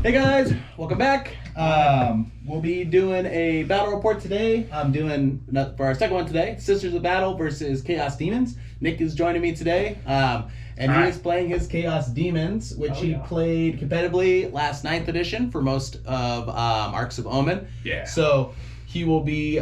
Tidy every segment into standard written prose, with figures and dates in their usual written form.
Hey guys, welcome back. We'll be doing a battle report today. I'm doing, for our second one today, Sisters of Battle versus Chaos Demons. Nick is joining me today, and he is playing his Chaos Demons, which he played competitively last 9th edition for most of Arcs of Omen. Yeah. So he will be,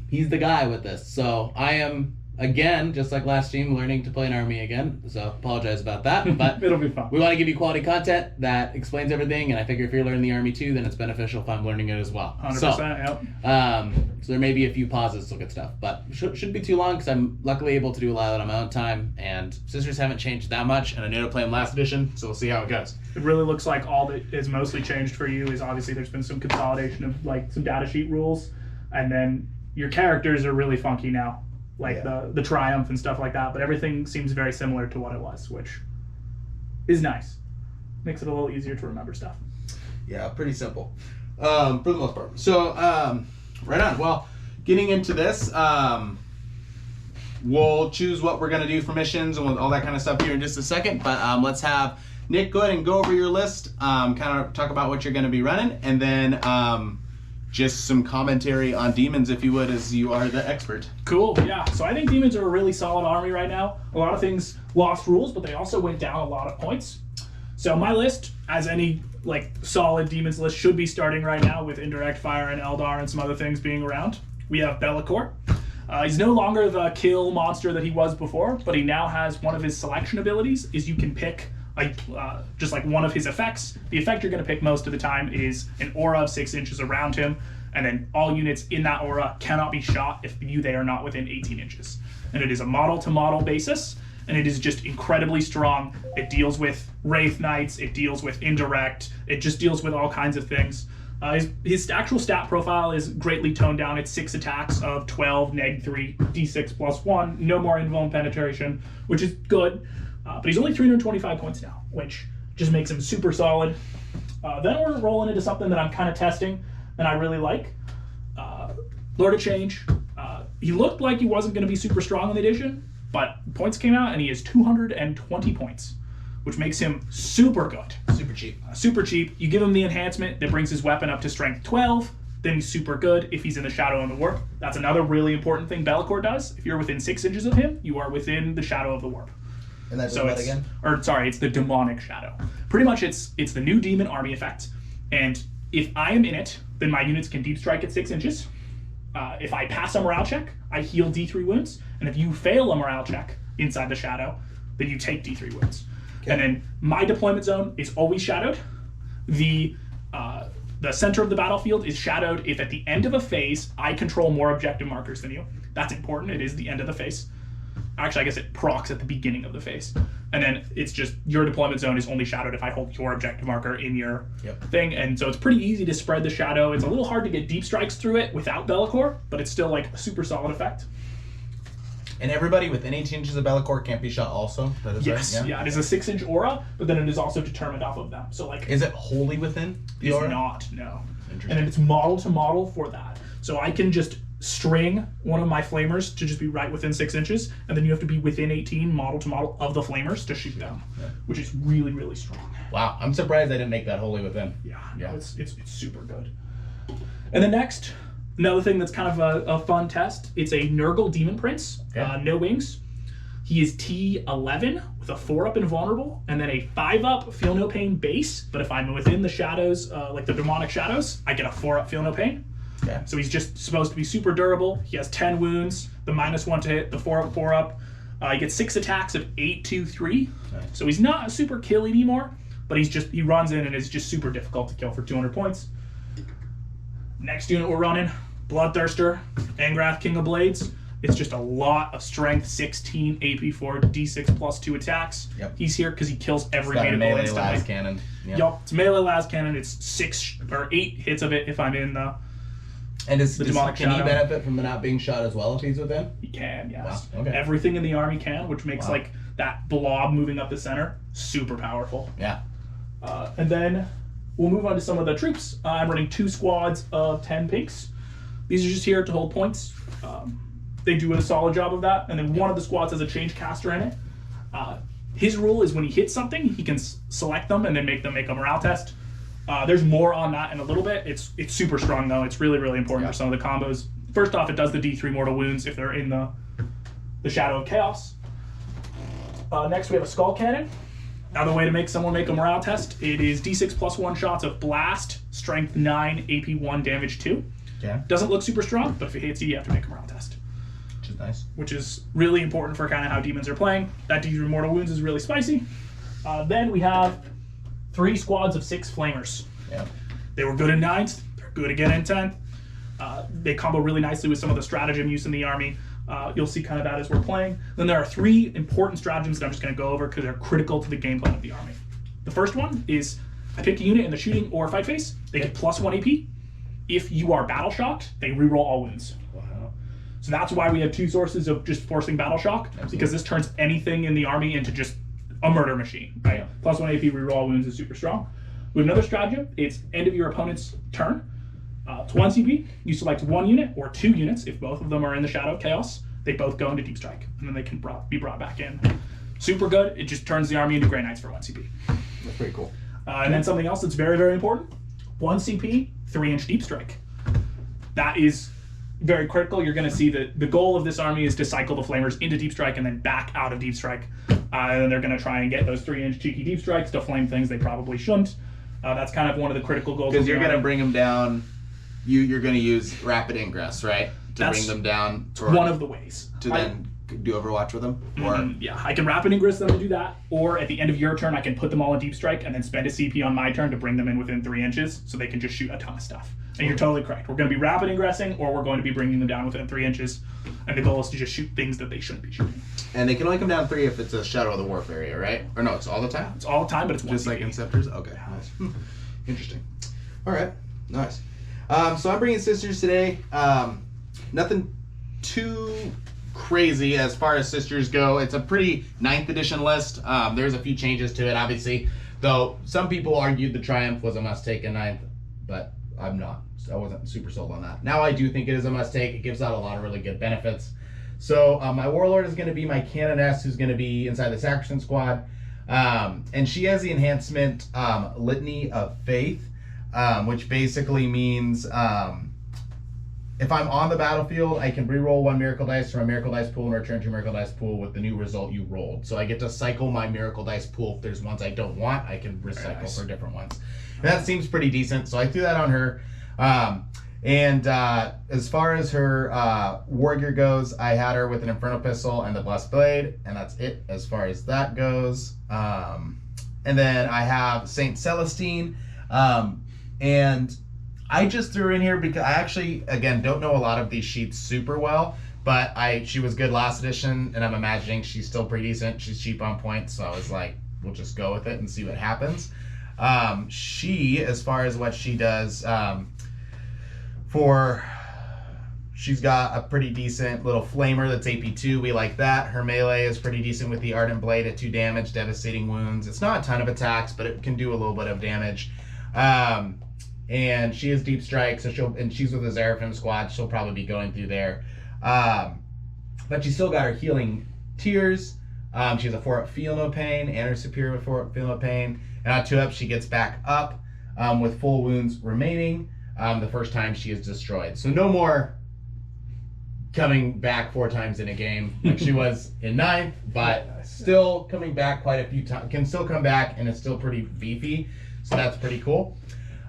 he's the guy with this. So I am, again, just like last stream, learning to play an army again, so apologize about that, but it'll be fun. We want to give you quality content that explains everything, and I figure if you're learning the army too, then it's beneficial if I'm learning it as well. 100%, So there may be a few pauses to look at stuff, but shouldn't be too long because I'm luckily able to do a lot of it on my own time, and Sisters haven't changed that much, and I knew to play them last edition, so we'll see how it goes. It really looks like all that is mostly changed for you is obviously there's been some consolidation of like some data sheet rules, and then your characters are really funky now. Like the Triumph and stuff like that, but everything seems very similar to what it was, which is nice. Makes it a little easier to remember stuff. Yeah, pretty simple, for the most part. So, right on. Well, getting into this, we'll choose what we're going to do for missions and all that kind of stuff here in just a second, but let's have Nick go ahead and go over your list, kind of talk about what you're going to be running, and then just some commentary on demons, if you would, as you are the expert. Cool, yeah. So I think demons are a really solid army right now. A lot of things lost rules, but they also went down a lot of points. So my list, as any like solid demons list should be starting right now, with indirect fire and Eldar and some other things being around. We have Be'lakor. He's no longer the kill monster that he was before, but he now has one of his selection abilities, is you can pick just like one of his effects. The effect you're going to pick most of the time is an aura of 6 inches around him, and then all units in that aura cannot be shot if they are not within 18 inches. And it is a model-to-model basis, and it is just incredibly strong. It deals with Wraith Knights, it deals with indirect, it just deals with all kinds of things. His actual stat profile is greatly toned down. It's 6 attacks of 12, -3, d6 +1, no more invuln penetration, which is good. But he's only 325 points now, which just makes him super solid. Then we're rolling into something that I'm kind of testing and I really like. Lord of Change. He looked like he wasn't going to be super strong in the edition, but points came out and he is 220 points, which makes him super good. Super cheap. Super cheap. You give him the enhancement that brings his weapon up to strength 12, then he's super good if he's in the Shadow and the Warp. That's another really important thing Be'lakor does. If you're within 6 inches of him, you are within the Shadow of the Warp. And that's so what again? Or sorry, it's the demonic shadow. Pretty much it's the new demon army effect. And if I am in it, then my units can deep strike at 6 inches. If I pass a morale check, I heal D3 wounds. And if you fail a morale check inside the shadow, then you take D3 wounds. Okay. And then my deployment zone is always shadowed. The center of the battlefield is shadowed if at the end of a phase I control more objective markers than you. That's important. It is the end of the phase. Actually, I guess it procs at the beginning of the phase. And then it's just your deployment zone is only shadowed if I hold your objective marker in your thing. And so it's pretty easy to spread the shadow. It's a little hard to get deep strikes through it without Be'lakor, but it's still like a super solid effect. And everybody within 18 inches of Be'lakor can't be shot also? That is yes, right? Yeah, it is a 6-inch aura, but then it is also determined off of them. So like, is it wholly within the aura? It's not, no. Interesting. And then it's model to model for that. So I can just string one of my flamers to just be right within 6 inches, and then you have to be within 18 model to model of the flamers to shoot them, which is really, really strong. Wow, I'm surprised I didn't make that wholly within. Yeah. It's super good. And then next, another thing that's kind of a fun test, it's a Nurgle Demon Prince, no wings. He is T11 with a 4-up invulnerable, and then a 5-up feel no pain base, but if I'm within the shadows, like the demonic shadows, I get a 4-up feel no pain. Okay. So he's just supposed to be super durable. He has 10 wounds, the -1 to hit, the 4-up. He gets 6 attacks of 8, 2, 3. Okay. So he's not a super kill anymore, but he runs in and is just super difficult to kill for 200 points. Next unit we're running, Bloodthirster, Angrath, King of Blades. It's just a lot of strength, 16, AP4, D6 +2 attacks. Yep. He's here because he kills every melee instantly. las cannon. Yep, it's melee las cannon. It's 6 or 8 hits of it if I'm in the And can shadow. he benefit from not being shot as well if he's within? He can, yes. Wow. Okay. Everything in the army can, which makes like that blob moving up the center super powerful. Yeah. And then we'll move on to some of the troops. I'm running 2 squads of 10 pinks. These are just here to hold points. They do a solid job of that. And then one of the squads has a change caster in it. His rule is when he hits something, he can select them and then make them make a morale test. There's more on that in a little bit. It's super strong though. It's really, really important for some of the combos. First off, it does the D3 mortal wounds if they're in the Shadow of Chaos. Next, we have a Skull Cannon. Another way to make someone make a morale test. It is D6 plus 1 shots of Blast, Strength 9, AP 1, Damage 2. Yeah. Doesn't look super strong, but if it hits you, you have to make a morale test. Which is nice. Which is really important for kind of how demons are playing. That D3 mortal wounds is really spicy. Then we have 3 squads of 6 Flamers. Yeah. They were good in 9th. They're good again in 10th. They combo really nicely with some of the stratagem use in the army. You'll see kind of that as we're playing. Then there are 3 important stratagems that I'm just going to go over because they're critical to the gameplay of the army. The first one is I pick a unit in the shooting or fight phase. They get plus 1 AP. If you are battle shocked, they reroll all wounds. Wow. So that's why we have 2 sources of just forcing battle shock. Absolutely. Because this turns anything in the army into just a murder machine. Right? Yeah. Plus 1 AP reroll all wounds is super strong. We have another stratagem. It's end of your opponent's turn. It's 1 CP. You select 1 unit or 2 units. If both of them are in the Shadow of Chaos, they both go into Deep Strike, and then they can be brought back in. Super good. It just turns the army into Grey Knights for 1 CP. That's pretty cool. And then something else that's very, very important. 1 CP, 3-inch Deep Strike. That is very critical. You're going to see that the goal of this army is to cycle the Flamers into Deep Strike and then back out of Deep Strike. And then they're going to try and get those 3-inch cheeky Deep Strikes to flame things they probably shouldn't. That's kind of one of the critical goals. Because you're going to bring them down. You're going to use rapid ingress, right? Bring them down. One of the ways. To then do Overwatch with them? Or yeah, I can rapid ingress them to do that. Or at the end of your turn, I can put them all in Deep Strike and then spend a CP on my turn to bring them in within 3 inches so they can just shoot a ton of stuff. And you're totally correct. We're going to be rapid ingressing or we're going to be bringing them down within 3 inches. And the goal is to just shoot things that they shouldn't be shooting. And they can only come down 3 if it's a Shadow of the Wharf area, right? Or no, it's all the time? It's all the time, but it's just like Inceptors? Okay, nice. Interesting. All right, nice. So I'm bringing Sisters today. Nothing too crazy as far as Sisters go. It's a pretty 9th edition list. There's a few changes to it, obviously. Though some people argued the Triumph was a must-take in 9th, but I'm not. So I wasn't super sold on that. Now I do think it is a must-take. It gives out a lot of really good benefits. So my Warlord is going to be my Canoness, who's going to be inside the Sacristan squad. And she has the enhancement Litany of Faith, which basically means if I'm on the battlefield, I can reroll 1 miracle dice from a miracle dice pool and return to your miracle dice pool with the new result you rolled. So I get to cycle my miracle dice pool. If there's ones I don't want, I can recycle for different ones. And that seems pretty decent, so I threw that on her. And as far as her war gear goes, I had her with an Infernal Pistol and the Blessed Blade, and that's it as far as that goes. And then I have Saint Celestine, and I just threw in here because I actually, again, don't know a lot of these sheets super well, but she was good last edition, and I'm imagining she's still pretty decent. She's cheap on points, so I was like, we'll just go with it and see what happens. She, as far as what she does, she's got a pretty decent little flamer that's AP2. We like that. Her melee is pretty decent with the Ardent Blade at 2 damage, devastating wounds. It's not a ton of attacks, but it can do a little bit of damage. And she is Deep Strike, so she's with the Seraphim squad. She'll probably be going through there. But she's still got her healing tears. She has a 4-up Feel No Pain and her superior with 4-up Feel No Pain. And on 2-up, she gets back up with full wounds remaining the first time she is destroyed. So no more coming back 4 times in a game like she was in 9th, but still coming back quite a few times. Can still come back, and it's still pretty beefy. So that's pretty cool.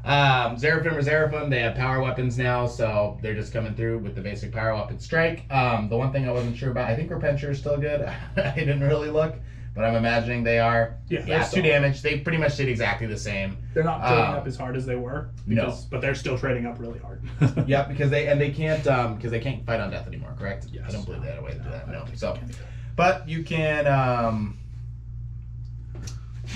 Seraphim or Seraphim, they have power weapons now, so they're just coming through with the basic power weapon strike. The one thing I wasn't sure about, I think Repenture is still good. I didn't really look, but I'm imagining they are. Yeah, 2 damage. They pretty much did exactly the same. They're not trading up as hard as they were, but they're still trading up really hard. Yep, because they can't fight on death anymore, correct? Yes. I don't believe they had a way to do that. No. So, but you can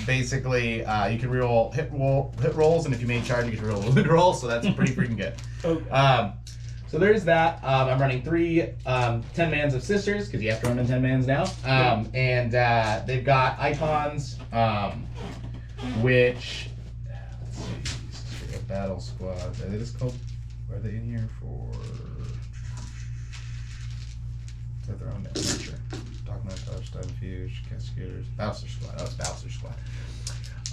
basically you can reroll hit rolls, and if you main charge, you can reroll a wound roll. So that's pretty freaking good. Okay. So there's that. I'm running 3 10-mans of Sisters, because you have to run in 10-mans now. And they've got icons, which, let's see, battle squads. Are they just called, are they in here for, is that their own name? I'm not sure. Dogma, Touch, Infuse, Cascaders, Bowser Squad. Oh, it's Bowser Squad.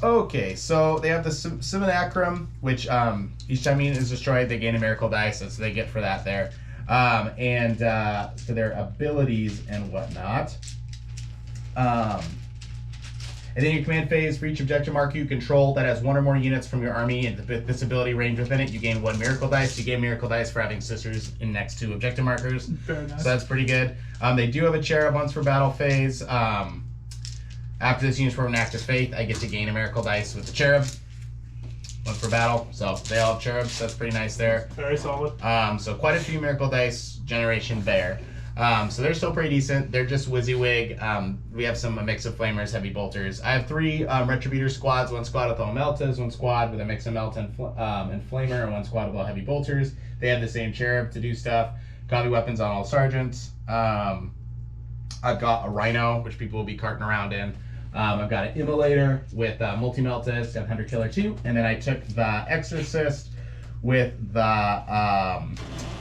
Okay, so they have the Simulacrum, which each time unit is destroyed, they gain a miracle dice. That's what they get for that there. And for their abilities and whatnot. And then your command phase, for each objective marker you control that has one or more units from your army and this ability range within it, you gain 1 miracle dice. You gain miracle dice for having sisters in next to objective markers. Very nice. So that's pretty good. They do have a cherub once for battle phase. After this unit's from an active faith, I get to gain a miracle dice with the cherub. One for battle. So they all have cherubs. So that's pretty nice there. Very solid. So quite a few miracle dice generation there. So they're still pretty decent. They're just WYSIWYG. We have a mix of flamers, heavy bolters. I have 3 retributor squads. 1 squad with all meltas, 1 squad with a mix of melta and flamer, and 1 squad with all heavy bolters. They have the same cherub to do stuff. Combi weapons on all sergeants. I've got a rhino, which people will be carting around in. I've got an immolator with multi-meltas, got Hunter Killer 2, and then I took the exorcist with the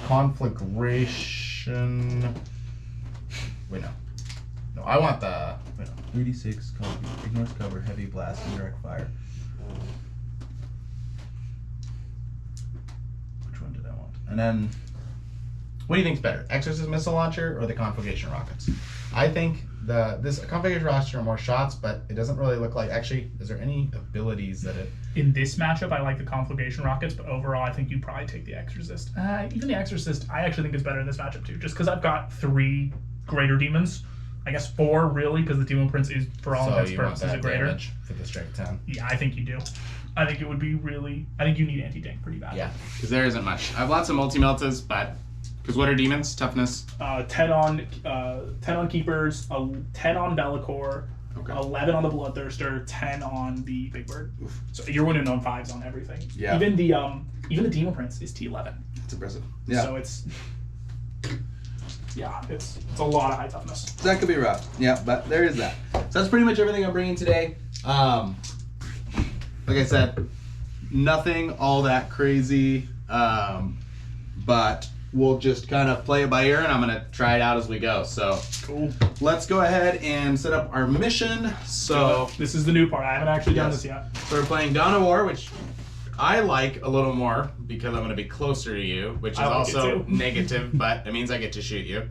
conflagration. Wait, no, I want the 3d6 ignores cover, heavy blast, and direct fire. Which one did I want? And then, what do you think's better, exorcist missile launcher or the conflagration rockets? I think this conflagration roster are more shots, but it doesn't really look like. Actually, is there any abilities that it? In this matchup, I like the conflagration rockets, but overall, I think you'd probably take the exorcist. Even the exorcist, I actually think is better in this matchup too, just because I've got 3 greater demons. I guess 4 really, because the demon prince is, for all intents and purposes, a greater. Damage for the strength 10. Yeah, I think you do. I think it would be really. I think you need anti-tank pretty bad. Yeah, because there isn't much. I have lots of multi-meltas, but because what are demons? Toughness. 10 on keepers, 10 on Be'lakor, Okay. 11 on the Bloodthirster, 10 on the Big Bird. Oof. So you're winning on 5s on everything. Yeah. Even the Demon Prince is T11. It's impressive. Yeah. So it's a lot of high toughness. That could be rough. Yeah, but there is that. So that's pretty much everything I'm bringing today. Like I said, nothing all that crazy, but we'll just kind of play it by ear, and I'm going to try it out as we go. So Cool. let's go ahead and set up our mission. So this is the new part. I haven't actually done this yet. we're playing Dawn of War, which I like a little more because I'm going to be closer to you, which is I like also it too. negative, but it means I get to shoot you.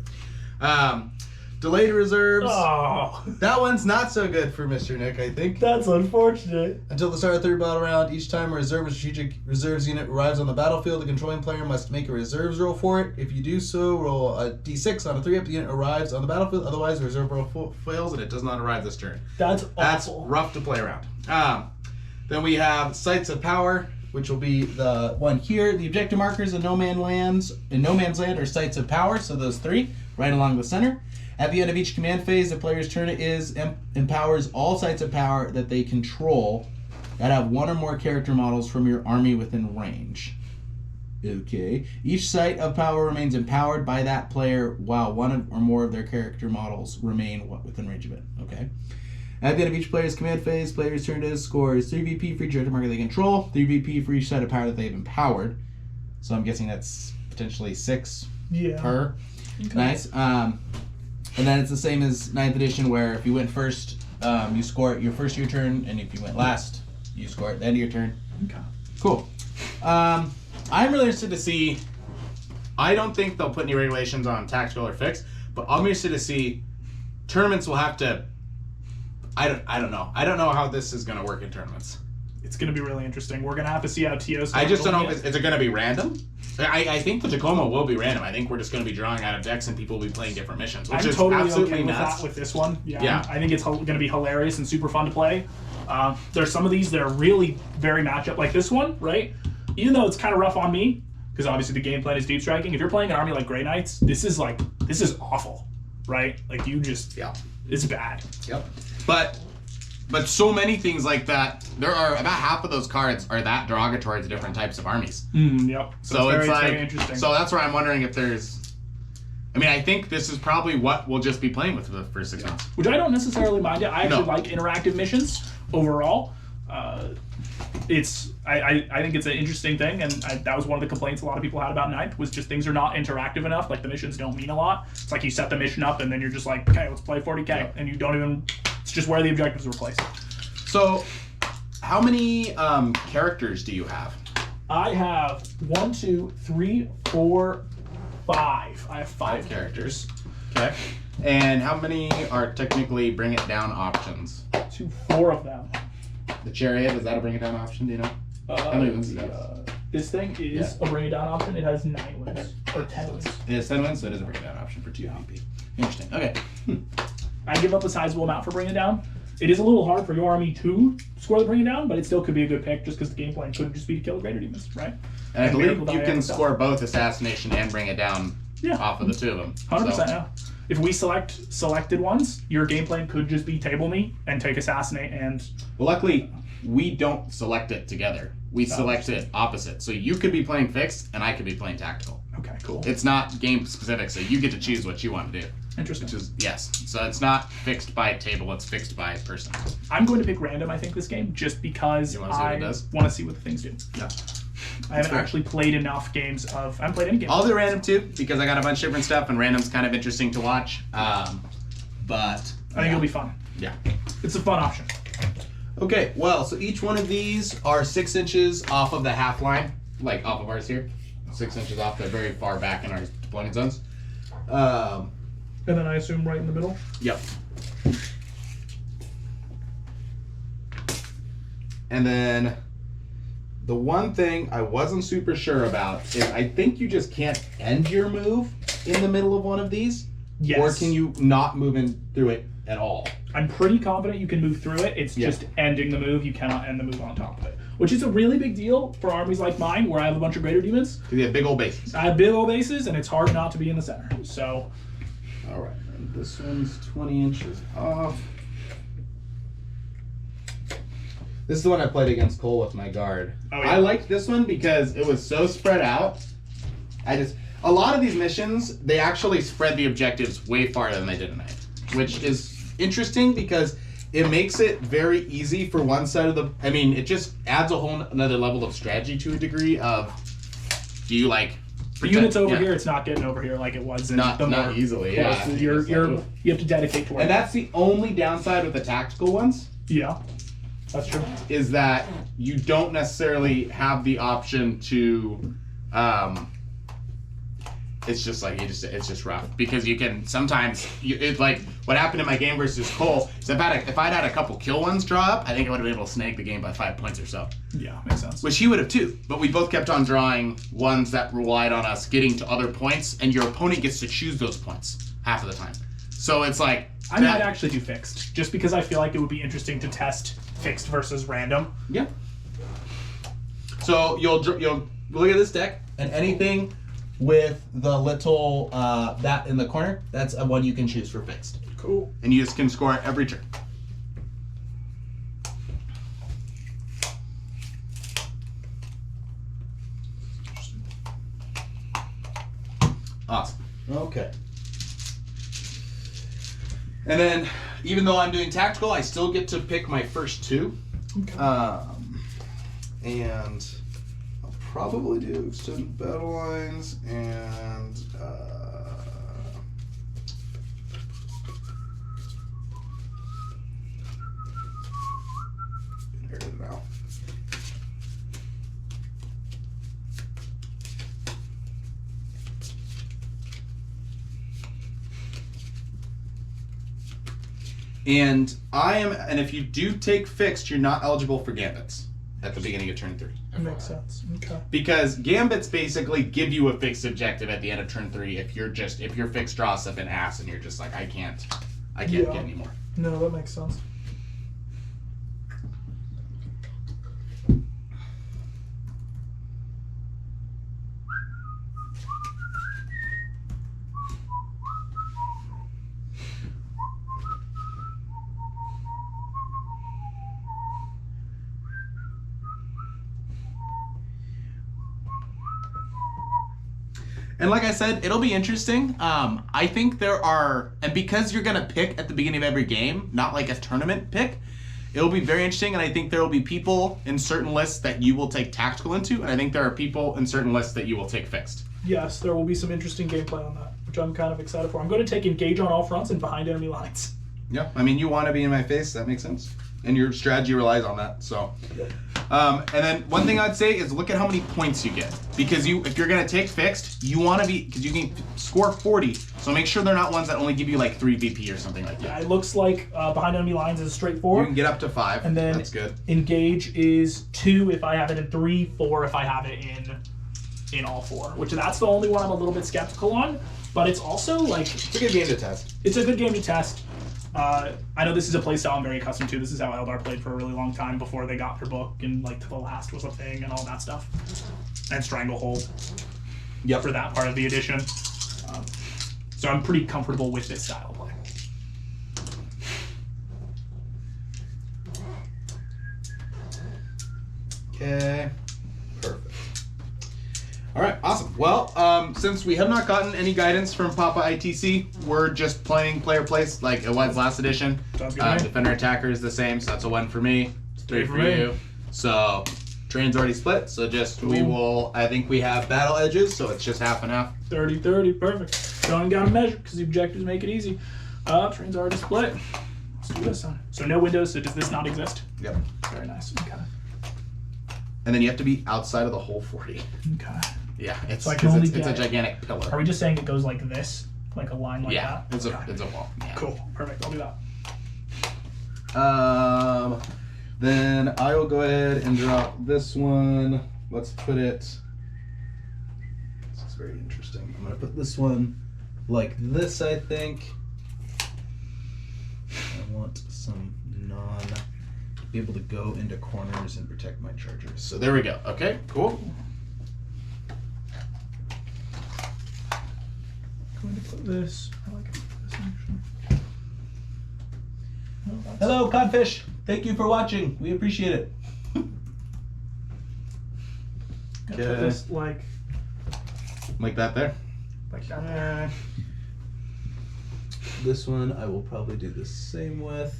Delayed reserves. Oh, That one's not so good for Mr. Nick, I think. that's unfortunate. Until the start of the 3rd battle round, each time a reserve or strategic reserves unit arrives on the battlefield, the controlling player must make a reserves roll for it. If you do so, roll a d6 on a 3-up. The unit arrives on the battlefield. Otherwise, the reserve roll fails and it does not arrive this turn. That's That's awful. rough to play around. Then we have Sites of Power, which will be the one here. The objective markers in No Man's Land are Sites of Power, so those 3 right along the center. At the end of each command phase, the player's turn empowers all sites of power that they control that have 1 or more character models from your army within range. Okay. Each site of power remains empowered by that player while 1 or more of their character models remain within range of it. Okay. At the end of each player's command phase, player's turn scores 3 VP for each character marker they control, 3 VP for each site of power that they've empowered. So I'm guessing that's potentially 6 per. Okay. Nice. And then it's the same as 9th edition, where if you went first, you score it your first of your turn, and if you went last, you score it at the end of your turn. Okay. Cool. I'm really interested to see. I don't think they'll put any regulations on tactical or fixed, but I'm interested to see. Tournaments will have to. I don't know. I don't know how this is going to work in tournaments. It's going to be really interesting. We're going to have to see how TO's. I just don't know. Is it going to be random? I think the Tacoma will be random. I think we're just going to be drawing out of decks and people will be playing different missions, which I'm is totally absolutely okay with nuts. that with this one. Yeah. I think it's going to be hilarious and super fun to play. There's some of these that are really very matchup, like this one, right? Even though it's kind of rough on me, because obviously the game plan is deep striking. If you're playing an army like Grey Knights, this is awful, right? Like it's bad. Yep. But so many things like that. There are about half of those cards are that derogatory to different types of armies. Yep. So it's like very interesting. So that's where I'm wondering if there's. I mean, I think this is probably what we'll just be playing with for the first 6 months. Which I don't necessarily mind it. I actually like interactive missions overall. I think it's an interesting thing, and that was one of the complaints a lot of people had about Ninth, was just things are not interactive enough. Like the missions don't mean a lot. It's like you set the mission up and then you're just like, okay, let's play 40k, and you don't even. It's just where the objectives were placed. So, how many characters do you have? I have 1, 2, 3, 4, 5. I have 5 characters. Okay. And how many are technically bring it down options? 4 of them. The chariot, is that a bring it down option? Do you know? How many wins does it have? This thing is a bring it down option. It has 9 wins or 10 wins. It has 10 wins, so it is a bring it down option for 2 VP. Interesting. Okay. I give up a sizable amount for bring it down. It is a little hard for your army to score the bring it down, but it still could be a good pick just because the game plan could just be to kill the greater demons, right? And I believe you can score both assassination and bring it down off of the 2 of them. 100%. Yeah. If we select selected ones, your game plan could just be table me and take assassinate and. Well, luckily, we don't select it together. We select it opposite. So you could be playing fixed, and I could be playing tactical. Okay, cool. It's not game specific, so you get to choose what you want to do. Interesting. Which is, yes. So it's not fixed by table, it's fixed by person. I'm going to pick random, I think, this game, just because I want to see what the things do. Yeah. I haven't actually played enough games of. I haven't played any games. I'll do random too, because I got a bunch of different stuff, and random's kind of interesting to watch. But I think it'll be fun. Yeah. It's a fun option. Okay, well, so each one of these are 6 inches off of the half line, like off of ours here. 6 inches off. They're very far back in our deployment zones. And then I assume right in the middle? Yep. And then the one thing I wasn't super sure about is I think you just can't end your move in the middle of one of these. Yes. Or can you not move in through it at all? I'm pretty confident you can move through it. It's just ending the move. You cannot end the move on top of it. Which is a really big deal for armies like mine, where I have a bunch of greater demons. Because you have big old bases. I have big old bases, and it's hard not to be in the center. So. All right. And this one's 20 inches off. This is the one I played against Cole with my guard. Oh, yeah. I liked this one because it was so spread out. A lot of these missions, they actually spread the objectives way farther than they did tonight, which is interesting because it makes it very easy for one side of the. I mean, it just adds a whole another level of strategy to a degree of. Do you like? For units over here, it's not getting over here like it was in not easily. Yeah, you have to dedicate towards. And that's the only downside with the tactical ones. Yeah. That's true. Is that you don't necessarily have the option to, it's just like it's just rough because you can sometimes it's like what happened in my game versus Cole. So if I'd had a couple kill ones draw up, I think I would have been able to snag the game by 5 points or so. Yeah, makes sense. Which he would have too, but we both kept on drawing ones that relied on us getting to other points, and your opponent gets to choose those points half of the time. So it's like I might actually do fixed, just because I feel like it would be interesting to test fixed versus random. Yeah. So you'll look at this deck, and anything with the little that in the corner, that's a one you can choose for fixed. Cool. And you just can score it every turn. Awesome. Okay. And then, even though I'm doing tactical, I still get to pick my first 2. Okay. And I'll probably do extended battle lines and inherited now. And if you do take fixed, you're not eligible for gambits at the beginning of turn 3. That makes sense. Okay. Because gambits basically give you a fixed objective at the end of turn 3 if your fixed draw stuff an ass and you're just like, I can't get any more. No, that makes sense. And like I said, it'll be interesting. I think there are, and because you're gonna pick at the beginning of every game, not like a tournament pick, it'll be very interesting. And I think there will be people in certain lists that you will take tactical into, and I think there are people in certain lists that you will take fixed. Yes, there will be some interesting gameplay on that, which I'm kind of excited for. I'm going to take engage on all fronts and behind enemy lines. Yeah, I mean, you want to be in my face. That makes sense. and your strategy relies on that. So, and then one thing I'd say is look at how many points you get, because if you're gonna take fixed, you want to be, because you can score 40. So make sure they're not ones that only give you like 3 VP or something like that. Yeah, it looks like behind enemy lines is straightforward. You can get up to 5. And then that's good. Engage is 2 if I have it in 3, 4 if I have it in all 4. Which that's the only one I'm a little bit skeptical on. But it's also like It's a good game to test. It's a good game to test. I know this is a playstyle I'm very accustomed to. This is how Eldar played for a really long time before they got their book and like To the Last was a thing and all that stuff. And Stranglehold. Yep. For that part of the edition. So I'm pretty comfortable with this style of play. Okay. Perfect. All right, awesome. Well, since we have not gotten any guidance from Papa ITC, we're just playing player place like it was last edition. Sounds good to me. Defender attacker is the same, so that's a 1 for me. It's 3 for me. you. So train's already split. So just we will. I think we have battle edges, so it's just half and half. 30-30, perfect. Don't even gotta measure because the objectives make it easy. Train's already split. Let's do this one. So no windows. So does this not exist? Yep. Very nice. Okay. And then you have to be outside of the whole 40. Okay. Yeah, it's So I can because only it's a get- gigantic pillar. Are we just saying it goes like this, like a line like Yeah, that? it's a Okay. it's a wall. Yeah. Cool. Perfect. I'll do that. Then I will go ahead and drop this one. Let's put it. This is very interesting. I'm gonna put this one like this. I think. I want some be able to go into corners and protect my chargers. So there we go. Okay, cool. Going to put this. I like it. This actually. No, that's- Hello, Codfish. Thank you for watching. We appreciate it. Gonna put Okay. this like That there. that there. This one I will probably do the same with.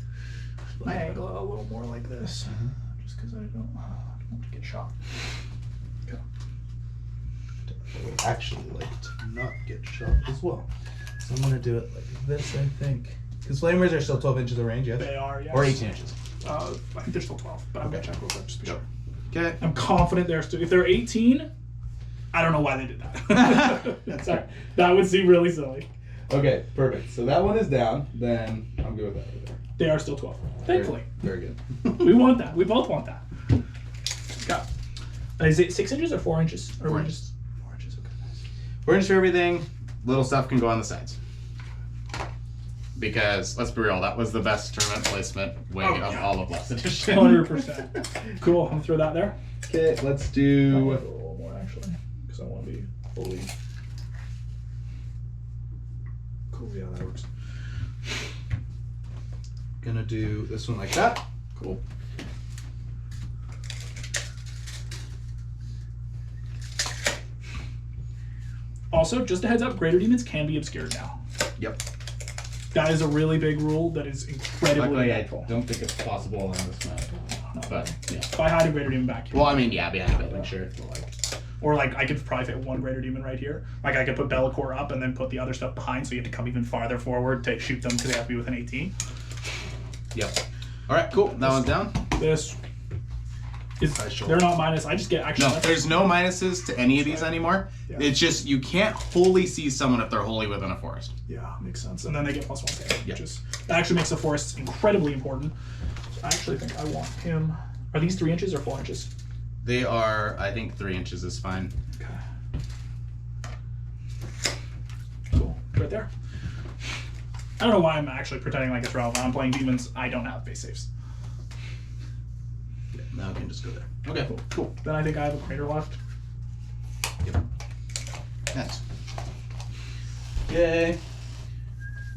My angle a little more like this, just because I don't want to get shot. Okay. I would actually like to not get shot as well. So I'm gonna do it like this, I think. Because flamers are still 12 inches of range, yes? They are, yes. Or 18 inches. I think they're still 12, but I'm gonna check real quick just to be sure. Okay. I'm confident they're still. If they're 18, I don't know why they did that. Sorry, that would seem really silly. Okay, perfect. So that one is down. Then I'm good with that right there. They are still 12. Thankfully, Very good. we want that. We both want that. Got. Is it 6 inches or 4 inches? Or 4 we're inches. just 4 inches. Okay, nice. 4 inches for everything. Little stuff can go on the sides. Because let's be real, that was the best tournament placement way Oh, of yeah. all of last edition. 100%. Cool. I'm gonna throw that there. Okay, let's I'll do. do a little more actually, because I want to be fully. Cool. Yeah, that works. Gonna do this one like that. Cool. Also, just a heads up, greater demons can be obscured now. Yep. That is a really big rule that is incredibly Luckily, I helpful. don't think it's possible on this map. No. But yeah. If I hide a greater demon back here, Well, I mean, yeah, behind the building, sure. But like, or like I could probably fit one greater demon right here. Like I could put Bellacore up and then put the other stuff behind, so you have to come even farther forward to shoot them because they have to be within 18. yep. All right, cool. That one's down. This is Nice shoulder. they're not minus. I just get actually. No, there's no minuses to any of these anymore. Yeah. It's just you can't wholly see someone if they're wholly within a forest. Yeah, makes sense. And then they get +1 damage, Yeah. which is that actually makes the forests incredibly important. So I actually think I want him. Are these 3 inches or 4 inches? They are, I think, 3 inches is fine. Okay. Cool. Right there. I don't know why I'm actually pretending like it's relevant. I'm playing demons. I don't have base saves. Yeah, now I can just go there. Okay, cool. Then I think I have a crater left. Yep. Nice. Okay.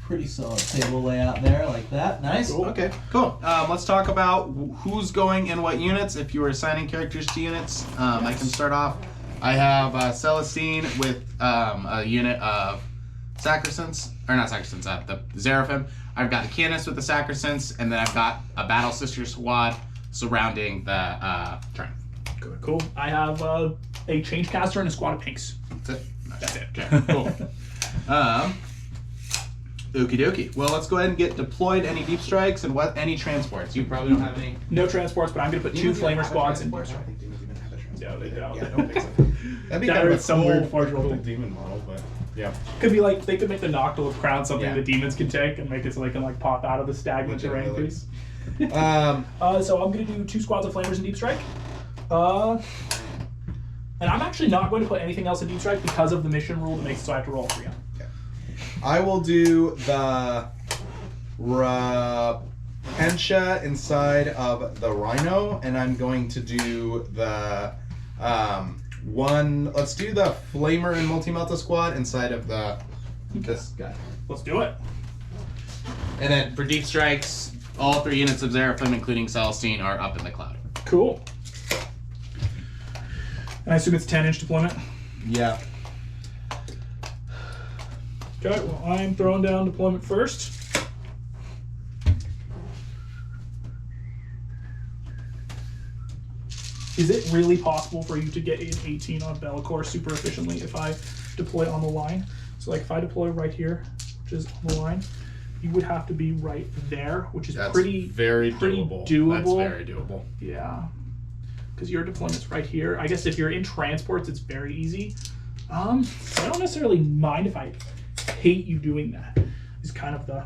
Pretty solid table layout there, like that. Nice. Cool. Okay, cool. Let's talk about who's going in what units. If you were assigning characters to units, I can start off. I have Celestine with a unit of Sacrosands, or not Sacrosands, the Seraphim. I've got a Canis with the Sacrosands, and then I've got a Battle Sister squad surrounding the Triumph. Good. Cool. I have a Changecaster and a squad of pinks. That's it. That's it. Okay, cool. Okie dokie. Well, let's go ahead and get deployed. Any deep strikes and any transports? You probably don't have any. No transports, but I'm going to put 2 flamer squads in. I don't think demons even have a transport. No, they don't. Yeah, I don't think so. That'd be That kind of or a some cool, weird Forge World cool thing. demon model, but yeah. Could be like, they could make the Noctil crown something Yeah. the demons can take and make it so they can like pop out of the stagnant terrain Legitimately. piece. So I'm going to do 2 squads of flamers in deep strike. And I'm actually not going to put anything else in deep strike because of the mission rule that makes it so I have to roll 3 on. Okay. I will do the Rapentia inside of the Rhino, and I'm going to do the let's do the Flamer and Multi-Melta squad inside of this guy. Let's do it. And then for deep strikes, all 3 units of Xeraphim, including Celestine, are up in the cloud. Cool. And I assume it's 10-inch deployment? Yeah. Okay, well, I'm throwing down deployment first. Is it really possible for you to get an 18 on Be'lakor super efficiently if I deploy on the line? So like if I deploy right here, which is on the line, you would have to be right there, which is pretty doable. That's very doable. Yeah. Because your deployment's right here. I guess if you're in transports, it's very easy. I don't necessarily mind if I hate you doing that. Is kind of the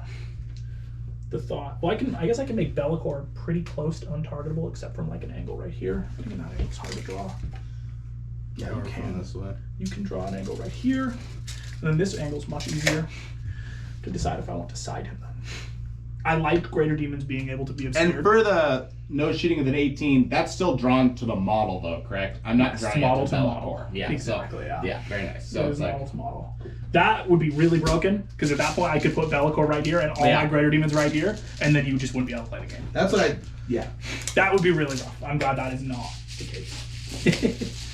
thought. Well, I guess I can make Be'lakor pretty close to untargetable, except from like an angle right here. I think that angle's hard to draw. Yeah, you can. This way. You can draw an angle right here, and then this angle's much easier to decide if I want to side him. Then I like Greater Demons being able to be obscured. And for the no shooting of an 18, that's still drawn to the model, though, correct? I'm not drawing model it to Be'lakor. model. Yeah, Exactly, so, yeah. Yeah, very nice. So So it's it's like, model to model. That would be really broken, because at that point I could put Be'lakor right here and all Yeah. my Greater Demons right here, and then you just wouldn't be able to play the game. That's what yeah. That would be really rough. I'm glad that is not the case.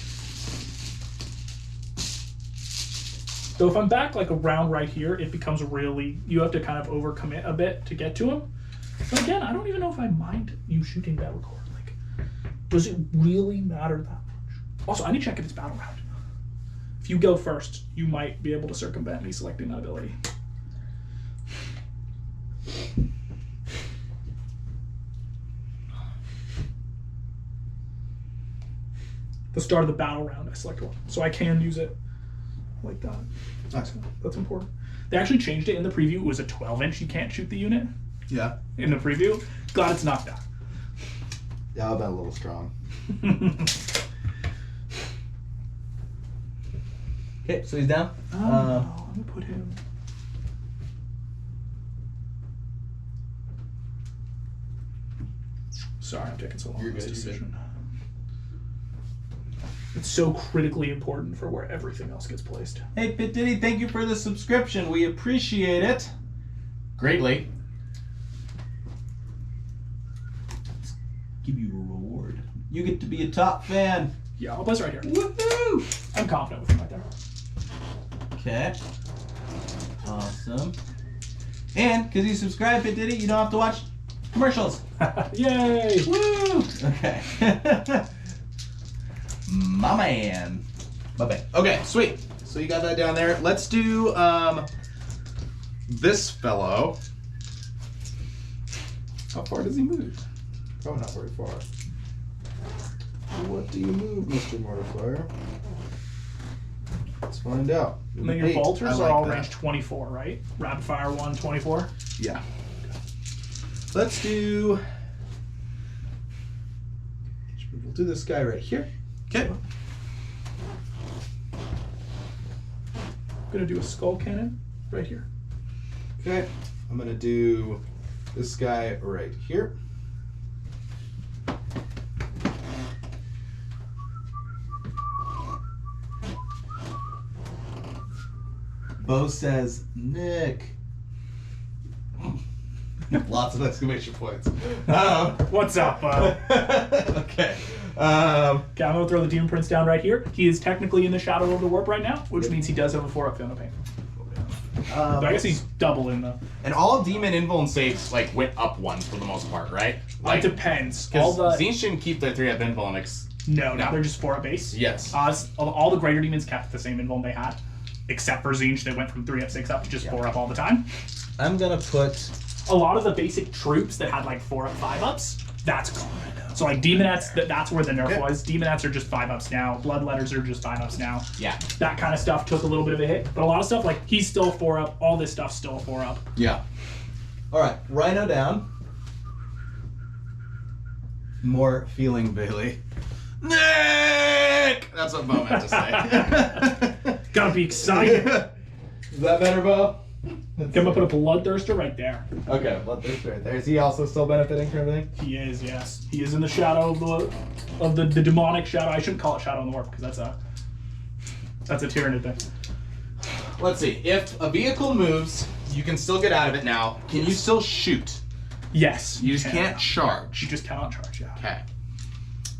So if I'm back like around right here, it becomes really, you have to kind of overcommit a bit to get to him. But again, I don't even know if I mind you shooting Be'lakor. Like, does it really matter that much? Also, I need to check if it's battle round. If you go first, you might be able to circumvent me selecting that ability. The start of the battle round, I select one. So I can use it like that. Nice. That's important. They actually changed it in the preview. It was a 12-inch. You can't shoot the unit Yeah. in the preview. Glad it's not that. Yeah, I've been a little strong. okay, so he's down. I'm gonna put him. Sorry, I'm taking so long on this decision. It's so critically important for where everything else gets placed. Hey, Pit Diddy, thank you for the subscription. We appreciate it greatly. Let's give you a reward. You get to be a top fan. Yeah, I'll place right here. Woohoo! I'm confident with him right there. Okay. Awesome. And because you subscribe, Pit Diddy, you don't have to watch commercials. Yay! Woo! Okay. My man. Bye-bye. Okay, sweet. So you got that down there. Let's do this fellow. How far does he move? Probably not very far. What do you move, Mr. Mortifier? Let's find out. And then your 8. bolters I are like all that. range 24, right? Rapid fire 1, 24. Yeah. Let's do. We'll do this guy right here. Okay. I'm gonna do a skull cannon right here. Okay. I'm gonna do this guy right here. Bo says, Nick. Lots of exclamation points. What's up, bud? Okay. Okay, I'm gonna throw the Demon Prince down right here. He is technically in the shadow of the warp right now, which means he does have a 4 up Fiona Pain. But I guess he's double in the. And all demon invul and saves like went up 1 for the most part, right? It depends. All Because the Zine shouldn't keep their 3 up invul and no, they're just 4 up base. Yes. All the greater demons kept the same invul they had. except for Zinj, they went from 3-up, 6-up to just 4-up all the time. I'm gonna put A lot of the basic troops that had like 4-up, 5-ups, that's gone. So like Demonettes, that's where the nerf was. Demonettes are just 5-ups now. Bloodletters are just 5-ups now. Yeah. That kind of stuff took a little bit of a hit. But a lot of stuff, like he's still 4-up. All this stuff's still 4-up. Yeah. All right, Rhino down. More feeling Bailey. Nick! That's what Bo meant to say. Gotta be excited. Is that better, Bo? I'm gonna put a Bloodthirster right there. Okay, Bloodthirster right there. Is he also still benefiting from everything? He is, yes. He is in the shadow of the demonic shadow. I shouldn't call it Shadow in the Warp because that's a Tyranid thing. Let's see. If a vehicle moves, you can still get out of it now. Can you still shoot? Yes. You just can't charge. You just cannot charge, yeah. Okay.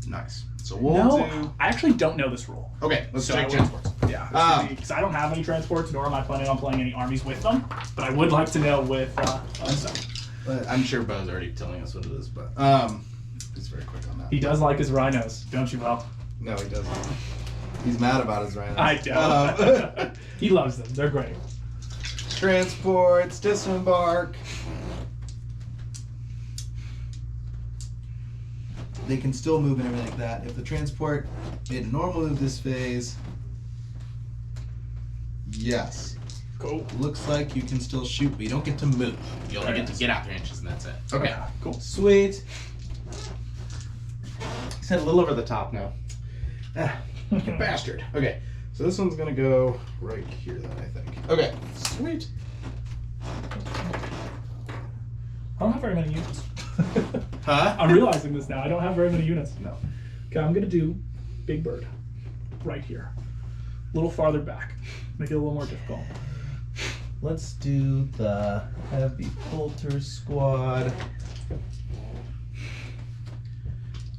Nice. So we'll do... I actually don't know this rule. Okay, let's So check I will- transports. Yeah, because I don't have any transports, nor am I planning on playing any armies with them. But I would like to know with other stuff. But I'm sure Bo's already telling us what it is, but just very quick on that. He does like his rhinos, don't you, Will? No, he doesn't. He's mad about his rhinos. I don't. He loves them. They're great. Transports, disembark. They can still move and everything like that. If the transport made a normal move this phase, yes. Cool. Looks like you can still shoot, but you don't get to move. You only get to get out 3 inches, and that's it. Okay, Cool. sweet. He's head a little over the top now. You bastard. Okay, so this one's gonna go right here then, I think. Okay, sweet. I don't have very many units. Huh? I'm realizing this now. I don't have very many units. No. Okay, I'm gonna do Big Bird right here. A little farther back. Make it a little more difficult. Let's do the heavy bolter squad.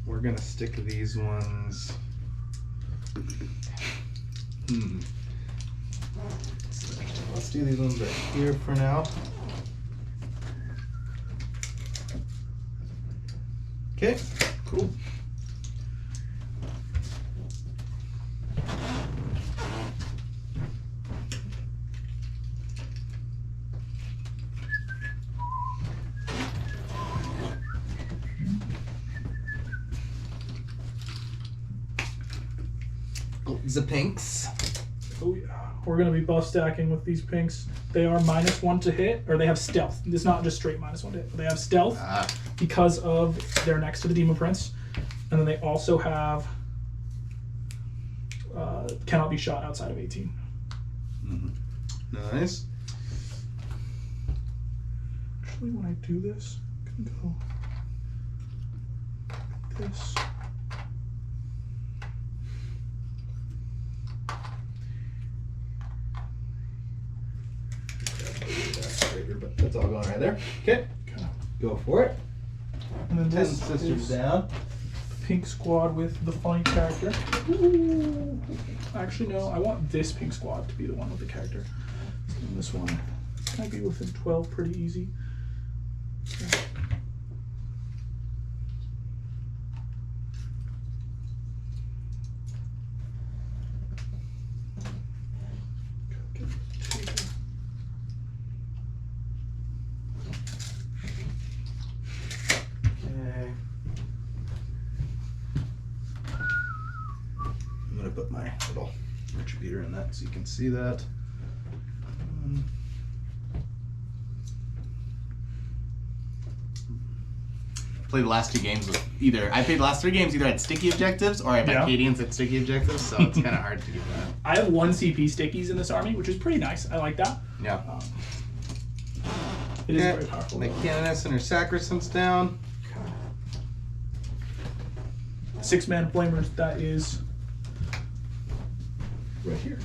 We're gonna stick these ones. Let's do these ones right here for now. Okay. Cool. The pinks. Oh yeah. We're gonna be buff stacking with these pinks. They are -1 to hit, or they have stealth. It's not just straight -1 to hit, but they have stealth because of they're next to the Demon Prince, and then they also have cannot be shot outside of 18. Nice. Actually, when I do this, I can go like this. But that's all going right there. Okay. Go for it. And then 10 this sisters is down. pink squad with the funny character. Ooh. Actually, no, I want this pink squad to be the one with the character. And this one might be within 12 pretty easy. Okay. I'm gonna put my little retributor in that so you can see that. Played the last 2 games with I played the last 3 games either had sticky objectives or I had Acadians at sticky objectives, so it's kind of hard to get that. I have 1 CP stickies in this army, which is pretty nice. I like that. Yeah. It is very powerful. The Canoness and her Sacrosankt's down. 6-man flamers, that is right here.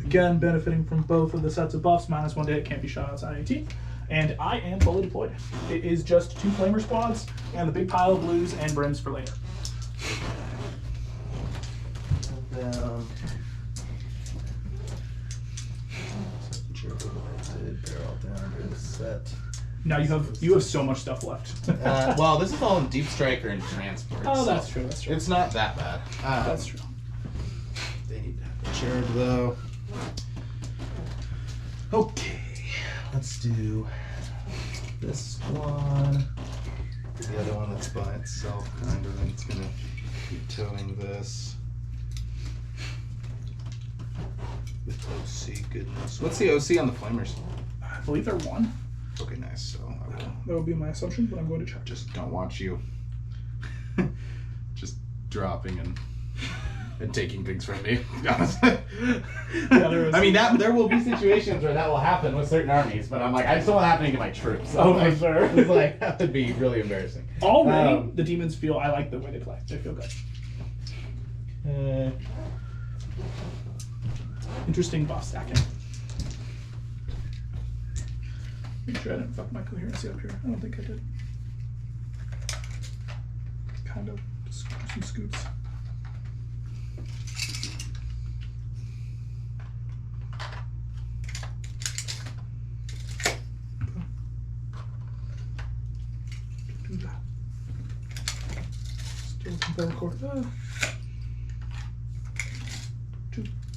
Again, benefiting from both of the sets of buffs, -1 to hit, can't be shot outside 18. And I am fully deployed. It is just 2 flamer squads and the big pile of blues and brims for later. Down. They're all down. Good set. Now you have so much stuff left. Well, this is all in deep striker and transport. Oh, so that's true. That's true. It's not that bad. That's true. They need to have a charge though. Okay, let's do this one. The other one that's by itself, kind of, and it's gonna be towing this. With OC goodness. What's the OC on the flamers? I believe they're 1. Okay, nice. So I will That would be my assumption, but I'm going to check. just don't want you just dropping and taking things from me. Honestly. I mean, there will be situations where that will happen with certain armies, but I'm like, I just don't want it happening to my troops. So Oh, for sure. It's like that would be really embarrassing. Already, the demons feel. I like the way they play. They feel good. Interesting buff stacking. Make sure I didn't fuck my coherency up here. I don't think I did. Kind of. Just some scoops. Do that. Still some paracord.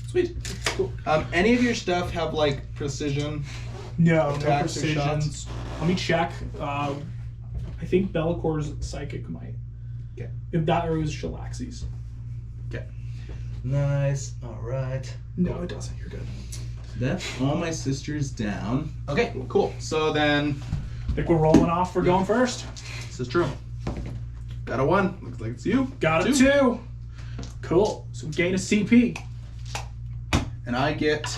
Sweet. Cool. Any of your stuff have like precision? No attacks or precisions. Let me check. I think Bellacor's psychic might. Okay. If that or it was Shalaxi's. Okay. Nice. All right. No, it doesn't. You're good. That's all my sisters down. Okay, cool. So then, I think we're rolling off. We're going first. this is true. Got a 1. Looks like it's you. Got a 2. Cool. So we gain a CP. And I get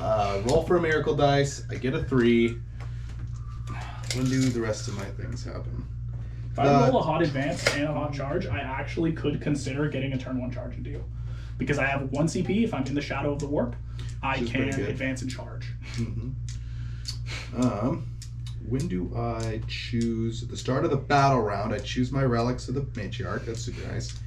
roll for a miracle dice. I get a 3. When do the rest of my things happen? If I roll a hot advance and a hot charge, I actually could consider getting a turn 1 charge into you. Because I have 1 CP. If I'm in the shadow of the warp, I can advance and charge. Mm-hmm. When do I choose? At the start of the battle round, I choose my relics of the matriarch. That's super nice.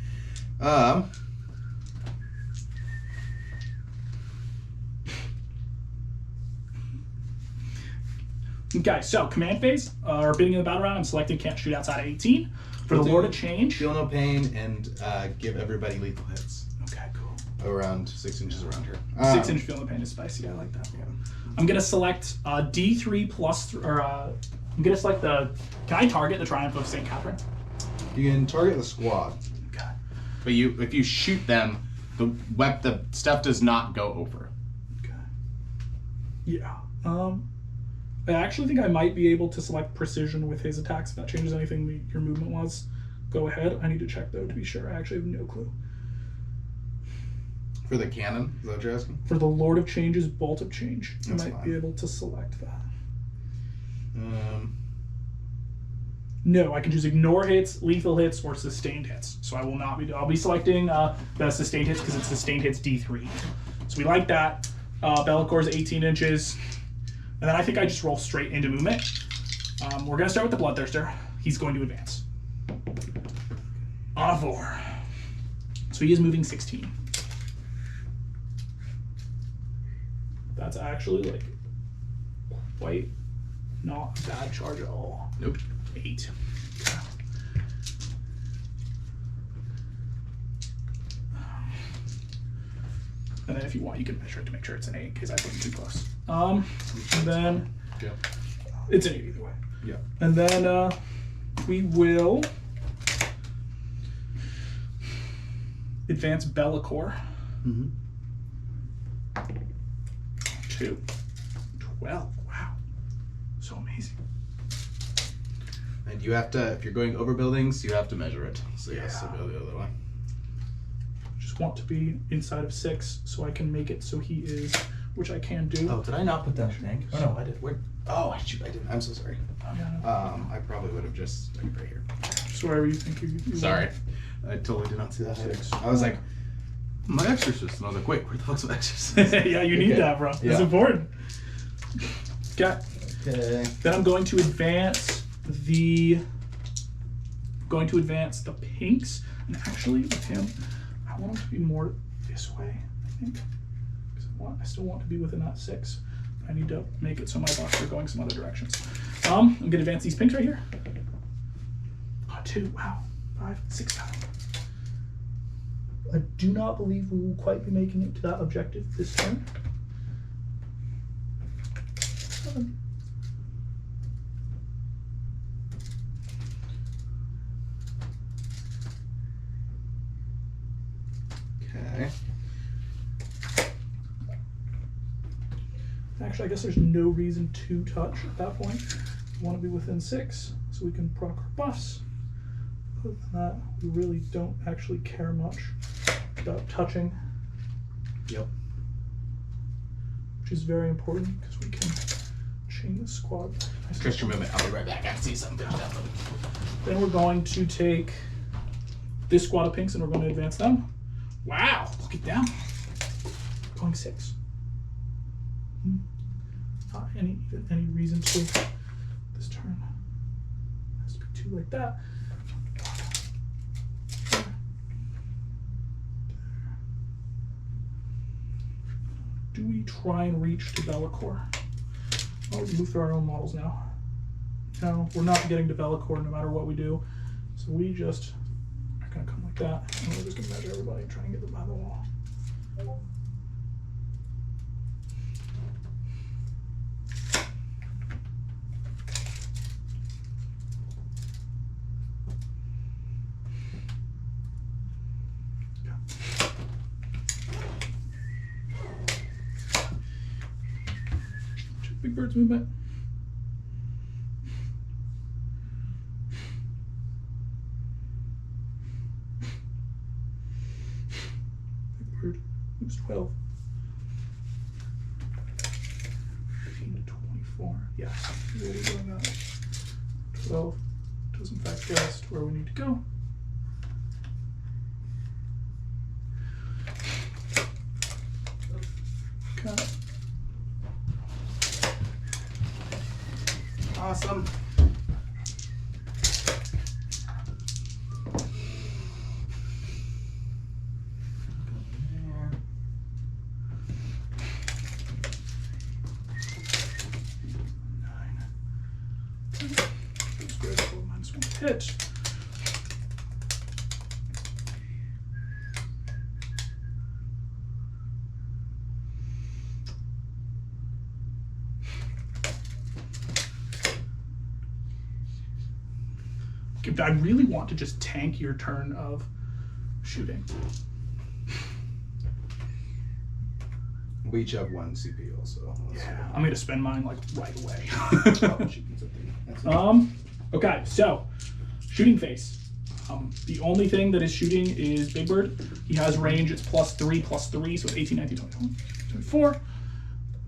Okay, so command phase, or beginning of the battle round, I'm selecting can't shoot outside of 18. For the Lord of Change. Feel no pain and give everybody lethal hits. Okay, cool. Around 6 inches around here. 6-inch feel no pain is spicy. I like that. Yeah. I'm gonna select D3 plus, I'm gonna select the. Can I target the Triumph of St. Catherine? You can target the squad. Okay. But if you shoot them, the stuff does not go over. Okay. Yeah. I actually think I might be able to select precision with his attacks. If that changes anything your movement was, go ahead. I need to check though to be sure. I actually have no clue. For the cannon, is that what you're asking? For the Lord of Change's Bolt of Change, That's I might fine. be able to select that. Um, No, I can choose ignore hits, lethal hits, or sustained hits. So I will not be. I'll be selecting the sustained hits because it's sustained hits D3. So we like that. Bellacor's 18 inches. And then I think I just roll straight into movement. We're going to start with the Bloodthirster. He's going to advance. On a 4. So he is moving 16. That's actually like quite not a bad charge at all. nope. 8. And then if you want, you can measure it to make sure it's an 8 in case I put it too close. And then Yeah. it's an 8 either way. Yeah. And then we will advance Bellacor. Mm-hmm. 2. 12. Wow. So amazing. And you have to, if you're going over buildings, you have to measure it. So yes, Yeah. it'll go the other way. Just want to be inside of 6 so I can make it so he is, which I can do. Oh, did I not put down a tank? Oh no, I did. Where? Oh, shoot, I didn't. I'm so sorry. I probably would have just stuck it right here. Just wherever you think you Sorry. I totally did not see that. I was like, my exorcist. And I was like, wait, where the fuck's my exorcist? Yeah, you need Okay. that, bro. It's Yeah. important. Okay. Okay. Then I'm going to advance the pinks. And actually with him, I want him to be more this way, I think. Because I still want to be within that 6. I need to make it so my bucks are going some other directions. I'm gonna advance these pinks right here. 2, wow, 5, 6 times. I do not believe we will quite be making it to that objective this turn. 7. Okay. Actually, I guess there's no reason to touch at that point. We want to be within 6 so we can proc our buffs. Other than that, we really don't actually care much about touching. Yep. Which is very important because we can chain the squad. Trust your movement. I'll be right back. I can see something. Then we're going to take this squad of pinks and we're going to advance them. Wow, let's get down. Going 6. Not any reason to this turn. Has to be 2 like that. Do we try and reach to Bellacore? Oh, we move through our own models now. No, we're not getting to Bellacore no matter what we do. So we just are gonna come like that, and we're just gonna measure everybody and try and get them by the wall. Big Bird's movement. Big Bird moves 12. 15 to 24. Yes, we'll be going up. 12 does in fact get us to where we need to go. Okay. Awesome. Hit. I really want to just tank your turn of shooting. We each have 1 CP also. Yeah, I'm gonna spend mine like right away. Oh, Okay, so shooting phase. The only thing that is shooting is Big Bird. He has range. It's +3/+3, so it's 18, 19, 20, 24.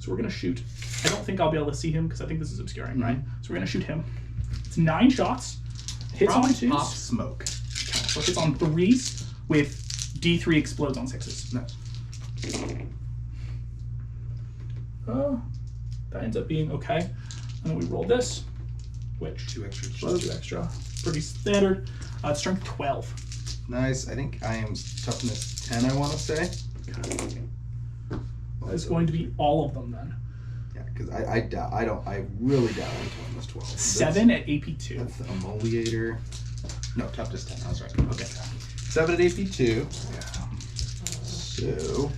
So we're gonna shoot. I don't think I'll be able to see him because I think this is obscuring, right? So we're gonna shoot him. It's 9 shots. Hits on 2s. Pop smoke. Okay, so it hits on 3s with D3 explodes on 6s. No. That ends up being okay. And then we roll this, which 2 extra. 2 extra. Pretty standard. Strength 12. Nice. I think I am toughness 10, I want to say. That's going to be all of them then. Yeah, because I really doubt I'm toughness 12. 7 at AP2. That's the emoliator. No, toughness 10. I was right. Okay. 7 at AP2. Yeah. So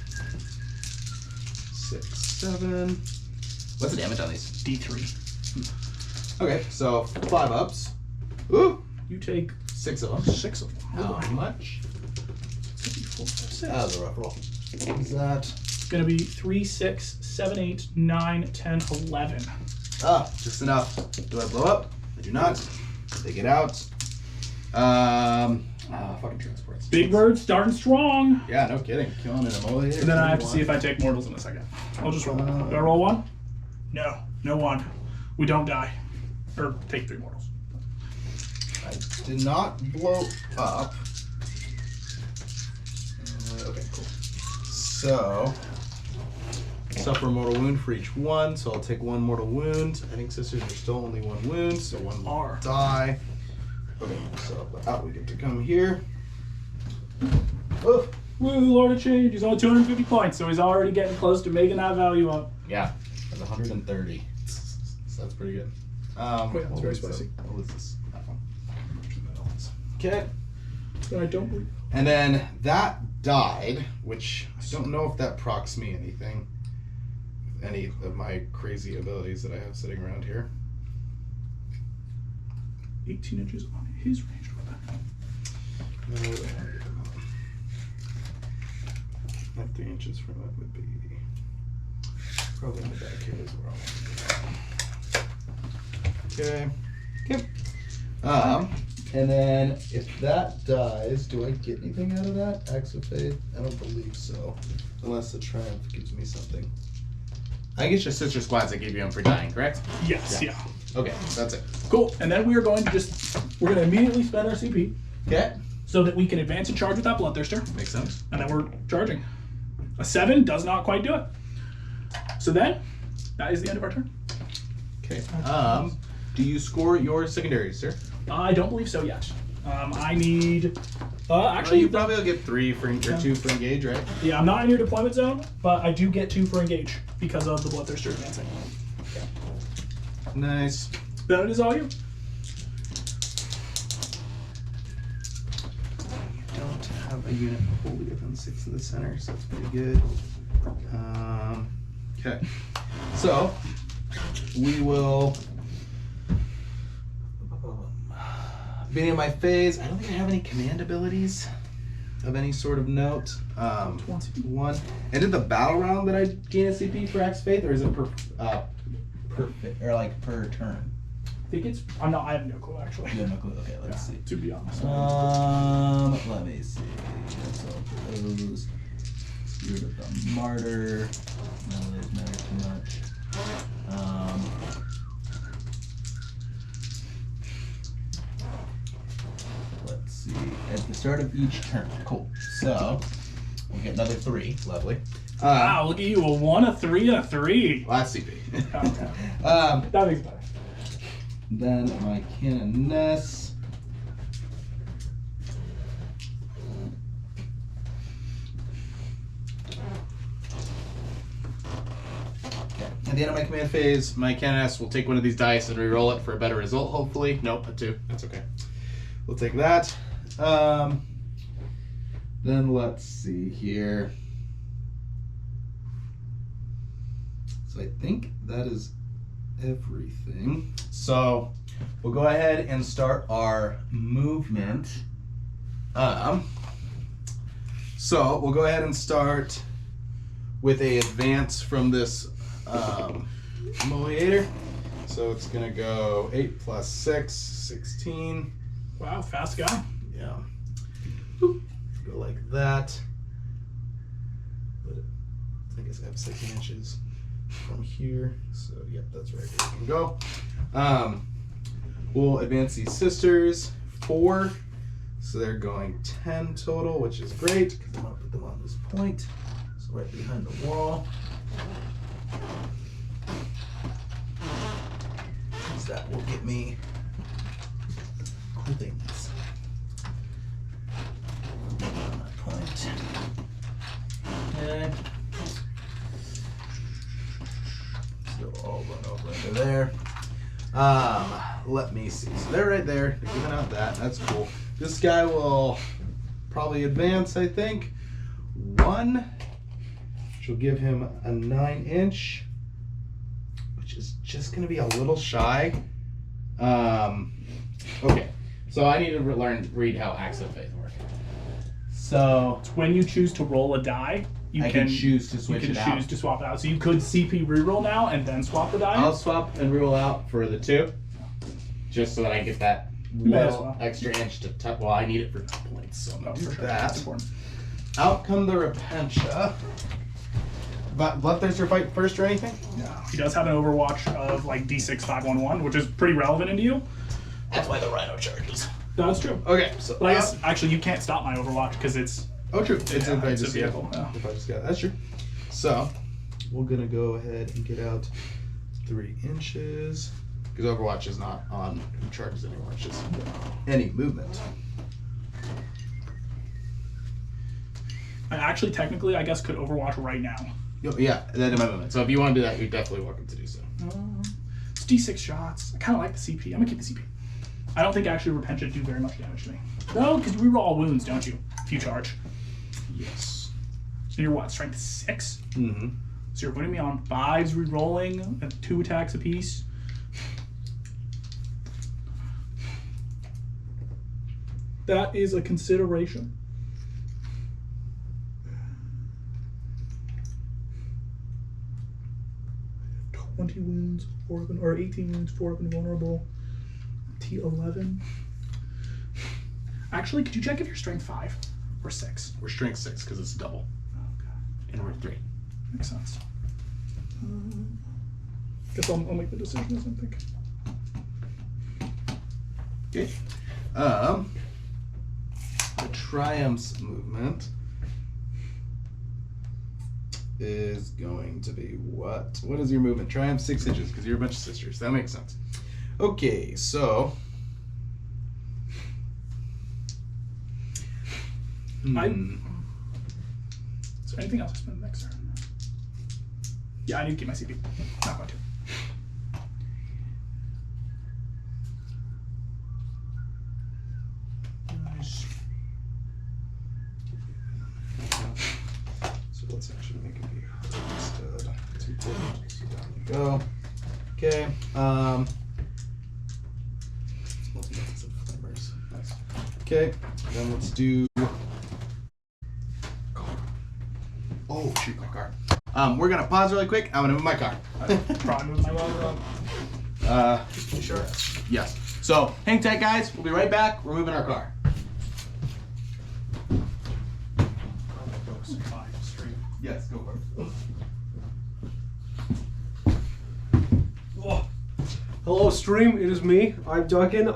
6, 7. What's the damage on these? D3. Okay, so 5 ups. Ooh, You take 6 of them. 6 of them. How much? 4, 5, 6. That was a rough roll. What is that? It's going to be 3, 6, 7, 8, 9, 10, 11. Ah, just enough. Do I blow up? I do not. They get out. Fucking transports. Big Bird starting strong. Yeah, no kidding. Killing an emoliator. And then I have to see if I take mortals in a second. I'll just roll. Do I roll 1? No, no 1. We don't die. Or take 3 mortals. I did not blow up. Okay, cool. So, suffer a mortal wound for each one, so I'll take 1 mortal wound. I think sisters are still only 1 wound, so 1 more die. Okay, so out we get to come here. Oh. Woo, Lord of Change. He's only 250 points, so he's already getting close to making that value up. Yeah, that's 130. So that's pretty good. yeah, it's what very was spicy. What was this? That one. Okay. I don't believe. And then that died, which I don't know if that procs me anything. Any of my crazy abilities that I have sitting around here. 18 inches on his ranged weapon. No, like 3 inches from it would be probably in the back here as well. Okay. Okay. And then if that dies, do I get anything out of that? Acts of faith? I don't believe so. Unless the triumph gives me something. I think it's just sister squads that give you them for dying, correct? Yes, yeah. Okay, that's it. Cool. And then we are going to we're going to immediately spend our CP Okay. so that we can advance and charge with that Bloodthirster. Makes sense. And then we're charging. A 7 does not quite do it. So then, that is the end of our turn. Okay. Do you score your secondaries, sir? I don't believe so yet. I need. Actually, Actually, you probably will get 3 for or 2 for engage, right? yeah, I'm not in your deployment zone, but I do get 2 for engage because of the Bloodthirster advancing. Nice. Then it is all you. Don't have a unit wholly within 6 of the center, so that's pretty good. Okay. So we will. Beginning of my phase, I don't think I have any command abilities of any sort of note. 1. And did the battle round that I gain a CP for Axe Faith, or is it per turn? I think it's. I'm not. I have no clue actually. You have no clue. Okay, let's see. To be honest. Let me see. So those Spirit of the Martyr. None of those matter too much. Let's see. At the start of each turn. Cool. So we'll get another 3. Lovely. Wow, look at you. A 1, a 3, and a 3. Last CP. Okay. That makes it better. Then my Canoness. Okay. At the end of my command phase, my Canoness will take one of these dice and re-roll it for a better result, hopefully. Nope, a 2. That's okay. We'll take that. Then let's see here. So I think that is everything. So we'll go ahead and start our movement. So we'll go ahead and start with a advance from this Moeator. So it's gonna go 8 plus 6, 16. Wow, fast guy. Yeah. Boop. Go like that. But I guess I have 6 inches from here. So yep, that's right. Here we can go. We'll advance these sisters 4. So they're going 10 total, which is great because I'm gonna put them on this point. So right behind the wall. So that will get me cool things. On that point. Okay. So I'll run over into there. Let me see. So they're right there. They're giving out that. That's cool. This guy will probably advance, I think. 1, which will give him a 9-inch, which is just going to be a little shy. Okay. So I need to read how Acts of Faith work. So When you choose to roll a die, I can choose to switch you it can out. choose to swap it out. So you could CP reroll now and then swap the die. I'll swap and roll out for the 2, just so that I get that may as little well. extra inch to touch. Well, I need it for points, so I'm Oh, gonna for do sure. That's that. important. Out come the Repentia. But Bloodthirster fight first or anything? No. He does have an Overwatch of like D6 511, which is pretty relevant into you. That's why the Rhino charges. That's true. Okay, so But I guess actually you can't stop my Overwatch because it's true. It's Yeah, if I it's a just vehicle, yeah. If I just got that's true. So we're gonna go ahead and get out 3 inches because Overwatch is not on who charges anymore. It's just any movement. I actually technically I guess could Overwatch right now. Yeah, then in my movement. So if you want to do that, you're definitely welcome to do so. It's D6 shots. I kind of like the CP. I'm gonna keep the CP. I don't think actually repent should do very much damage to me. No, because you reroll wounds, don't you? If you charge. Yes. So you're what? Strength 6. Mm-hmm. So you're putting me on 5s rerolling at 2 attacks apiece. That is a consideration. "20 wounds, 4 of them, or 18 wounds, 4 of them vulnerable. T11. Actually, could you check if you're strength 5 or 6? We're strength 6 because it's double. Okay. And we're 3. Makes sense. Guess I'll make the decision as I think. Okay. The Triumph's movement is going to be what? What is your movement? Triumph 6 inches because you're a bunch of sisters. That makes sense. Okay, so. Is there anything else I spend next turn? Yeah, I need to keep my CP. Not going to. Nice. So let's actually make it be instead. 2 points. So down you go. Okay. Nice. Okay. Then let's do. Oh shoot, my car. We're gonna pause really quick. I'm gonna move my car. Probably move my logo up. Just to be sure. Yes. So hang tight, guys. We'll be right back. We're moving our car. Yes, go for it. Oh. Hello, stream. It is me. I'm Duncan.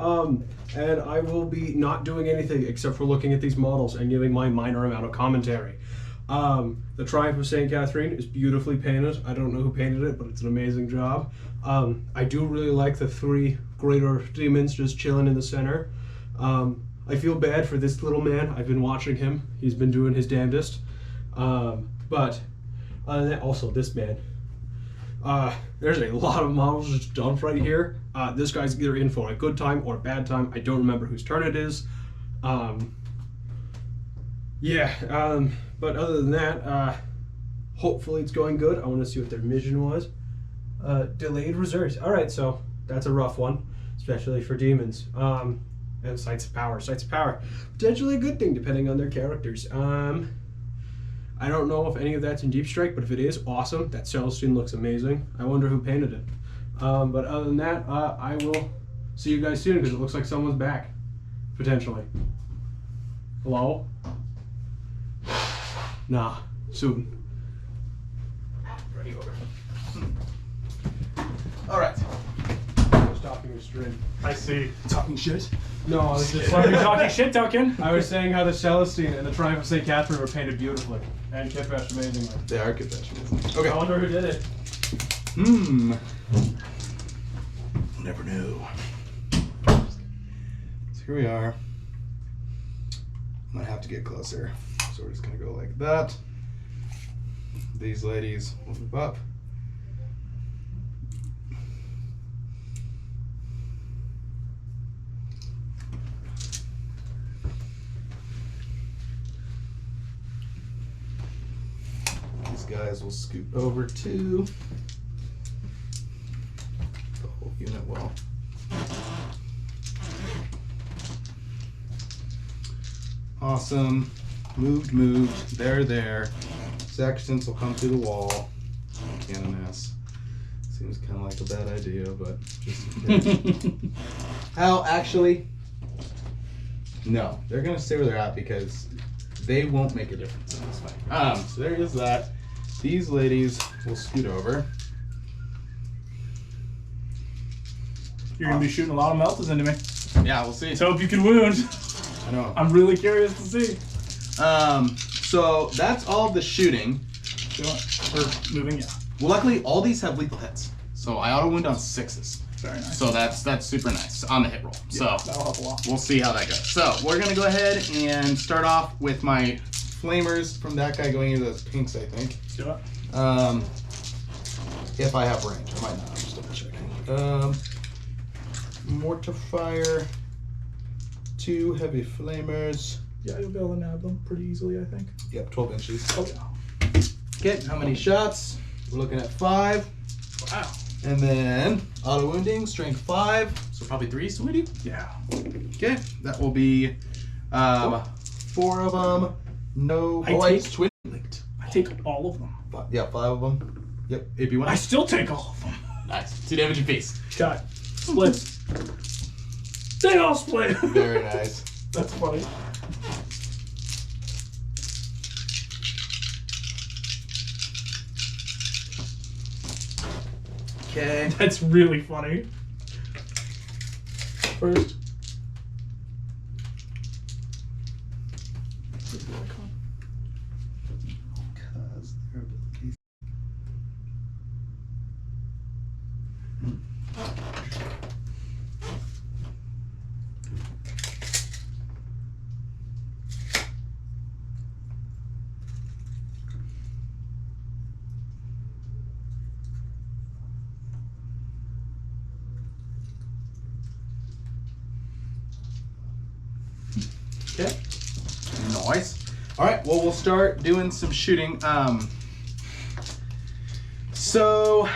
And I will be not doing anything except for looking at these models and giving my minor amount of commentary. The Triumph of St. Catherine is beautifully painted. I don't know who painted it, but it's an amazing job. I do really like the 3 greater demons just chilling in the center. I feel bad for this little man. I've been watching him. He's been doing his damnedest. But also this man. There's a lot of models just dumped right here. This guy's either in for a good time or a bad time. I don't remember whose turn it is. But other than that, hopefully it's going good. I want to see what their mission was. Delayed reserves. Alright, so that's a rough one, especially for demons. And Sights of Power. Sights of Power. Potentially a good thing depending on their characters. I don't know if any of that's in Deep Strike, but if it is, awesome. That Celestine looks amazing. I wonder who painted it. But other than that, I will see you guys soon because it looks like someone's back. Potentially. Hello? Nah, soon. Ready over. All right. I was talking to stream. I see. Talking shit. No, I was just Why are you talking shit, Duncan? I was saying how the Celestine and the Triumph of St. Catherine were painted beautifully and Kitbash amazingly. They are good vegetables. Okay. I wonder who did it. Never knew. So here we are. I'm gonna have to get closer. So we're just gonna go like that. These ladies will move up. These guys will scoot over to the whole unit will. Awesome. Moved. They're there. Sextants will come through the wall. Canoness. Seems kind of like a bad idea, but just in case. Oh, actually, no. They're going to stay where they're at because they won't make a difference in this fight. So there is that. These ladies will scoot over. You're going to be shooting a lot of meltas into me. Yeah, we'll see. Let's hope you can wound. I know. I'm really curious to see. So that's all of the shooting. Or moving, yeah. Well, luckily, all these have lethal hits. So I auto wound on 6s. Very nice. So that's super nice on the hit roll. Yeah, So that'll help a lot. we'll see how that goes. So we're gonna go ahead and start off with my flamers from that guy going into those pinks, I think. Let's do it. If I have range, I might not. I'm just double checking. Mortifier, 2 heavy flamers. Yeah, you'll be able to nab them pretty easily, I think. Yep, 12 inches. Oh, yeah. Okay, how many shots? We're looking at 5. Wow. And then auto wounding, strength 5. So probably 3, sweetie. Yeah. Okay, that will be 4 of them. No. Twin linked. I take all of them. Yeah, 5 of them. Yep, if you want. I still take all of them. Nice. 2 damage apiece. Got splits. They all split. Very nice. That's funny. Okay. That's really funny. First. Because they're abilities. Okay. Nice. All right. Well, we'll start doing some shooting. So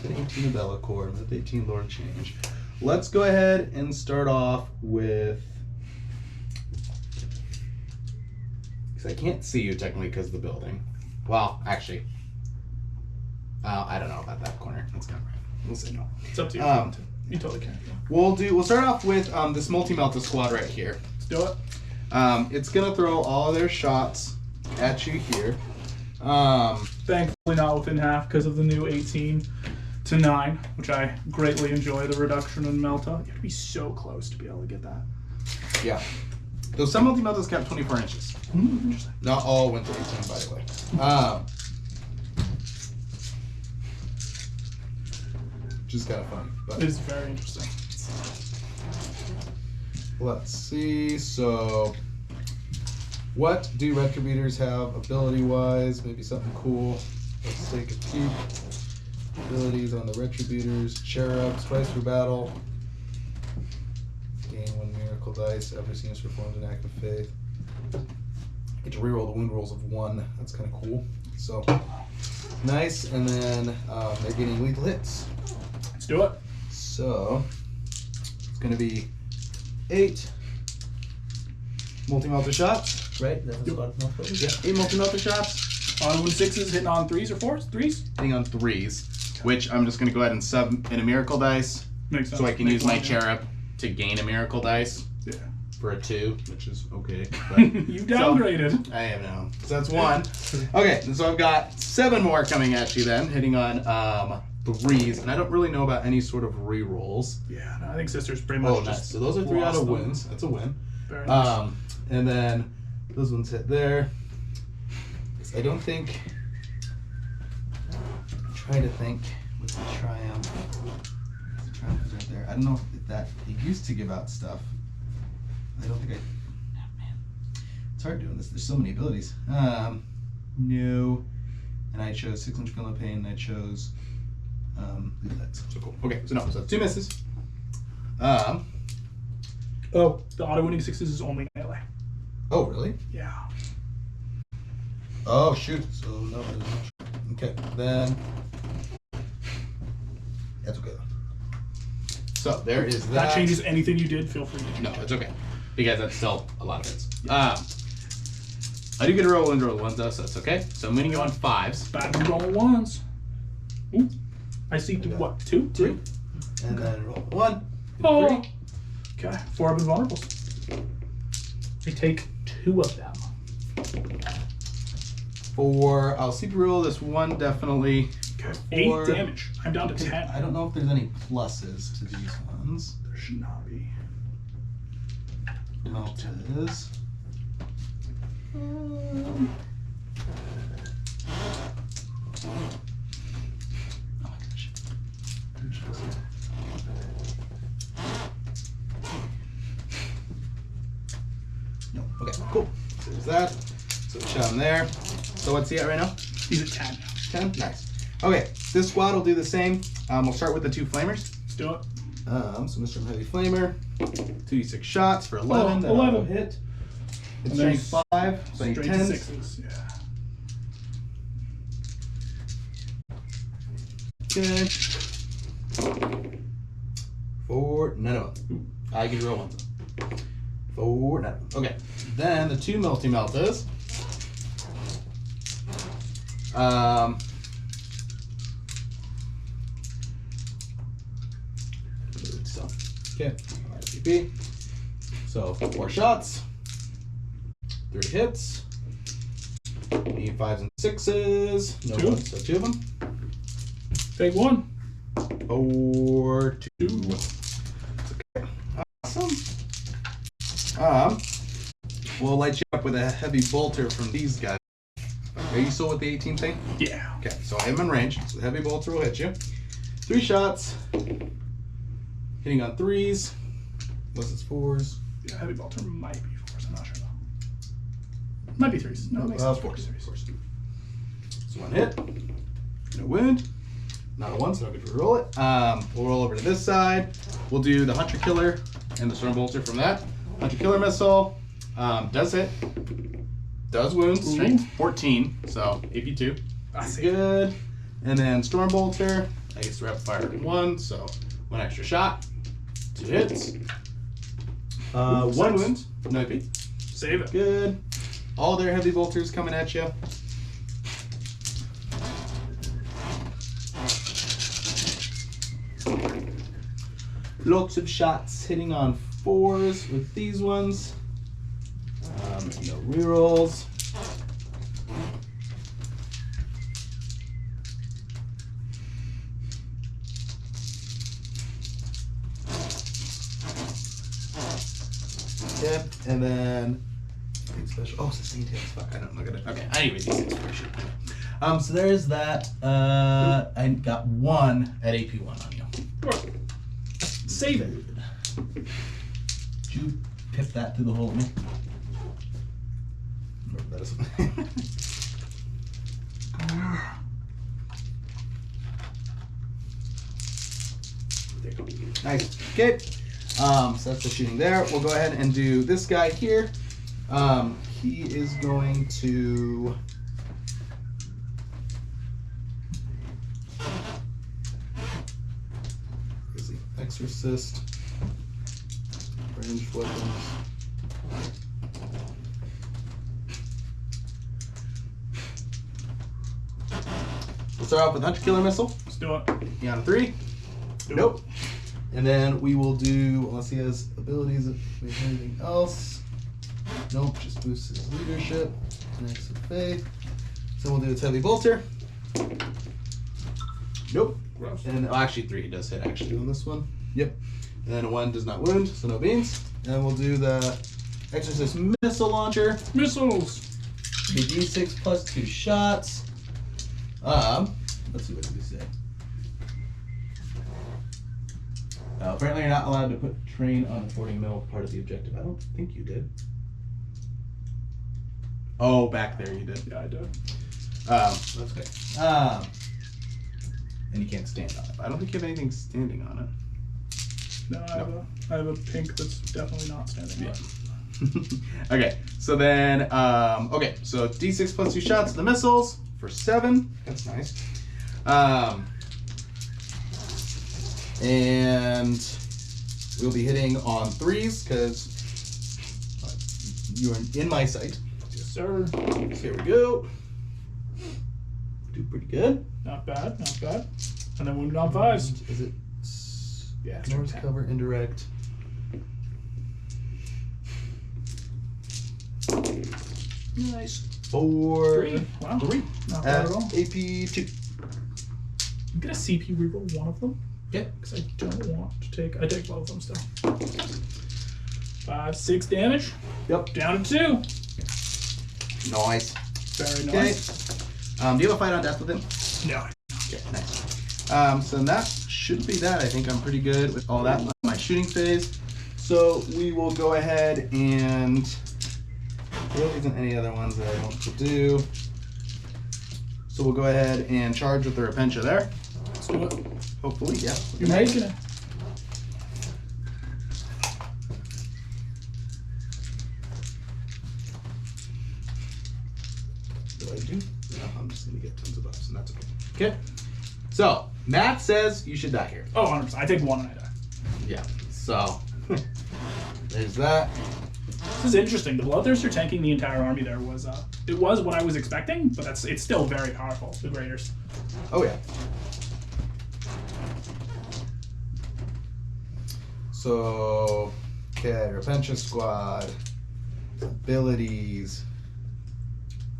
18 Bellacore, with 18 Lord Change. Let's go ahead and start off with. Because I can't see you technically because of the building. Well, actually, I don't know about that corner. That's kind of right. We'll say no. It's up to you. You totally can. Yeah. We'll start off with this multi-melta squad right here. Let's do it. It's gonna throw all of their shots at you here. Thankfully not within half because of the new 18 to 9, which I greatly enjoy the reduction in Melta. You have to be so close to be able to get that. Yeah. Though some multi-meltas kept 24 inches. Interesting. Not all went to 18, by the way. Which is kind of funny. But It is very interesting. let's see. So, what do retributors have ability-wise? Maybe something cool. Let's take a peek. Abilities on the retributors. Cherubs, twice per battle. Gain 1 miracle dice. Every seems performed an act of faith. Get to reroll the wound rolls of 1. That's kind of cool. So, nice. And then they're getting lethal hits. Let's do it. So, it's going to be 8 multi-melta shots, right? That's Yep. Yeah, 8 multi-melta shots. On 6s, hitting on 3s or 4s? 3s? Hitting on 3s, which I'm just going to go ahead and sub in a miracle dice. Makes sense. So I can Make use my one, yeah. cherub to gain a miracle dice Yeah. for a 2, which is okay. But You downgraded. I am now. So that's 1. Okay, so I've got 7 more coming at you then, hitting on 3s, and I don't really know about any sort of re-rolls. Yeah, no, I think Sister's pretty much Oh, just nice. So those are 3 out lost of them. wins. That's a win. Very nice. And then those ones hit there. I don't think. I'm trying to think with the Triumph. The Triumph is right there. I don't know if that. It used to give out stuff. I don't think I. Oh, man. It's hard doing this. There's so many abilities. No. And I chose 6-inch film of pain, and I chose. That's so cool. Okay, so no, so 2 misses. Oh, the auto winning 6s is only melee. Oh, really? Yeah. Oh, shoot. So, no, there's no. Okay, then. That's okay, though. So, there is If that. that changes anything you did, feel free to No, change it's okay. Because that's still a lot of hits. I do get a roll and roll 1s, though, so it's okay. So, I'm going to go on 5s. Bad roll 1s. Ooh. I see what? 2? 3? And then roll 1. Oh. 3. Okay. 4 of invulnerables. I take 2 of them. 4. I'll sleep roll this 1, definitely. Okay. 4. 8 damage. I'm down to 10. I don't know if there's any pluses to these ones. There should not be. Meltas. Oh my gosh. No. Okay, cool. There's that. So chum there. So what's he at right now? He's at 10. 10? Nice. Okay, this squad will do the same. We'll start with the 2 flamers. Let's do it. So Mr. Heavy Flamer, 2d6 shots for 11. That 11. auto hit. It's And then strength 5, so I need Straight to 10s. 6s. Yeah. Okay. 4, none of them. I can roll 1. 4, none of them. Okay. Then the 2 Melty Meltas. Okay. RCP. So 4 shots. 3 hits. Need 5s and 6s. No 2. ones, so 2 of them. Take 1. 4, 2. 2. Okay. Awesome. We'll light you up with a heavy bolter from these guys. Are you still with the 18 thing? Yeah. Okay, so I am in range, so the heavy bolter will hit you. 3 shots. Hitting on 3s. Unless it's 4s. Yeah, heavy bolter might be 4s. I'm not sure though. Might be 3s. No, it makes sense. 4s. So 1 hit. No wound. Not a 1, so I don't get to roll it. We'll roll over to this side. We'll do the Hunter Killer and the Storm Bolter from that. Hunter Killer missile does hit. Does wound. Strength 14, so AP2. That's Good. And then Storm Bolter. I guess rapid fire 1, so 1 extra shot. 2 hits. 1 wound. No AP. Save it. Good. All their heavy bolters coming at you. Lots of shots hitting on 4s with these ones. No rerolls. Okay, and then special. Oh, sustained hits. Fuck, I don't look at it. Okay, I need to read these things for sure. So there's that. I got 1 at AP1 on you. Save it. Did you pip that through the hole at me? That is. There you go. Nice. Okay. So that's the shooting there. We'll go ahead and do this guy here. He is going to. Is he Exorcist? Ranged weapons. We'll start off with Hunter Killer Missile. Let's do it. He on a 3. Nope. And then we will do, unless he has abilities, anything else. Nope, just boosts his leadership. Next of faith. So we'll do its heavy bolter. Nope. Gross. And actually 3 does hit actually on this one. Yep. And then 1 does not wound, so no beans. And we'll do the Exorcist Missile Launcher. Missiles. A D6 plus 2 shots. Let's see what we say. Apparently you're not allowed to put train on a 40 mil part of the objective. I don't think you did. Oh, back there you did. Yeah, I did. That's okay. And you can't stand on it. I don't think you have anything standing on it. No, I have a pink that's definitely not standing. Yeah. Okay, so then, okay, so D6 plus 2 shots of the missiles for 7. That's nice. And we'll be hitting on 3s because you're in my sight. Yes, sir. So here we go. Do pretty good. Not bad, not bad. And then wounded on 5s. Is it? Yeah, it's North 10. cover, indirect. Nice. 4. 3. Wow. 3. Not bad at all. AP2. I'm gonna CP reroll one of them. Yeah. Because I don't want to take. I take both of them still. 5, 6 damage. Yep. Down to 2. Nice. Very Okay. nice. Do you have a fight on death with him? No. Okay, nice. So that should be that. I think I'm pretty good with all that on my shooting phase. So we will go ahead and there isn't any other ones that I want to do. So we'll go ahead and charge with the Repentia there. Let's do it. Hopefully, yeah. You're making it. What do I do? No, I'm just going to get tons of buffs, and that's okay. Okay. So, Matt says you should die here. Oh, 100%. I take 1 and I die. Yeah. So, there's that. This is interesting. The Bloodthirster tanking the entire army there was it was what I was expecting, but it's still very powerful. The Graders. Oh yeah. So, okay, Repentia squad, abilities.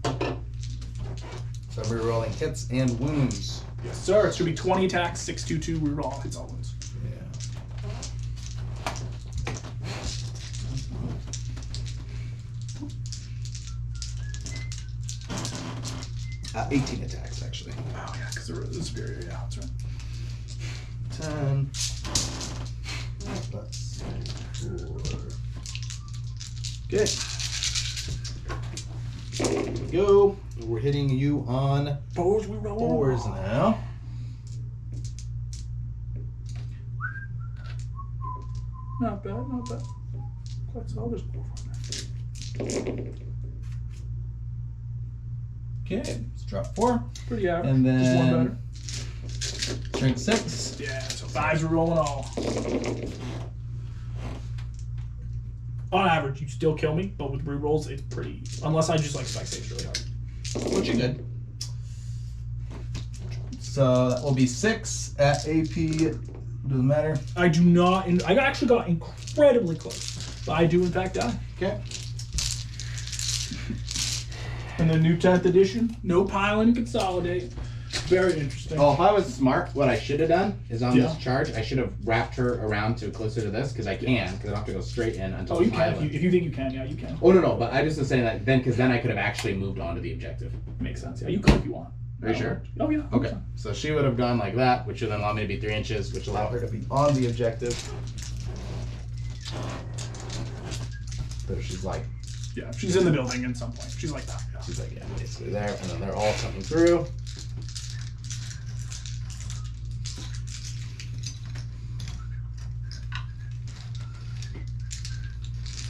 So I'm rerolling hits and wounds. Yes, sir. It should be 20 attacks, 622 reroll hits all wounds. Yeah. 18 attacks actually. Oh yeah, because the superior. Yeah, that's right. 10. That's 4. Good. There we go. We're hitting you on 4s. We roll 4s now. Not bad. Not bad. Quite solid. There's 4 there. Okay, let's drop 4. Pretty average. And Just one then better. drink 6. Yeah, so 5s we're rolling all. On average, you still kill me, but with rerolls, it's pretty. Unless I just like spike saves really hard. Which you good. So that will be 6 at AP. Doesn't matter. I do not. I actually got incredibly close, but I do in fact die. Okay. And the new 10th edition, no pile and consolidate. Very interesting. Oh, if I was smart, what I should have done is on Yeah. this charge, I should have wrapped her around to closer to this because I can, because I don't have to go straight in until Oh, you the can. island. If you think you can, yeah, you can. Oh no, but I just was saying that then, because then I could have actually moved on to the objective. Makes sense. Yeah, you could if you want. Are you sure? Oh yeah. Okay, so she would have gone like that, which would then allow me to be 3 inches, which allow her to be on the objective. So she's like, Yeah, she's in the building at some point. She's like that. Yeah. she's like, yeah, basically there, and then they're all coming through.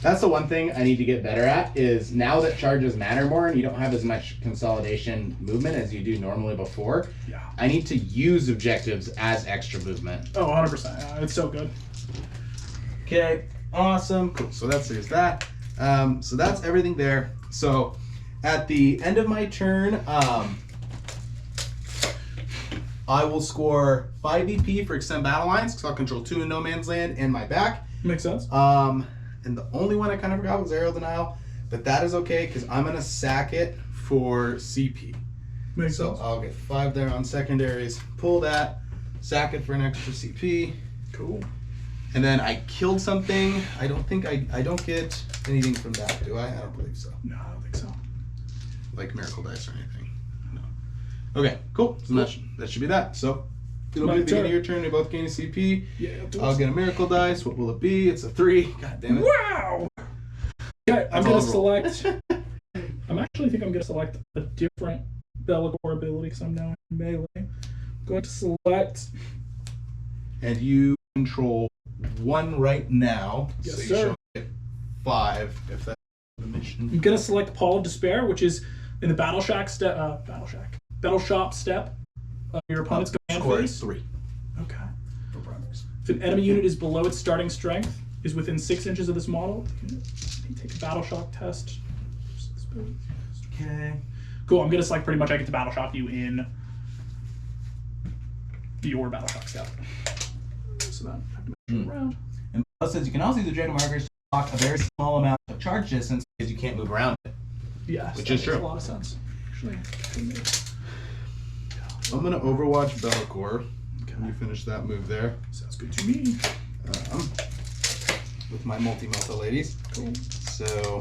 That's the one thing I need to get better at is now that charges matter more and you don't have as much consolidation movement as you do normally before, Yeah. I need to use objectives as extra movement. Oh, 100%. Yeah, it's so good. Okay, awesome. Cool. So there's that. So that's everything there. So at the end of my turn, I will score 5 EP for Extend Battle Lines because I'll control 2 in No Man's Land and my back. Makes sense. And the only one I kind of forgot was Aerial Denial, but that is okay because I'm going to sack it for CP. Makes So sense. I'll get 5 there on secondaries, pull that, sack it for an extra CP. Cool. And then I killed something. I don't think I don't get anything from that, do I? I don't believe so. No, I don't think so. Like Miracle Dice or anything. No. Okay, cool. So that should be that. So it'll My be the beginning of turn. your turn. We both gain a CP. Yeah, I'll get a Miracle Dice. What will it be? It's a 3. God damn it. Wow. Okay, I'm That's gonna all roll. select. I'm actually think I'm gonna select a different Bellicor ability because I'm now in melee. I'm going to select. And you control 1 right now. Yes, so you sir. shall get 5 if that's the mission. I'm gonna select Paul of Despair, which is in the Battle Shop step of your opponent's command Score phase. is 3 Okay. for primers. If an enemy unit is below its starting strength, is within 6 inches of this model, you take a Battle Shock test. Okay. Cool. I'm gonna select pretty much. I get to Battle Shock you in your Battle Shock step. So then I have to move around. And plus says you can also use objective markers to block a very small amount of charge distance because you can't move around it. Yes, Which that is makes true. a lot of sense. Actually, I'm gonna Overwatch Bellicor. Can you finish that move there? sounds good to me. With my multi-melta ladies. Cool. So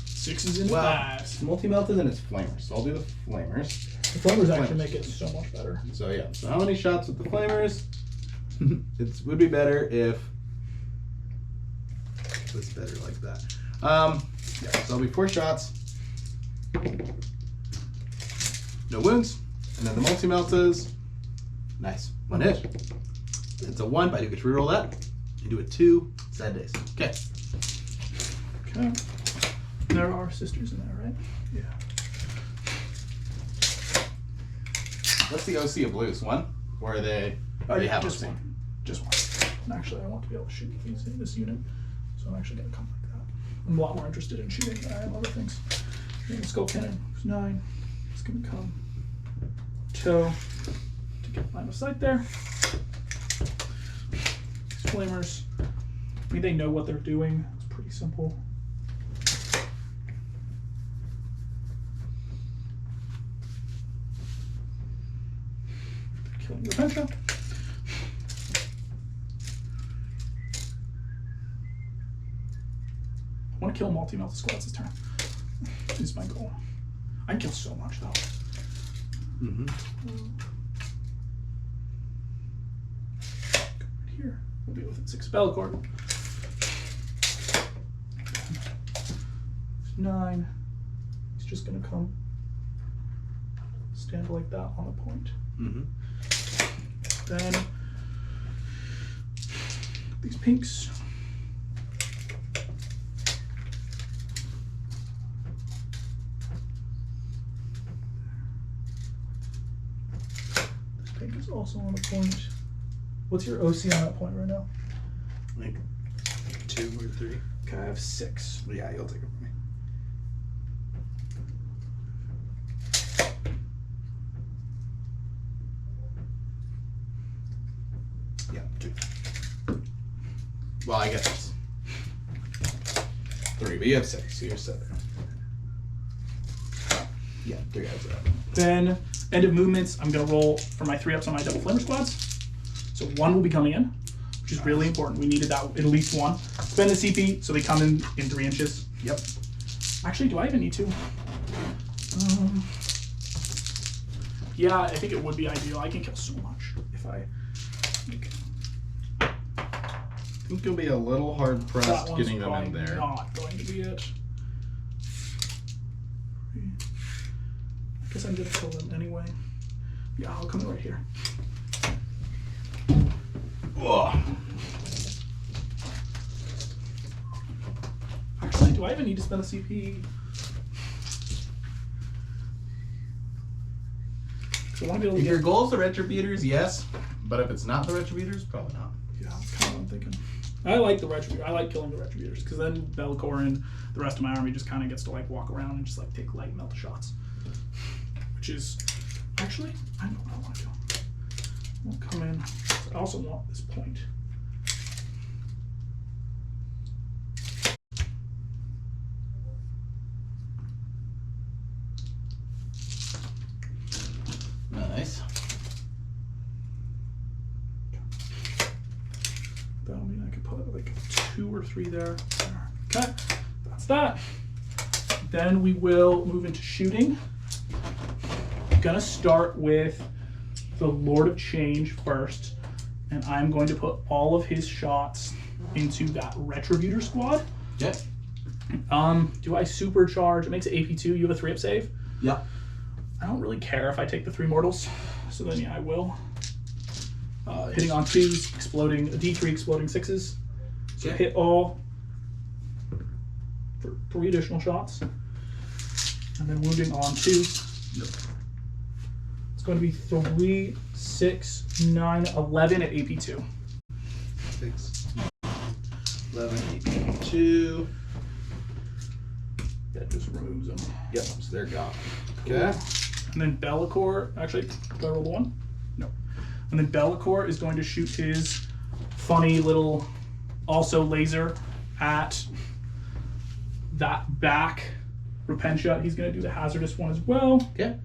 6s and Well, 5s. Multi-melted and it's flamers, so I'll do the flamers. The flamers actually make it so much better. so yeah. So how many shots with the flamers? It would be better if it was better like that. Yeah. So it'll be 4 shots. No wounds. And then the multi-meltas. Nice. 1 hit. It's a 1, but I do get to reroll that. You do a 2. Sad days. Okay. Okay. There are sisters in there, right? Yeah. What's the OC of blues? 1? Or are they? Or they have just OC? one. Just one. And actually, I want to be able to shoot these in this unit, so I'm actually going to come like that. I'm a lot more interested in shooting than I am other things. And the skull cannon is 9. It's going to come toe to get line of sight there. These flamers, I mean, they know what they're doing. It's pretty simple. Killing the Pentra. I want to kill multi-melta squads this turn. Is my goal. I can kill so much though. Mm-hmm. Right here. We'll be within 6 Bellicord. 9. He's just gonna come stand like that on a point. Mm-hmm. Then these pinks. This pink is also on a point. What's your OC on that point right now? Like 2 or 3. Okay, I have 6. Yeah, you'll take it from me. Yeah, 2. Well, I guess it's 3, but you have 6, so you're 7. Yeah, 3 guys up. Then, end of movements, I'm going to roll for my 3-ups on my double flamer squads. So 1 will be coming in, which is really important. We needed that at least 1. Spend the CP, so they come in 3 inches. Yep. Actually, do I even need to? Yeah, I think it would be ideal. I can kill so much if I... I think you'll be a little hard That pressed one's getting them in probably there. not going to be it. I guess I'm going to kill them anyway. Yeah, I'll come in right here. Ugh. Actually, do I even need to spend a CP? I want to be able to If get... your goal's the Retributors, yes. But if it's not the Retributors, probably not. Yeah, that's kind of what I'm thinking. I like the Retributors. I like killing the Retributors because then Bellicor and the rest of my army just kind of gets to like walk around and just like take light melt shots. Which is actually, I know what I want to do. I want to come in. I also want this point. Nice. That'll mean I could put like 2 or 3 there. Okay, that's that. Then we will move into shooting. Gonna start with the Lord of Change first, and I'm going to put all of his shots into that Retributor squad. Yeah. Do I supercharge? It makes it AP2. You have a 3-up save. Yeah. I don't really care if I take the 3 mortals, so then yeah, I will. Hitting on 2s, exploding D3, exploding 6s. So Okay. hit all for 3 additional shots, and then wounding on 2s. Yep. It's going to be 3, 6, 9, 11 at AP2. 6, 11, 2. That just removes them. Yep, so they're gone. Cool. Okay. And then Bellicor, actually, do I roll the 1? No. And then Bellicor is going to shoot his funny little, also laser at that back Repentia. He's going to do the hazardous one as well. Okay.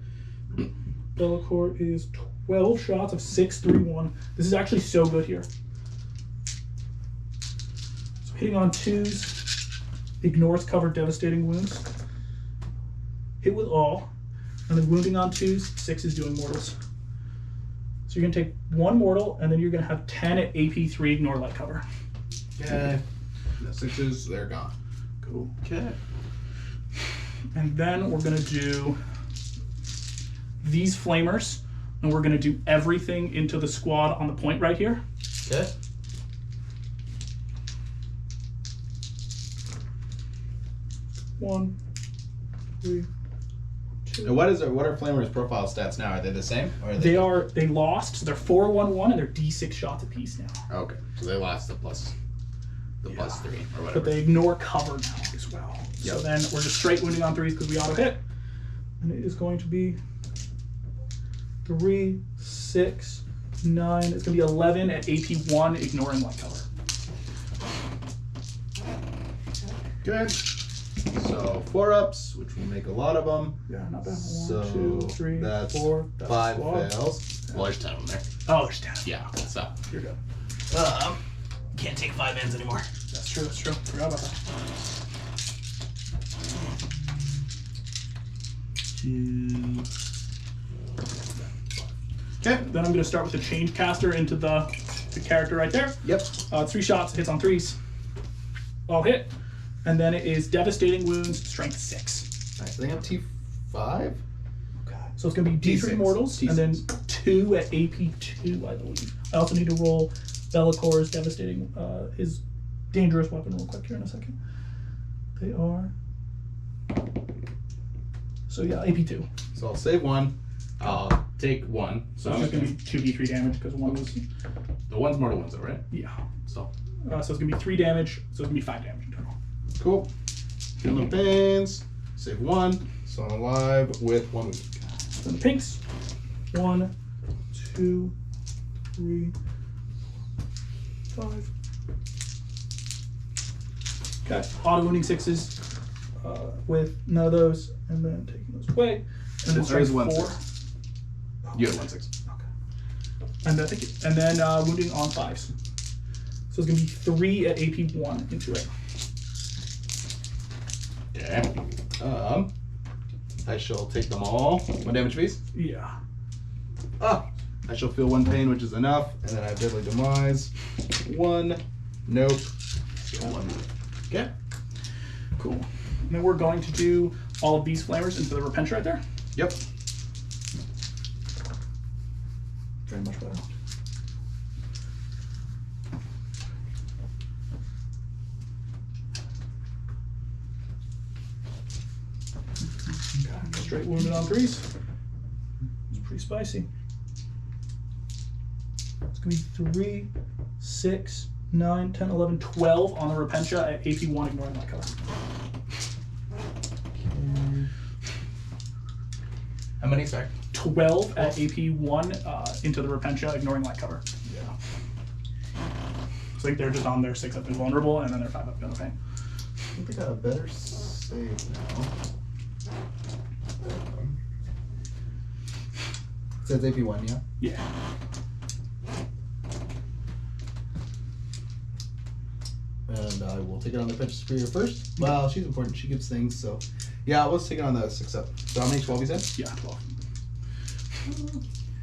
Bellicor is 12 shots of 6, 3, 1. This is actually so good here. So hitting on 2s, ignores cover devastating wounds. Hit with all, and then wounding on 2s, 6 is doing mortals. So you're gonna take 1 mortal, and then you're gonna have 10 at AP3, ignore light cover. Okay. The 6s, they're gone. Cool. Okay. And then we're gonna do these flamers, and we're going to do everything into the squad on the point right here. Okay. One, three, two. And what are Flamer's profile stats now? Are they the same? Or are They lost. So they're 4-1-1 and they're D6 shots apiece now. Okay, so they lost the plus 3 or whatever. But they ignore cover now as well. Yep. So then we're just straight wounding on 3s because we auto hit. And it is going to be 3, 6, 9. It's going to be 11 at AP 1, ignoring light cover. Good. So 4-ups, which will make a lot of them. Yeah, not bad. So 1, 2, 3, that's 4. That's 5 squad. fails. Well, there's 10 of them there. Oh, there's 10. Yeah, so. You're good. Can't take 5 ends anymore. That's true. Forgot about that. 2. Okay. Then I'm going to start with the change caster into the character right there. Yep. 3 shots, hits on 3s. All hit. And then it is devastating wounds, strength 6. Nice. I think I'm T5. So it's going to be D3 D6. mortals, D6. and then 2 at AP 2, I believe. I also need to roll Bellacor's devastating, his dangerous weapon real quick here in a second. They are. So yeah, AP 2. So I'll save 1. I'll take 1. So it's just going to be 2d3 damage because 1 was. The one's mortal wounds, though, right? Yeah. So. So it's going to be 3 damage, so it's going to be 5 damage in total. Cool. Feel no pains. Save 1. So I'm alive with 1 wound. Then the pinks. 1, 2, 3, 5. Okay, auto wounding 6s with none of those, and then taking those away. And then There's strength 1 4. 6. You have 1 6. And then wounding on 5s. So it's gonna be 3 at AP 1 into it. Okay. I shall take them all. 1 damage piece. Yeah. I shall feel 1 pain, which is enough, and then I have deadly demise. 1. Nope. 1. Okay. Cool. And then we're going to do all of these flamers into the repent right there. Yep. Very much better. Okay, straight wounded on 3s. It's pretty spicy. It's gonna be 3, 6, 9, 10, 11, 12 on the Repentia at AP 1, ignoring my cover. How many, sorry? 12 at AP 1 into the Repentia, ignoring light cover. Yeah. So I think they're just on their 6 up invulnerable, and then they're 5 up no pain. I think they got a better save now. It says AP1, yeah? Yeah. And I will take it on the Petra Superior first. Well, she's important. She gives things, so. Yeah, let's take it on the 6 up. So how many 12 you said? Yeah, 12.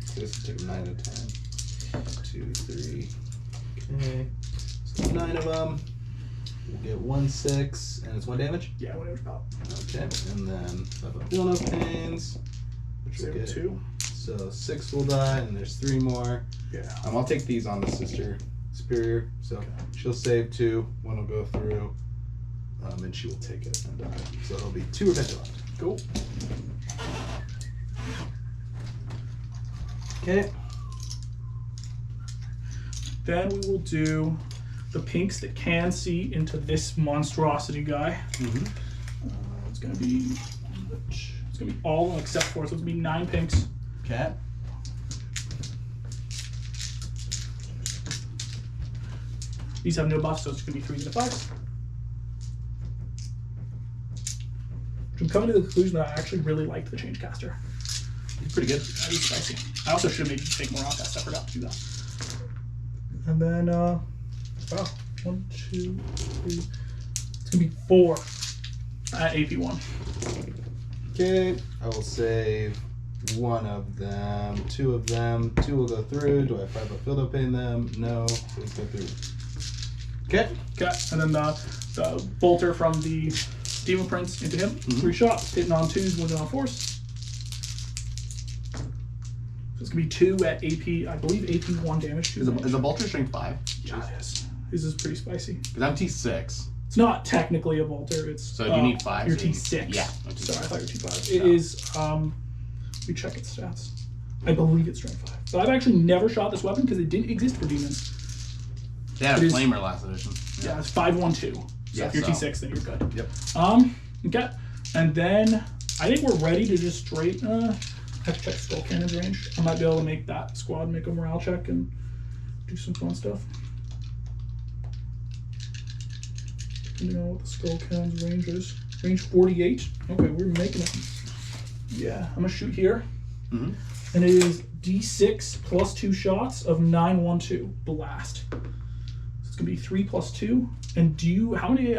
So this will take 9 and 10. 2, 3. Okay. So 9 of them. We'll get 1 6, and it's 1 damage? Yeah, whatever's about. Okay, and then I feel no pains. Which will get 2. So 6 will die, and there's 3 more. Yeah. I'll take these on the Sister Superior. So she'll save 2, 1 will go through, and she will take it and die. So it'll be 2 Repentia left. Cool. Okay. Then we will do the pinks that can see into this monstrosity guy. It's gonna be all of them except for, so it's gonna be 9 pinks. Okay. These have no buffs, so it's gonna be 3s and 5s. I'm coming to the conclusion that I actually really liked the change caster. It's pretty good. That is spicy. I also should maybe take more off that. I forgot to do that. And then, wow, 1, 2, 3. It's gonna be 4 at AP 1. Okay. I will save 1 of them, 2 of them. 2 will go through. Do I have 5 up field up in them? No. Please go through. Okay. Okay, and then the bolter from the Demon Prince into him. 3 shots, hitting on 2s, wounded on 4s. So it's gonna be 2 at AP. I believe AP 1 damage. 2 damage. Is a bolter strength 5? Yeah, it is. This is pretty spicy. Because I'm T6. It's not technically a bolter. It's So do you need 5? You're T6. Yeah. Sorry, I thought you were T5. It is. Let me check its stats. I believe it's strength 5. But I've actually never shot this weapon because it didn't exist for demons. They had a flamer last edition. Yeah, it's 512. So Yeah, if you're so- T6, then you're good. Yep. Okay. And then I think we're ready to just straight. I have to check skull cannon's range. I might be able to make that squad make a morale check and do some fun stuff. Depending on what the skull cannon's range is. Range 48. Okay, we're making it. Yeah, I'm gonna shoot here. Mm-hmm. And it is D6 plus 2 shots of 912 blast. So it's gonna be 3 plus 2. And do you how many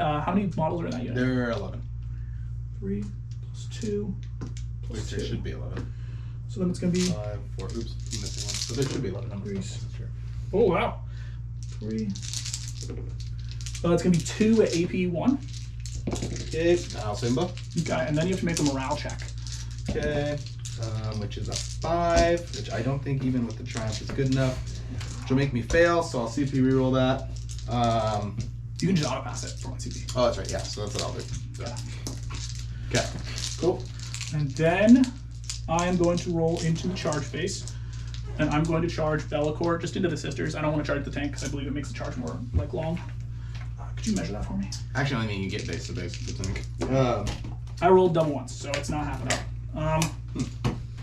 models are in that unit? There are 11. 3 plus 2 plus Wait, 2. there should be 11. So then it's gonna be 5, 4. Oops, I'm missing one. So there should be 11. I'm Threes. sure. oh wow 3. It's gonna be 2 at AP 1. Okay, now Simba. Okay, and then you have to make a morale check. Okay, which is a 5, which I don't think even with the triumph is good enough. Which will make me fail, so I'll CP reroll that. You can just auto pass it for 1 CP. Oh, that's right, yeah, so that's what I'll do. Yeah. Okay. Cool. And then I am going to roll into the charge phase. And I'm going to charge Bellacore just into the sisters. I don't want to charge the tank because I believe it makes the charge more like long. Could you measure that for me? Actually, I mean, you get base to base with the tank. I rolled double once, so it's not half enough.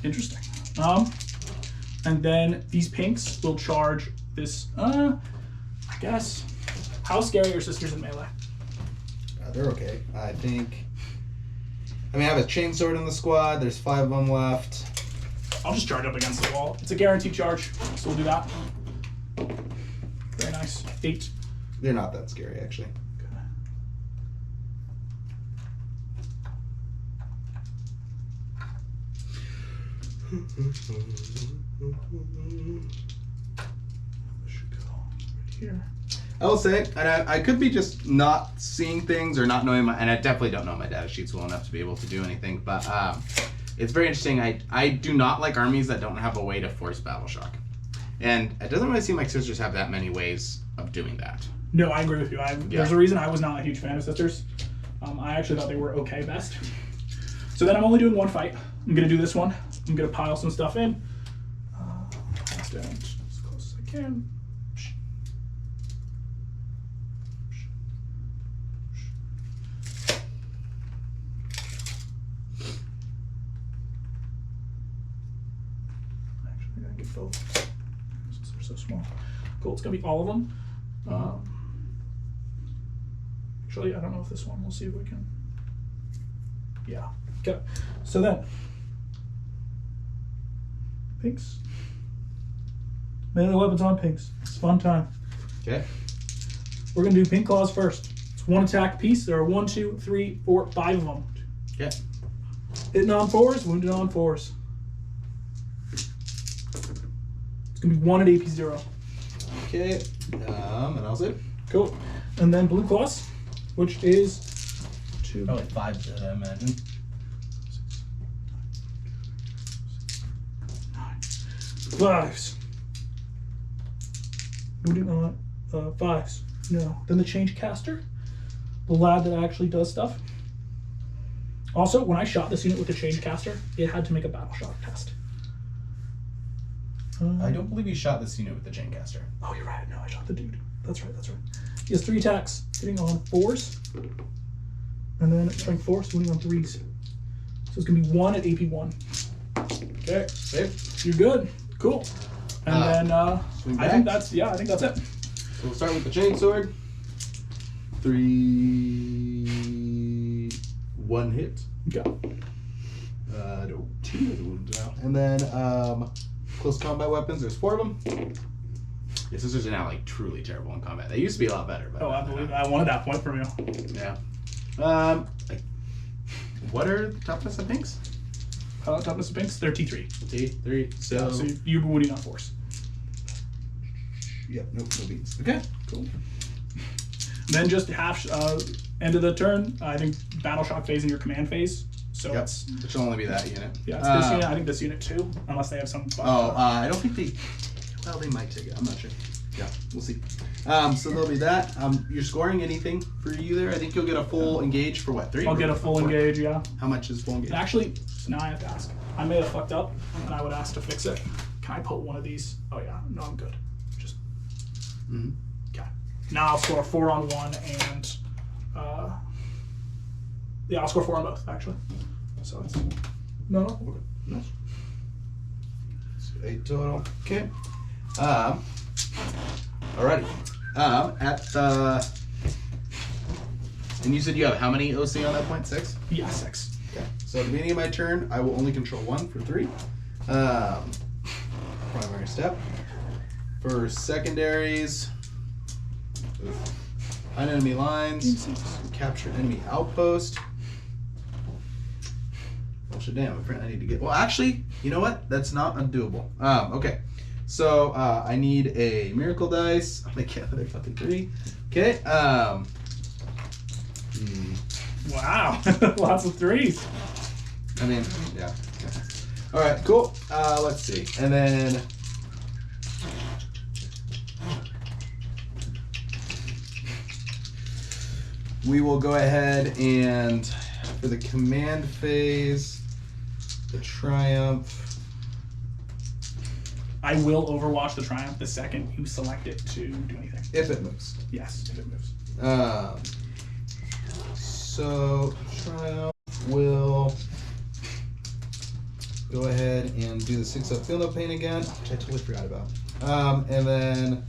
Interesting. And then these pinks will charge this, I guess. How scary are sisters in melee? They're okay. I think. I mean, I have a chainsword in the squad. There's 5 of them left. I'll just charge up against the wall. It's a guaranteed charge, so we'll do that. Very nice. 8. They're not that scary, actually. Should go right here. I will say, and I could be just not seeing things or not knowing my, and I definitely don't know my data sheets well enough to be able to do anything, but it's very interesting. I do not like armies that don't have a way to force battle shock. And it doesn't really seem like sisters have that many ways of doing that. No, I agree with you. There's a reason I was not a huge fan of sisters. I actually thought they were okay best. So then I'm only doing 1 fight. I'm going to do this one. I'm going to pile some stuff in. Pass down as close as I can. Actually, I gotta get both since they're so small. Cool, it's going to be all of them. Actually, I don't know if this one, we'll see if we can. Yeah, okay. So then, pinks. Melee weapons on pinks. It's a fun time. Okay. We're gonna do pink claws first. It's 1 attack piece. There are 1, 2, 3, 4, 5 of them. Okay. Hitting on 4s, wounded on 4s. It's gonna be 1 at AP 0. Okay. And that's it. Cool. And then blue claws, which is 2. Probably 5, I imagine. 5s. Wounding on 5s. No. Then the change caster, the lad that actually does stuff. Also, when I shot this unit with the change caster, it had to make a battle shock test. I don't believe you shot this unit with the chaincaster. Oh, you're right. No, I shot the dude. That's right. That's right. He has 3 attacks, hitting on 4s, and then strength 4, so wounding on 3s. So it's gonna be 1 at AP 1. Okay. Save. You're good. Cool. And then swing I think back. that's I think that's it. So we'll start with the chainsword. 3, 1 hit. Okay. No, 2 is wounded now. And then close combat weapons. There's 4 of them. Yeah, sisters are now like truly terrible in combat. They used to be a lot better, but Oh, I believe I wanted that point from you. yeah. Like, what are the toughness of pinks? Toughness of pinks, they're T3. T3. So you're wounding on 4s. Yep. Nope. No beats. Okay. Cool. Then just half end of the turn, I think battle shock phase in your command phase. So Yep. it's It should only be that unit. yeah, it's this unit. I think this unit too, unless they have some. I don't think they. Well, they might take it. I'm not sure. Yeah, we'll see. So there'll be that. You're scoring anything for you there? I think you'll get a full engage for what? 3? I'll get a full 4? engage. Yeah. How much is full engage? And actually, so now I have to ask. I may have fucked up, and I would ask to fix it. Can I put one of these? Oh yeah, no, I'm good. Just okay. Now I'll score 4 on one, and yeah, I'll score 4 on both actually. So it's no. Okay. Nice. So 8 total. Okay. Alrighty. At the. And you said you have how many OC on that point? 6? Yeah, 6. Okay. So at the beginning of my turn, I will only control 1 for 3. Primary step. For secondaries, behind enemy lines, capture enemy outpost. Oh shit, damn, I need to get. Well, actually, you know what? That's not undoable. Okay. So I need a miracle dice. I'll make another fucking 3. Okay. Wow, lots of 3s. I mean, yeah. Okay. All right, cool. Let's see, and then we will go ahead and for the command phase, the triumph. I will overwatch the Triumph the second you select it to do anything. If it moves. Yes, if it moves. So triumph will go ahead and do the 6-up feel no pain again, which I totally forgot about. And then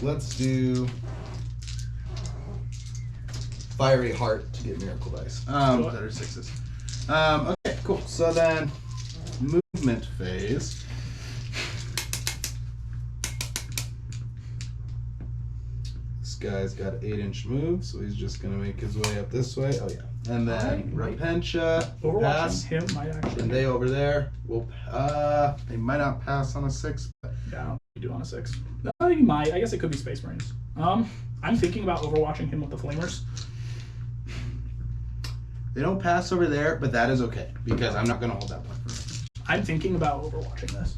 let's do fiery heart to get miracle dice. That are 6s. Okay, cool. So then movement phase. This guy's got an 8-inch move, so he's just gonna make his way up this way. Oh yeah. And then Right. Rapentia will pass. Overwatching him might actually. And they over there will they might not pass on a 6, but Yeah, you do on a 6. No, you might. I guess it could be Space Marines. I'm thinking about overwatching him with the Flamers. they don't pass over there, but that is okay because I'm not gonna hold that point for me. I'm thinking about overwatching this.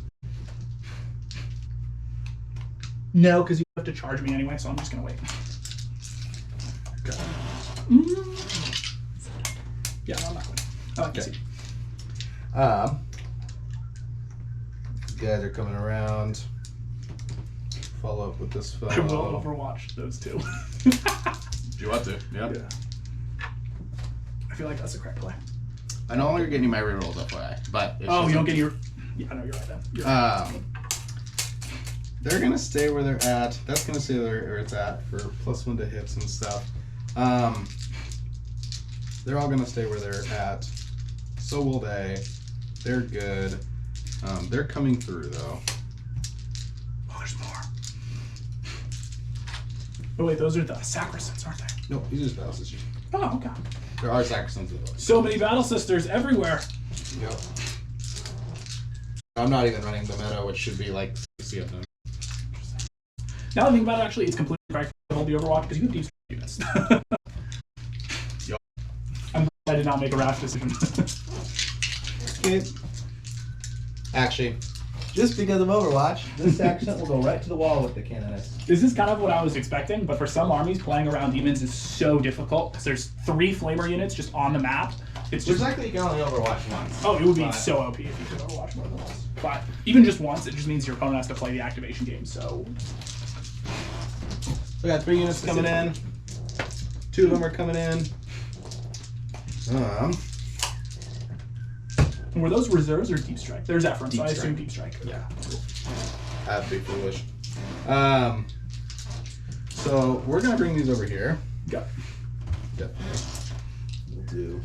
No, because you have to charge me anyway, so I'm just gonna wait. Okay. Yeah, no, I'm not going. I like to see. These guys are coming around. Follow up with this fellow. I will overwatch those two. If you want to, yeah. I feel like that's the correct play. I no longer getting my rerolls FYI, but it's Oh, just you don't a- get your. Yeah, no, you're right then. You're right. They're gonna stay where they're at. That's gonna stay where it's at for +1 to hits and stuff. They're all gonna stay where they're at. So will they. They're good. They're coming through though. Oh, there's more. Oh wait, those are the Sacrosants, aren't they? Nope, these are just battle sisters. Oh, okay. There are Sacrosants as well. So many Battle Sisters everywhere. Yep. I'm not even running the meta, which should be like 60 of them. Now that I think about it, actually, it's completely right to hold the Overwatch because you have deep units. Yep. I'm glad I did not make a rash decision. Okay. Actually, just because of Overwatch, this accent will go right to the wall with the canonist. This is kind of what I was expecting, but for some armies, playing around demons is so difficult because there's 3 Flamer units just on the map. It's Which just likely you can only Overwatch once. oh, it would be But- so OP if you could Overwatch more than once. But even just once, it just means your opponent has to play the activation game. So We got 3 units coming in. 2 of them are coming in. were those reserves or deep strike? There's Ephraim, so I Deep assume strike. deep strike. Yeah. That'd be foolish. So we're gonna bring these over here. Go. Definitely. We'll do.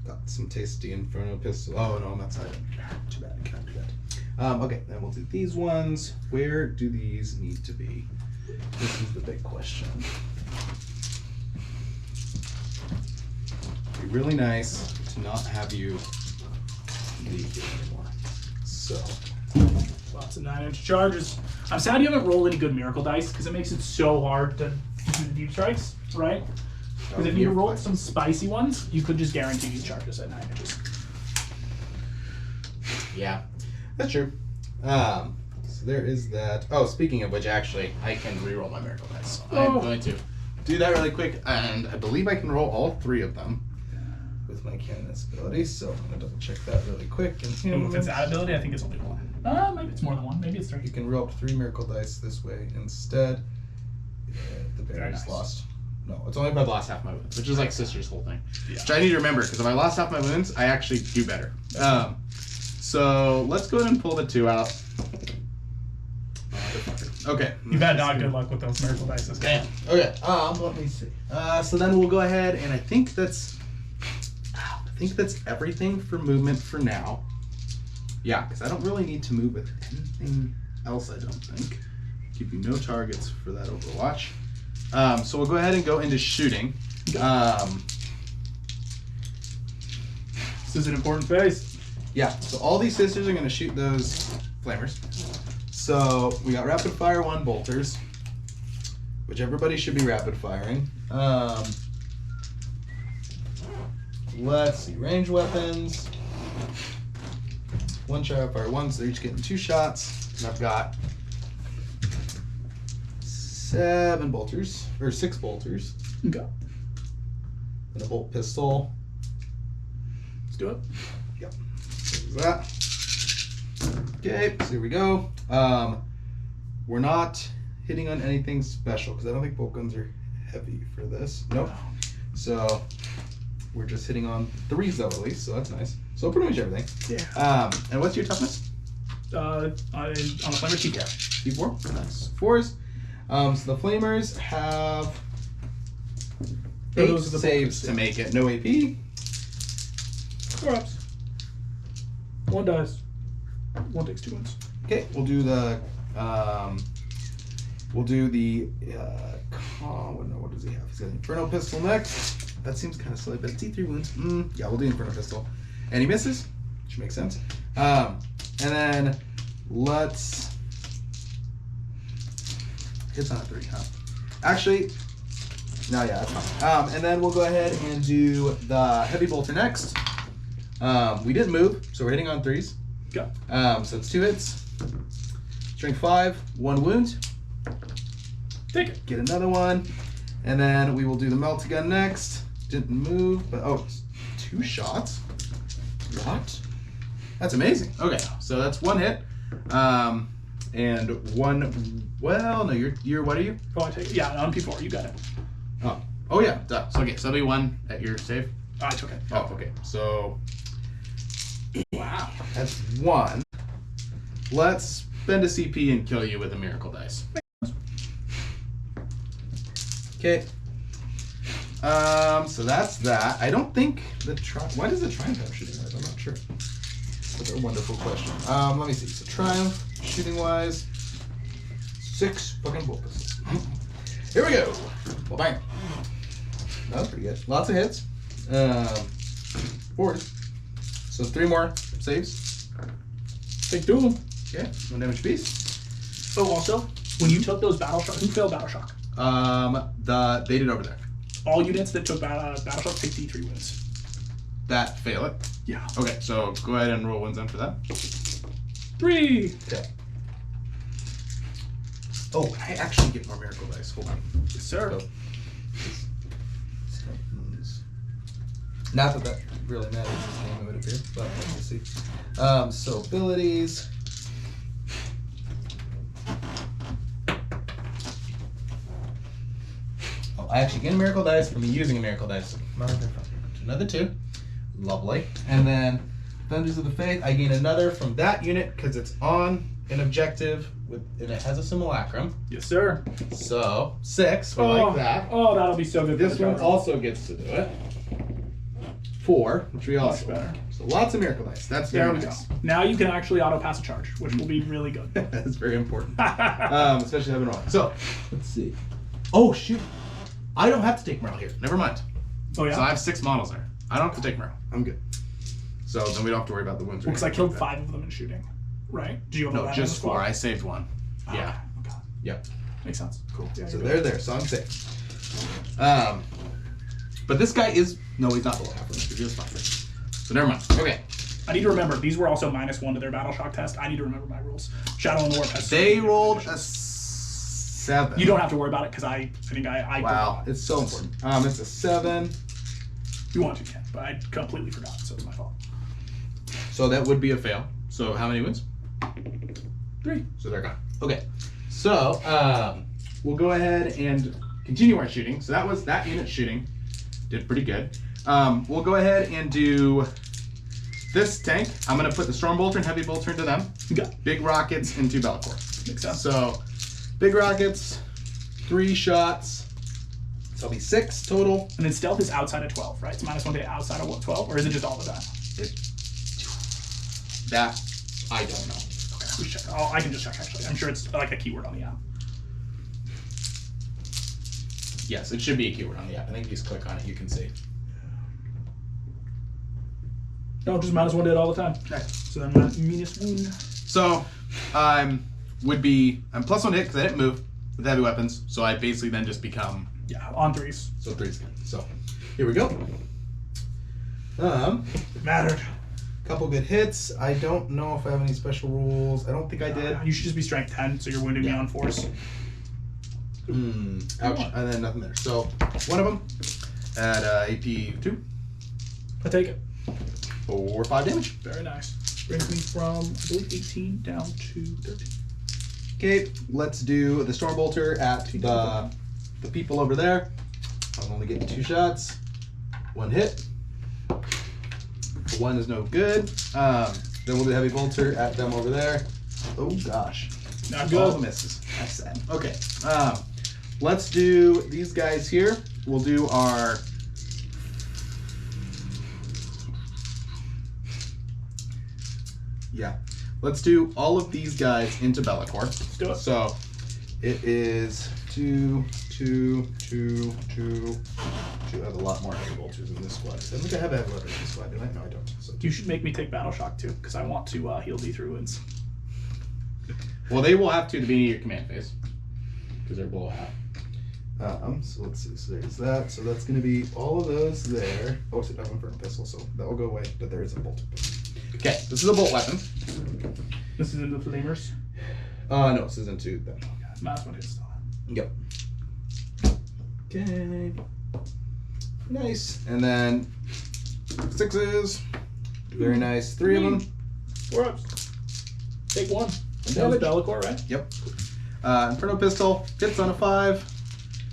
Got some tasty Inferno pistol. Oh no, I'm outside. Too bad. I can't do that. Okay, then we'll do these ones. Where do these need to be? This is the big question. It'd be really nice to not have you leave here anymore. So. Lots of 9-inch charges. I'm sad you haven't rolled any good miracle dice because it makes it so hard to do the deep strikes, right? Because if you rolled some spicy ones, you could just guarantee these charges at 9 inches. Yeah, that's true. So there is that. Oh, speaking of which, actually, I can reroll my miracle dice. So I'm going to do that really quick, and I believe I can roll all 3 of them with my canoness ability. So I'm gonna double check that really quick. And If it's that ability, I think it's only 1. Maybe it's more than 1. Maybe it's 3. you can roll up to 3 miracle dice this way instead. The bear is nice. lost. No, it's only if I've lost half my wounds, which is like Sister's whole thing. Yeah. Which I need to remember, because if I lost half my wounds, I actually do better. So let's go ahead and pull the 2 out. Okay. You've had not good luck with those miracle dice this game. Damn. Okay. Let me see. So then we'll go ahead, and I think that's everything for movement for now. Yeah, because I don't really need to move with anything else. I don't think. Give you no targets for that Overwatch. So we'll go ahead and go into shooting. This is an important phase. Yeah. So all these sisters are going to shoot those flamers. So we got rapid fire 1 bolters, which everybody should be rapid firing. Let's see, range weapons. 1 shot, fire 1, so they're each getting 2 shots. And I've got 7 bolters, or 6 bolters. Okay. And a bolt pistol. Let's do it. Yep. There's that. Okay, so here we go. We're not hitting on anything special because I don't think bolt guns are heavy for this. Nope. So we're just hitting on 3s though, at least, so that's nice. So pretty much everything. Yeah. And what's your toughness? On the flamer, T4. T4? Nice. 4s. So the flamers have 8 those are the saves to make it. No AP. Perhaps. 1 dies. 1 takes 2 wounds. Okay, we'll do the what does he have? He's got an Inferno Pistol next. That seems kind of silly, but it's E3 wounds. Yeah, we'll do Inferno Pistol. And he misses, which makes sense. And then let's hits on a 3, huh? Actually, no, yeah, that's fine. And then we'll go ahead and do the Heavy Bolter next. We didn't move, so we're hitting on 3s. Go. So it's 2 hits. Strength 5, 1 wound. Take it. Get another one. And then we will do the Melt Gun next. Didn't move, but it's 2 shots. What? That's amazing. Okay, so that's 1 hit. And 1, well, no, you're what are you? Oh, I take it. Yeah, on P4, you got it. Oh yeah, duh. So, okay, so that'll be 1 at your save. I took it. Oh, okay. So Wow. that's 1. Let's spend a CP and kill you with a miracle dice. Okay. So that's that. I don't think why does the Triumph have shooting wise? I'm not sure. That's a wonderful question. Let me see. So Triumph, shooting wise, 6 fucking bolt pistols. Here we go. Well, bang. That was pretty good. Lots of hits. 4s. So 3 more saves. Take 2 of them. Okay. 1 damage piece. Oh, also, when you took those battle shock, who failed battle shock? They did over there. All units that took battle shock take D3 wounds. That fail it. Yeah. Okay, so go ahead and roll ones in for that. 3. Okay. Oh, I actually get more miracle dice. Hold on. Yes, sir. Not that really matters this game, it would appear, but we'll see. So abilities. Oh, I actually get a miracle dice from using a miracle dice. Another 2. Lovely. And then Thunders of the Faith, I gain another from that unit because it's on an objective and it has a simulacrum. Yes, sir. So 6. We like that. Oh, that'll be so good. This one also gets to do it. 4, which we also better. like. So lots of miracle dice. That's There very we go. nice. Now you can actually auto pass a charge, which will be really good. That's very important. Especially having rolling. So let's see. Oh shoot! I don't have to take morale here. Never mind. Oh yeah. So I have 6 models there. I don't have to take Mero. I'm good. So then we don't have to worry about the wounds. Because I killed 5 of them in shooting, right? Do you have No, just 4. I saved 1. Yeah. Okay. Yep. Makes sense. Cool. Yeah, So they're there. So I'm safe. But this guy is he's not below half range. He is 5. So never mind. Okay. I need to remember these were also -1 to their battle shock test. I need to remember my rules. Shadow and Warp has. They rolled a 7. You don't have to worry about it because I think I. Wow, it's so important. It's a 7. You want to, Ken, but I completely forgot, so it's my fault. So that would be a fail. So how many wins? 3. So they're gone. Okay. So we'll go ahead and continue our shooting. So that was that unit shooting. Did pretty good. We'll go ahead and do this tank. I'm going to put the Storm Bolter and Heavy Bolter into them. Okay. Big rockets into Bellicor. Makes sense. So big rockets, 3 shots. So it'll be 6 total. And then stealth is outside of 12, right? It's -1 to outside of 12, or is it just all the time? That I don't know. Okay, we should check. I can just check actually. I'm sure it's like a keyword on the app. Yes, it should be a keyword on the app. I think you just click on it, you can see. No, just -1 to it all the time. Okay. So then -1. So I'm +1 to hit because I didn't move with heavy weapons. So I basically then just become on 3s. So 3's good. So here we go. It mattered. Couple good hits. I don't know if I have any special rules. I don't think I did. You should just be strength 10, so you're wounding me on force. Ouch. And then nothing there. So one of them at AP 2 I take it. for 5 damage. Very nice. Brings me from, I believe, 18 down to 13. Okay, let's do the Storm Bolter at the people over there. I'm only getting 2 shots. 1 hit. 1 is no good. Then we'll do Heavy Bolter at them over there. Oh gosh. Not good. All the misses. That's sad. Okay. Let's do these guys here. We'll do our Let's do all of these guys into Bellicor. Let's do it. So it is 2, 2, 2, 2. I have a lot more heavy bolters in this squad. I think I have a heavy bolter in this squad, do I? No, I don't. So You should make me take battle shock too, because I want to heal D3 wounds. well, they will have to at the beginning of your command phase, because they're below half. So let's see. So there's that. So that's going to be all of those there. Oh, so that one for a pistol, so that will go away. But there is a bolt pistol. Okay, this is a bolt weapon. This is into flamers. No, this isn't two then. -1 hit still. Yep. Okay. Nice. And then 6s. Very nice. 3 of them. 4 ups. Take 1. And that was Bellicor, right? Yep. Inferno pistol hits on a 5.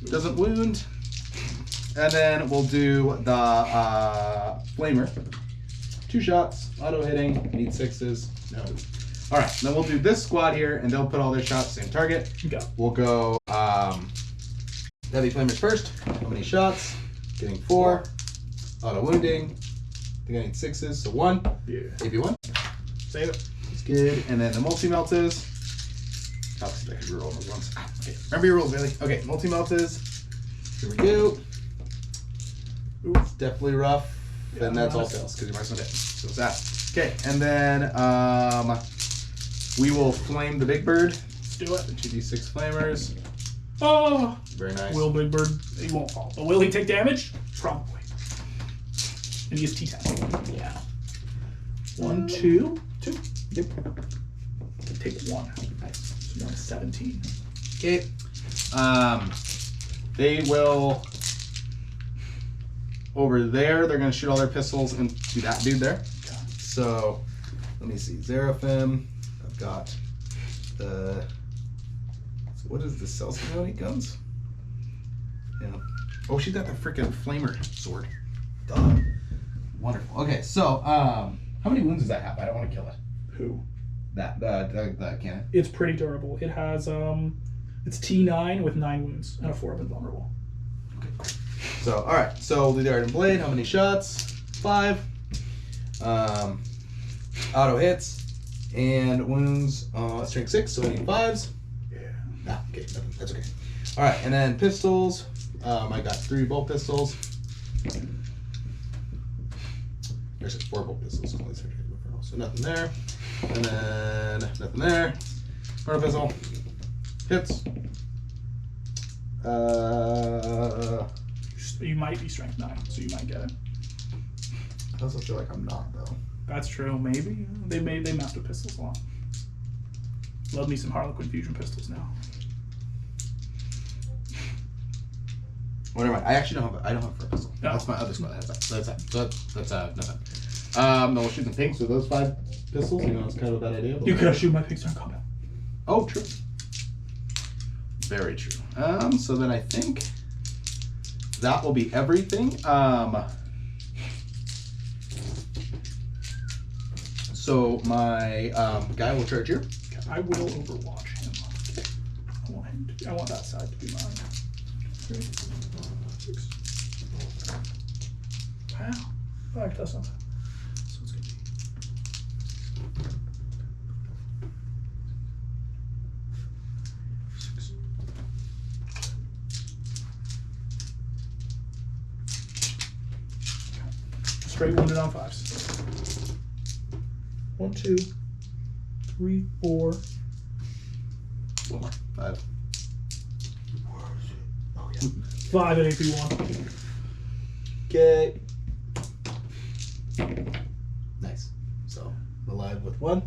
Doesn't wound. And then we'll do the flamer. 2 shots. Auto hitting. Need 6s. No. All right. Then we'll do this squad here, and they'll put all their shots same target. Okay. We'll go heavy flamers first. How many shots? Getting 4. Auto wounding. I think I need 6s, so 1. Yeah. Maybe 1. Save it. It's good. And then the multi-melt is. I'll see if I can reroll those ones. Okay. Remember your rules, Bailey. Okay, multi-melt is. Here we go. Ooh, it's definitely rough. Yeah, Then that's all nice. fails because you're marking it. So it's that. Okay, and then we will flame the big bird. Let's do it. The 2d6 flamers. Oh! Very nice. Will Big Bird, he won't fall. But will he take damage? Probably. And he has T10. Yeah. 1, 2. 2. Yep. Take 1. Nice. So now 17. Okay. They will over there. They're gonna shoot all their pistols and do that dude there. Okay. So let me see. Zeraphim. I've got the. So what is the Celsius? How many guns? Yeah. Oh, she's got the freaking flamer sword. Duh. Wonderful. Okay, so how many wounds does that have? I don't want to kill it. Who? That the cannon. It's pretty durable. It has it's T9 with 9 wounds and a 4 of invulnerable. Okay, cool. So all right. So we'll do the Ardent Blade. How many shots? 5. Auto hits and wounds. Strength 6. So I need 5s. Yeah. Ah, okay, nothing. That's okay. All right, and then pistols. I got 3 bolt pistols. There's 4 bolt pistols. So nothing there. And then nothing there. Mortal pistol. Hits. You might be strength 9, so you might get it. I also feel like I'm not though. That's true. Maybe they messed with pistols a lot. Love me some Harlequin fusion pistols now. What am I? I actually don't have. I don't have a pistol. Oh. That's my other squad that has that. So that's nothing. No, we'll shoot some pinks with those 5 pistols. You know, it's kind of a bad idea. But You could shoot my pigs during combat. Oh, true. Very true. So then I think that will be everything. So my guy will charge here. I will overwatch him. I want that side to be mine. 3, 6. Wow. Oh, that's not bad. So it's gonna be. Straight wounded on 5s. 1, 2, 3, 4. 1 more. 5. 5 at AP1. Okay. Nice. So alive with 1,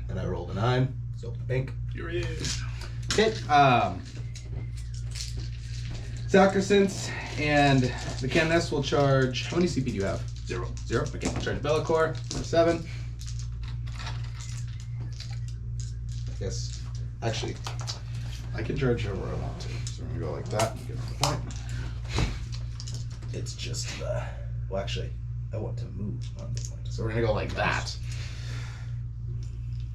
and I rolled a 9. So pink. Furious. Okay. Sacrosanct and the Canoness will charge. How many CP do you have? 0. 0. Okay. Charge Bellicor for 7. I guess. Actually, I can charge however I want to. So we're gonna go like that and get to the point. It's just well, actually, I want to move on the point. So we're gonna go like that.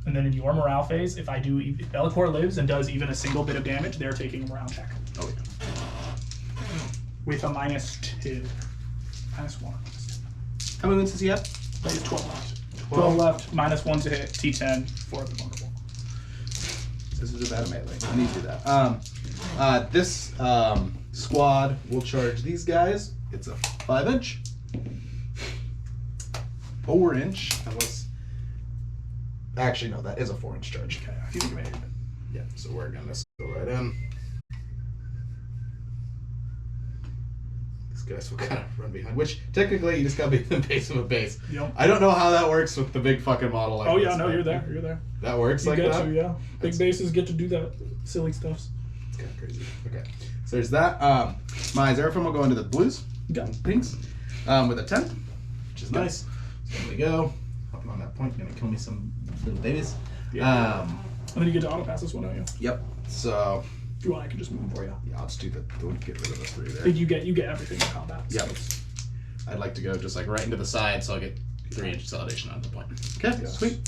And then in your morale phase, if Bellicor lives and does even a single bit of damage, they're taking a morale check. Oh yeah. With a -2. -1. How many wins does he have? Like 12 left. 12 left, -1 to hit, T10 for the vulnerable. This is a bad melee. I need to do that. This squad will charge these guys. It's a 5-inch. 4-inch. Unless. Actually, no, that is a 4-inch charge. Okay, I think you made it. Yeah, so we're gonna go right in. These guys will kind of run behind, which technically you just gotta be in the base of a base. Yep. I don't know how that works with the big fucking model like Oh this, yeah, no, but you're there. You're there. That works You like get that? to, yeah. Big bases get to do that silly stuff. It's kind of crazy. Okay, so there's that. My Xeraphim will go into the blues. Got it. Pinks with a 10, which is nice. So there we go. Hopping on that point, gonna kill me some little babies. Yeah. And then you get to auto pass this one, don't you? Yep. So If you want, I can just move them for you. yeah, I'll just do the get rid of the 3 I there. think you get everything in combat. So. Yep. I'd like to go just like right into the side, so I'll get 3-inch acceleration on the point. Okay, Yes. sweet.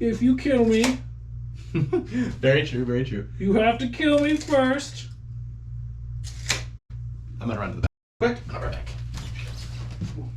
If you kill me, Very true. Very true. you have to kill me first. I'm gonna run to the back. Quick, I'll be right back. Cool.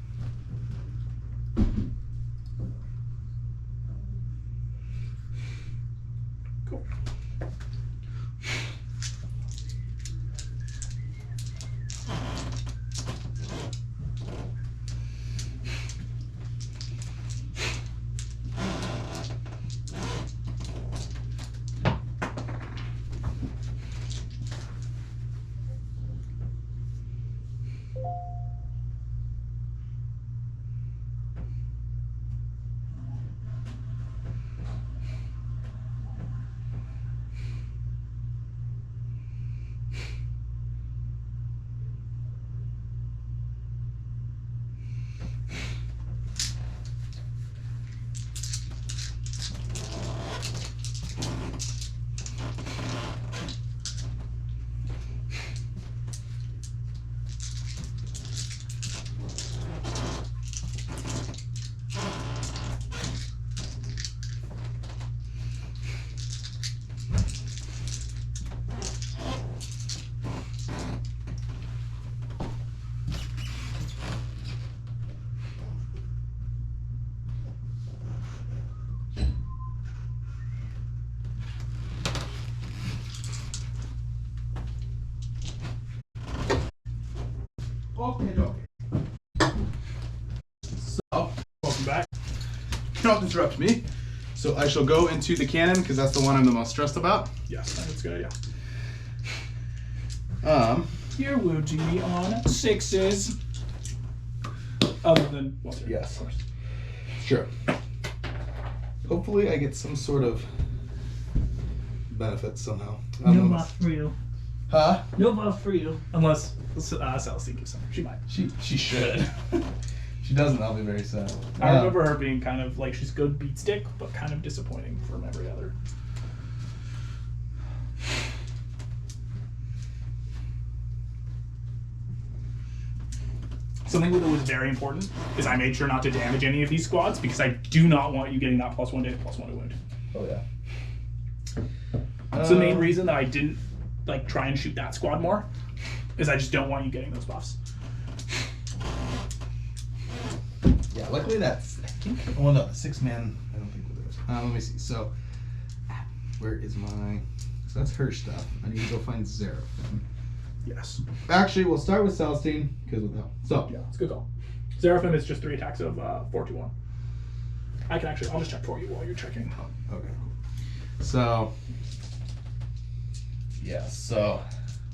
Okay, okay. don't interrupt me. So I shall go into the cannon because that's the one I'm the most stressed about. Yes, that's a good idea. You're wounding me on 6s. Other than Walter. Yes. Of course. Sure. Hopefully I get some sort of benefit somehow. No buff for you. Huh? No buff for you. Unless Celestine gives some. She might. She should. She doesn't. I'll be very sad. I remember her being kind of like, she's good beat stick, but kind of disappointing from every other. Something that was very important is I made sure not to damage any of these squads because I do not want you getting that +1 to +1 to wound. Oh yeah. That's the main reason that I didn't like try and shoot that squad more, is I just don't want you getting those buffs. Yeah, luckily that's, I think, oh no, the 6-man, I don't think it is. Let me see, so, where is my, so that's her stuff. I need to go find Seraphim. Yes. Actually, we'll start with Celestine, because of that. So, Yeah, it's a good call. Seraphim is just 3 attacks of 421. I can actually, I'll just check for you while you're checking. okay, cool. So, yeah, so,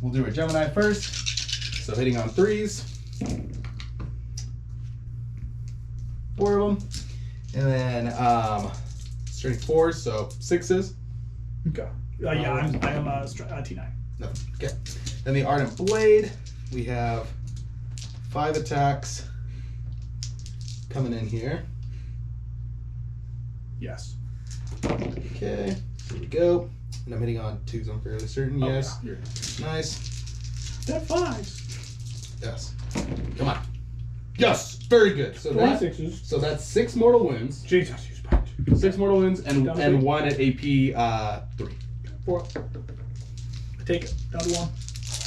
we'll do a Gemini first. So hitting on 3s. 4 of them. And then, strength 4, so 6s. Okay. Yeah, I am T9. Nothing. Okay. Then the Ardent Blade, we have 5 attacks coming in here. Yes. Okay, here we go. And I'm hitting on 2s, I'm fairly certain. Yes. Yeah, Nice. that 5s. Yes. Come on. Yes. Very good. So 4 that, 6s. so that's 6 mortal wounds. Jesus, you spent. 6 mortal wounds and Down to and three. 1 at AP 3. 4. Take it. Down to 1.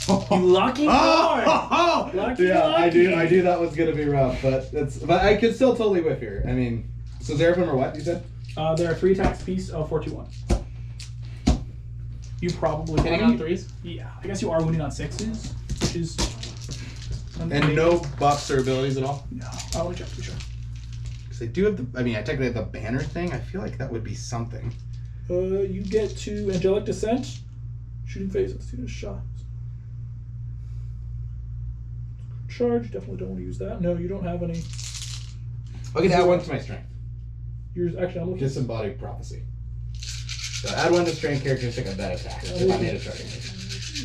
You lucky boy! Lucky, yeah, lucky. I do. That was gonna be rough, but I could still totally whiff here. I mean, so Seraphim or what you said? There are 3 attacks apiece of 421. You probably Hitting on 3s? Yeah, I guess you are wounding on 6s, which is. And no buffs or abilities at all? No, I want to check to be sure. Because they do have the. I mean, I technically have the banner thing. I feel like that would be something. You get to Angelic Descent, shooting phase at the student's shots. Charge, definitely don't want to use that. No, you don't have any. I can add 1 to my strength. Yours, actually, I'm looking. Disembodied prophecy. So add 1 to strength characteristic of that attack. If I made a target.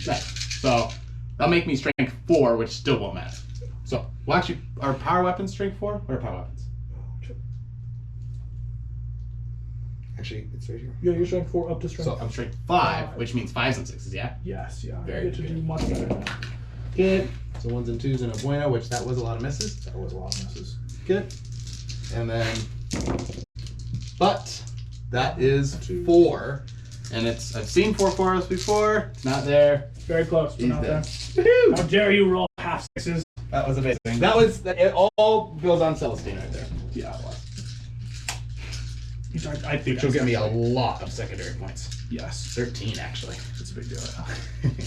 Nice. So that'll make me strength 4, which still won't matter. So, well, actually, are power weapons strength 4? What are power weapons? Actually, it's right here. Yeah, you're strength 4 up to strength. So I'm strength 5, which means 5s and 6s, yeah? Yes, yeah. Very I get to good. do much better now. Good. So 1s and 2s and a bueno, which that was a lot of misses. That was a lot of misses. Good. And then, but that is 4. And it's, I've seen 4 4s before. It's not there. Very close, but He's not dead. there. How dare you roll half 6s? That was amazing. That was, it all goes on Celestine right there. Yeah, it was. I think Which will that's give me a actually- lot of secondary points. Yes, 13 actually. it's a big deal.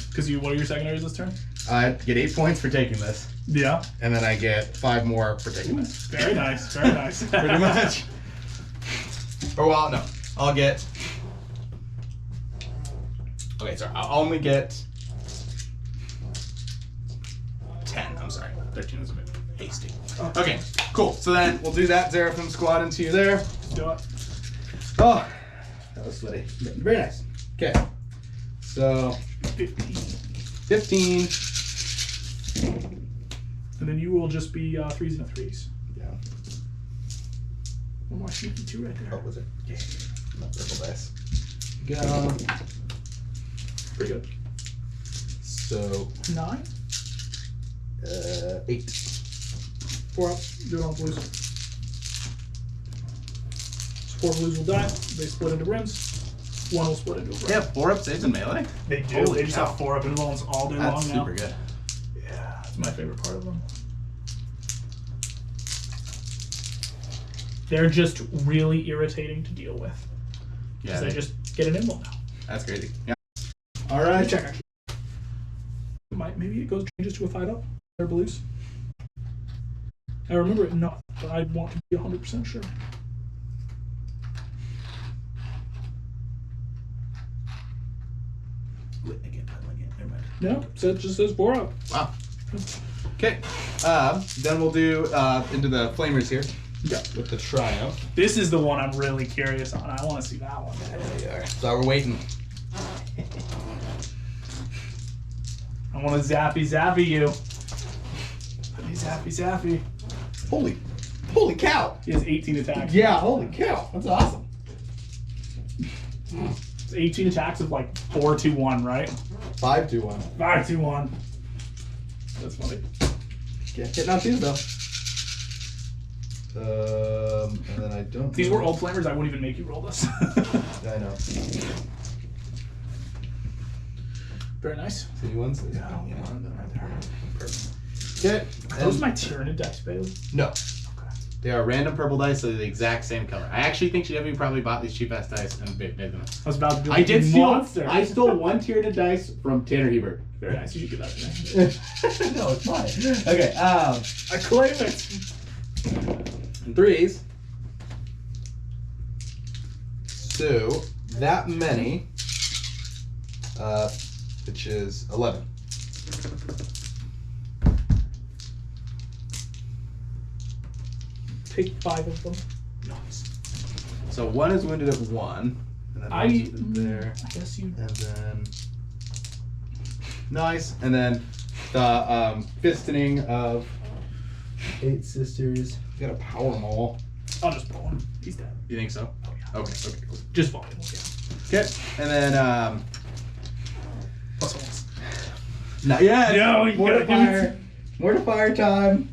Because what are your secondaries this turn? I get 8 points for taking this, Yeah. and then I get 5 more for taking this. Very nice. Very nice. Pretty much. Or well, no, I'll get. Okay, sorry, I'll only get 10. I'm sorry, 13 is a bit hasty. Okay, cool. So then we'll do that Seraphim squad into you there. Do it. Oh, that was sweaty. Very nice. Okay, so 15. And then you will just be 3s and 3s. Yeah. One more sneaky 2 right Oh, there. was it? Yeah. Not purple dice. Go. Pretty good. So 9. 8. 4 up. Do it on blues. So 4 blues will die. They split into brims. 1 will split into a brim. They have 4 up saves in melee? They do. Holy They just cow. have 4 up invulns all day That's long now. super good. Yeah, it's my favorite part of them. They're just really irritating to deal with. Yeah, Because they just get an invuln now. that's crazy. Yeah. All Let me right. check actually. Maybe it changes to a 5 up. They're blues. I remember it not, but I want to be 100% sure. Wait, I can't type like it. Never mind. No, so it just says 4 up. Wow. Okay. Then we'll do into the flamers here. Yeah. With the Triumph. This is the one I'm really curious on. I want to see that one. There you are. So we're waiting. I want to zappy you. Let me zappy. Holy cow! He has 18 attacks. Yeah, holy cow. That's awesome. It's 18 attacks of like 4-2-1, right? 5-2-1. 5-2-1. That's funny. Getting on twos though. And then I don't. If these were old flamers, I wouldn't even make you roll this. I know. Very nice. So you ones? Yeah, one of them right there. Perfect. Okay. Are those my Tyranid dice, Bailey? No. Okay. They are random purple dice, so they're the exact same color. I actually think GW probably bought these cheap ass dice and made them. I was about to do I did steal. monster. I stole 1 Tyranid dice from Tanner Hebert. Very nice. You should give that to me. No, it's mine. Okay. I claim it. And threes. So that many, which is 11. Take 5 of them. Nice. So one is wounded at 1. And then I one's wounded there. I guess you. And then nice. And then the fistoning of 8 sisters. You got a power mole. I'll just pull him. He's dead. You think so? Oh yeah. Okay, cool. Just volume. Yeah. Okay. And then Plus ones. not yet. No, you gotta give it. Mortifier time.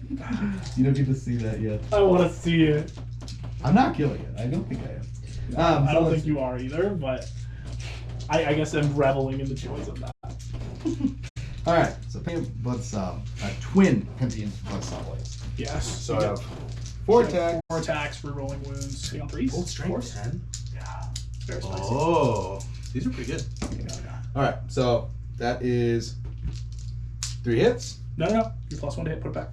You don't get to see that yet. I want to see it. I'm not killing it. I don't think I am. I don't think you are either, but I guess I'm reveling in the joys of that. All right. So Bloodsaw, twin Pentium Bloodsaw blades. Yes. So I have 4 attacks. 4 attacks for rolling wounds. Stay on 3s. Old strength 10. Yeah. Very spicy. Oh, these are pretty good. Yeah. All right. So that is 3 hits. No. You're +1 to hit. Put it back.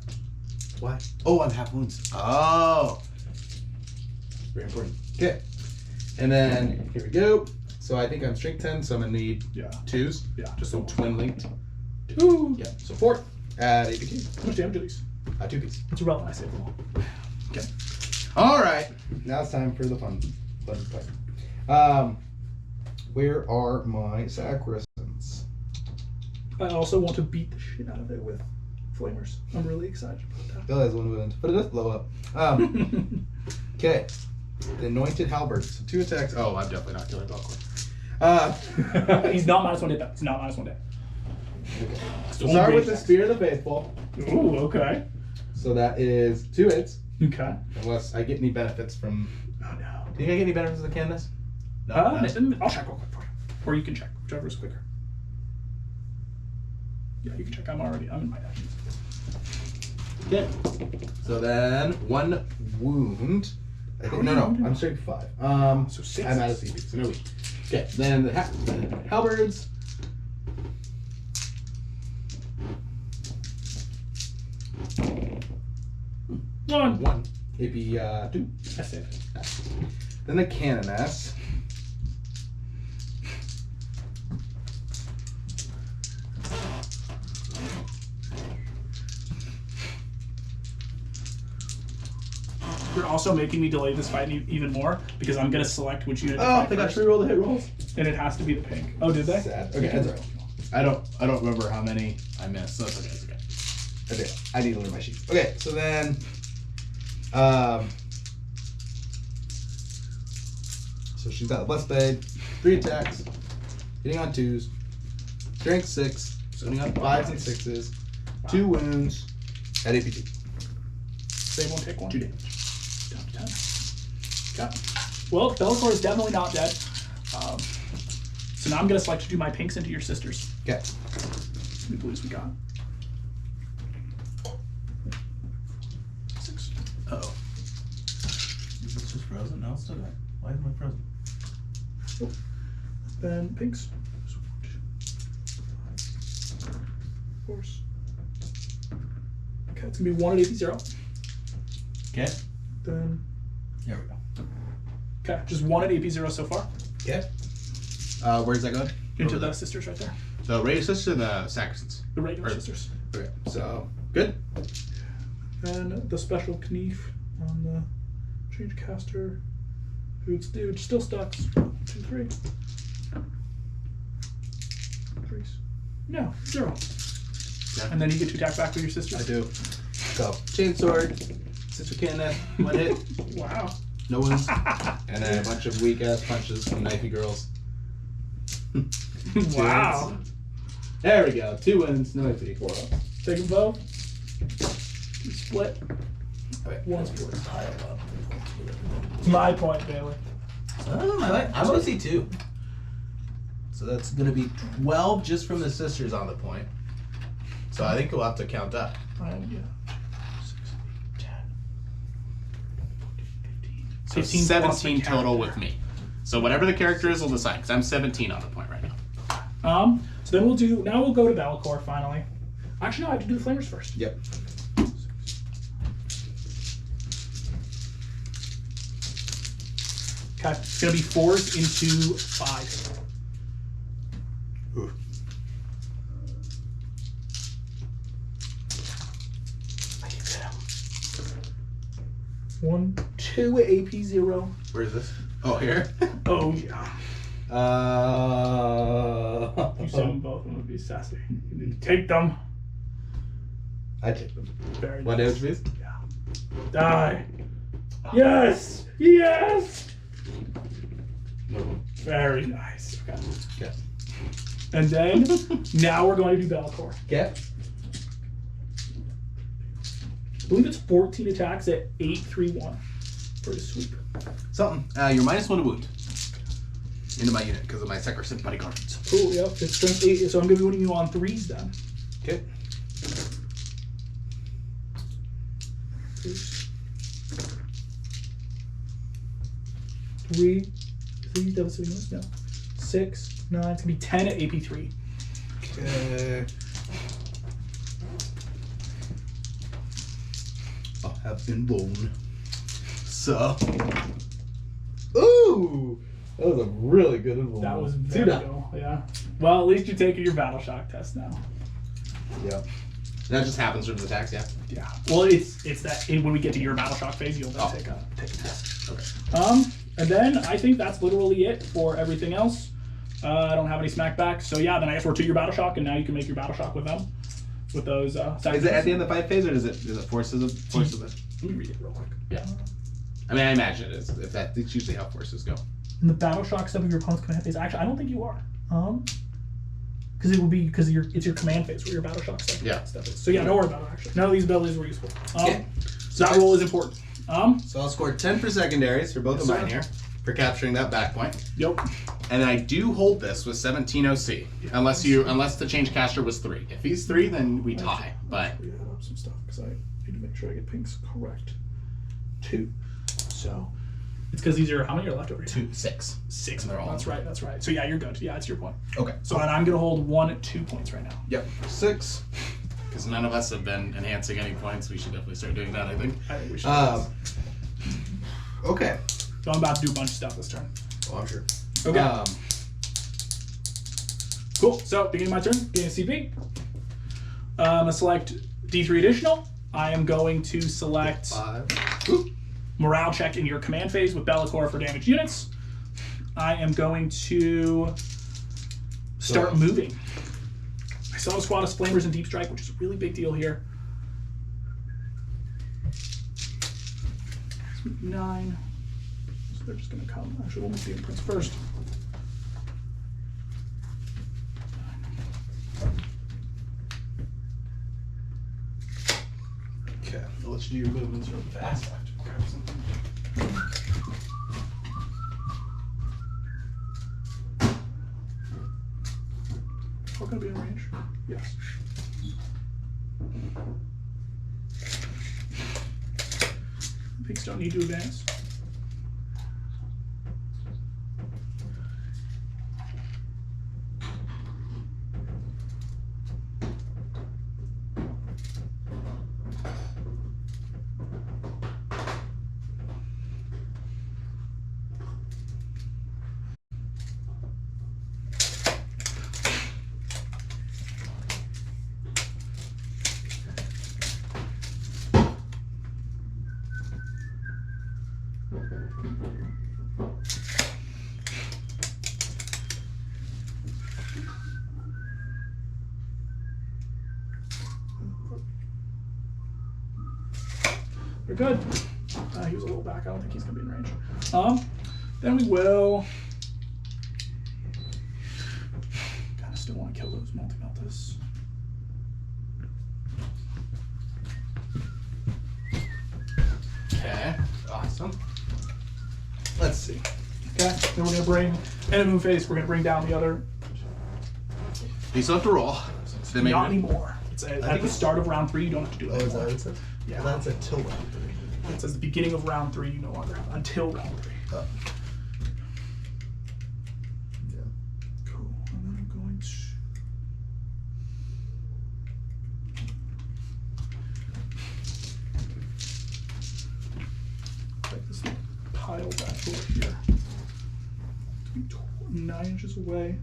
Why? Oh, I'm half wounds. Oh. Very important. Okay. And then here we go. So I think I'm strength 10, so I'm gonna need 2s. Yeah. Just so twin linked. 2. Yeah. So 4 at APT. How much damage are these? 2 piece. It's irrelevant. I save them all. Okay. All right. Now it's time for the fun part. Where are my Sacrosans? I also want to beat the shit out of it with flamers. I'm really excited about that. Bill has 1 wound, but it does blow up. Okay. The Anointed Halberd. So 2 attacks. Oh, I'm definitely not killing Valkyrie. He's not -1 hit though. He's not -1 hit. Okay. So start with the Spear of the Faithful. Ooh, okay. So that is 2 hits. Okay. Unless I get any benefits from. Oh no. Do you think I get any benefits of the Candace? No. I'll check real quick for you. Or you can check, whichever is quicker. Yeah, you can check. I'm in my actions. Okay. So then 1 wound. I think, no, I'm straight 5. So 6. I'm out of CP, so no wound. Okay, then the halberds. One. 1. AP 2. That's it. Then the Canoness. You're also making me delay this fight even more because I'm gonna select which unit. Oh, to they got first, re-roll the hit rolls. and it has to be the pink. Oh, did they? Sad. Okay, that's alright. I don't remember how many I missed, so that's okay. It's okay. Okay, I need to learn my sheets. Okay, so then, so she's got a blessed blade, 3 attacks, hitting on 2s, strength 6, hitting on 5s and 6s, 2 wounds at APT. They won't take 1. 2 damage. Down to 10. Okay. Well, Bellator is definitely not dead. So now I'm gonna select to do my pinks into your sisters. Okay. How many blues we got? 6. Uh-oh. Is this just frozen? No, it's still good. Why isn't it frozen? Oh. Then pinks. Of course. Okay, it's gonna be 1 at AP0. Okay. Then, There we go. okay, just 1 at AP0 so far. Okay. Where's that going? Into Over the sisters right there. The Radiant Sisters and the Sacristans. The regular Or- sisters. Okay, so good. And the special Knief on the change caster. Who's dude still stuck. 1, 2, 3. Threes. No, 0. Yeah. And then you get to attack back with your sisters. I do. So Chainsword, Sister Cannon, 1 hit, Wow. no wounds, and then a bunch of weak ass punches from knifey girls. Wow. There we go. 2 wins, no AP. Take them both. You split. Okay. 1 split. My point, Bailey. I'm OC 2. So that's gonna be 12 just from the sisters on the point. So I think we'll have to count up. Yeah. So 15 plus 17 the total character. with me. So whatever the character is, we'll decide. Because I'm 17 on the point right now. So then we'll go to Bellicor finally. Actually, no, I have to do the Flamers first. Yep. Okay, it's gonna be 4s into 5. Ooh. I can get him. 1, 2 AP 0. Where is this? Oh, here? Oh yeah. You said them both. I'm gonna be sassy. You need to take them. I take them. Very What nice. damage, please? Die. Yes. Yes. No. Very nice. Okay. Okay. And then now we're going to do Bellicor. Okay. I believe it's 14 attacks at 831 for the sweep. Something. You're -1 to wound. Into my unit because of my Sacrosanct bodyguards. Cool. Yep. It's strength 8, so I'm gonna be winning you on 3s then. Okay. 3, devastating wounds. No. 6, 9. It's gonna be 10 at AP3. Okay. I have been blown. So. Ooh! That was a really good one. That was very good. Yeah. Well, at least you're taking your battle shock test now. Yep. That just happens from the attacks, yeah? Yeah. Well, it's that when we get to your battle shock phase, you'll then take a test. Okay. And then I think that's literally it for everything else. I don't have any smack back, so yeah. Then I guess we're to your battle shock, and now you can make your battle shock with them, with those. Is it at the end of the fight phase, or is it forces of forces? Let me read it real quick. Yeah. I mean, I imagine it is. If that's usually how forces go. In the battle shock step of your opponent's command phase, actually, I don't think you are. Because it will be it's your command phase where your battle shock stuff is. So yeah, don't worry about it. Actually, none of these abilities were useful. Okay. So that roll is important. So I'll score 10 for secondaries for both of mine here for capturing that back point. Yep. And I do hold this with 17 OC, unless the change caster was 3. If he's 3, then we tie. But We add up some stuff because I need to make sure I get pinks correct. 2. So it's because these are how many are left over here? 2, 6. 6. And they're all That's right. That's right. So yeah, you're good. Yeah, it's your point. Okay. So and I'm gonna hold 1 2 points right now. Yep. 6. Because none of us have been enhancing any points. We should definitely start doing that, I think. I think we should. Okay. So I'm about to do a bunch of stuff this turn. Oh, I'm sure. Okay. Cool. So beginning my turn, beginning CP. I'm gonna select D3 additional. I am going to select 5. morale check in your command phase with Bellicor for damaged units. I am going to start moving. I still have a squad of Flamers and Deep Strike, which is a really big deal here. 9. So they're just going to come. Actually, we'll move the imprints first. Okay. I'll let you do your movements real fast. Grab something. We're going to be in range. Yes. Pigs don't need to advance. We're good. He was a little back. I don't think he's gonna be in range. Then we will. Kind of still want to kill those multi-meltas. Okay, awesome. Let's see. Okay, then we're gonna bring end of moon phase. We're gonna bring down the other. You still have to roll. So they Not anymore. It's at the start of round 3. You don't have to do that anymore. what it says? Yeah. Well, that's until round 3. It says the beginning of round 3. You no longer have until round 3. Oh. Yeah. Cool. And then I'm going to. Like this little pile back over here. To be 9 inches away.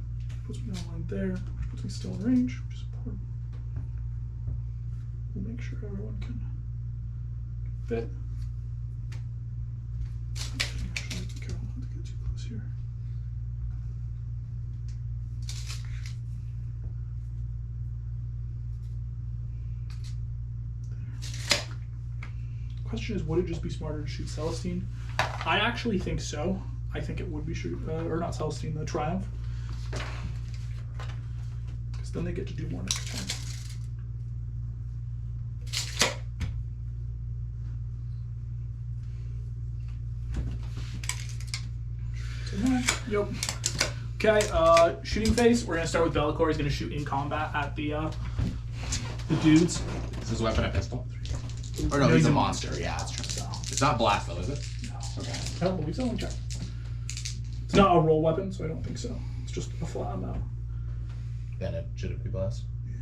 Puts me on a line there. Puts me still in range, which is important. We'll make sure everyone can fit. Actually, be careful not to get too close here. Question is, would it just be smarter to shoot Celestine? I actually think so. I think it would be or not Celestine, the Triumph. Because then they get to do more next turn. Yep. Okay, shooting phase. We're gonna start with Be'lakor. He's gonna shoot in combat at the dudes. Is his weapon a pistol? Or no, he's a monster. Yeah, that's true. So, it's not blast though, is it? no. Okay. I don't believe so. Let me check. It's not a roll weapon, so I don't think so. It's just a flat amount. Then it should it be blast? Yeah.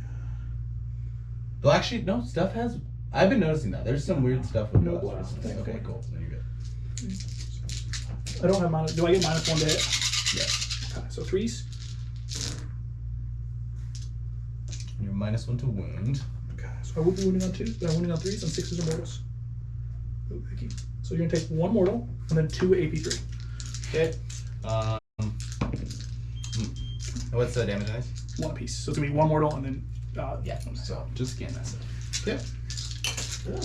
Well, actually, no. Stuff has. I've been noticing that there's some weird stuff with No blast. blast. Okay, cool. Then you're good. I don't have minus. Do I get -1 to hit? Yes. Okay, so 3s. You're -1 to wound. Okay, so I will be wounding on 2s, but I'm wounding on 3s, and 6s are mortals. Ooh, icky. So you're gonna take 1 mortal and then 2 AP3. Okay. What's the damage dice? 1 apiece. So it's gonna be 1 mortal and then Yeah. So just scan that stuff. Okay. Yeah.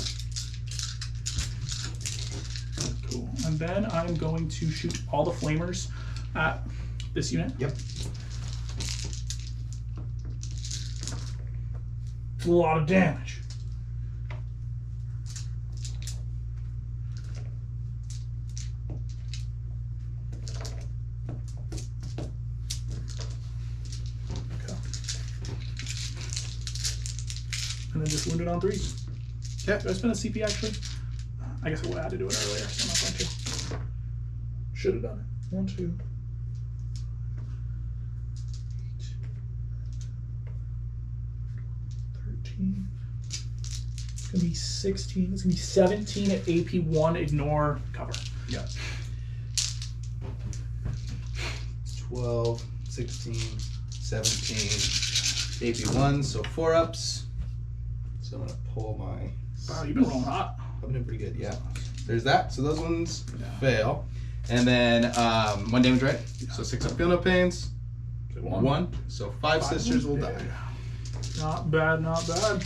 Cool. And then I'm going to shoot all the flamers at this unit. Yep. It's a lot of damage. Okay. And then just wounded on 3s. Okay. Did I spend a CP actually? I guess I would have had to do it earlier, so I'm not going to. Should have done it. 1, 2. 13. It's gonna be 16. It's gonna be 17 at AP1. Ignore cover. Yeah. 12, 16, 17, AP1, so 4 ups. So I'm gonna pull my. Wow, you've been rolling hot. I've been doing pretty good, yeah. There's that. So those ones fail. And then 1 damage, right? So 6 up, feel no pains. 1. So 5 sisters will die. Not bad, not bad.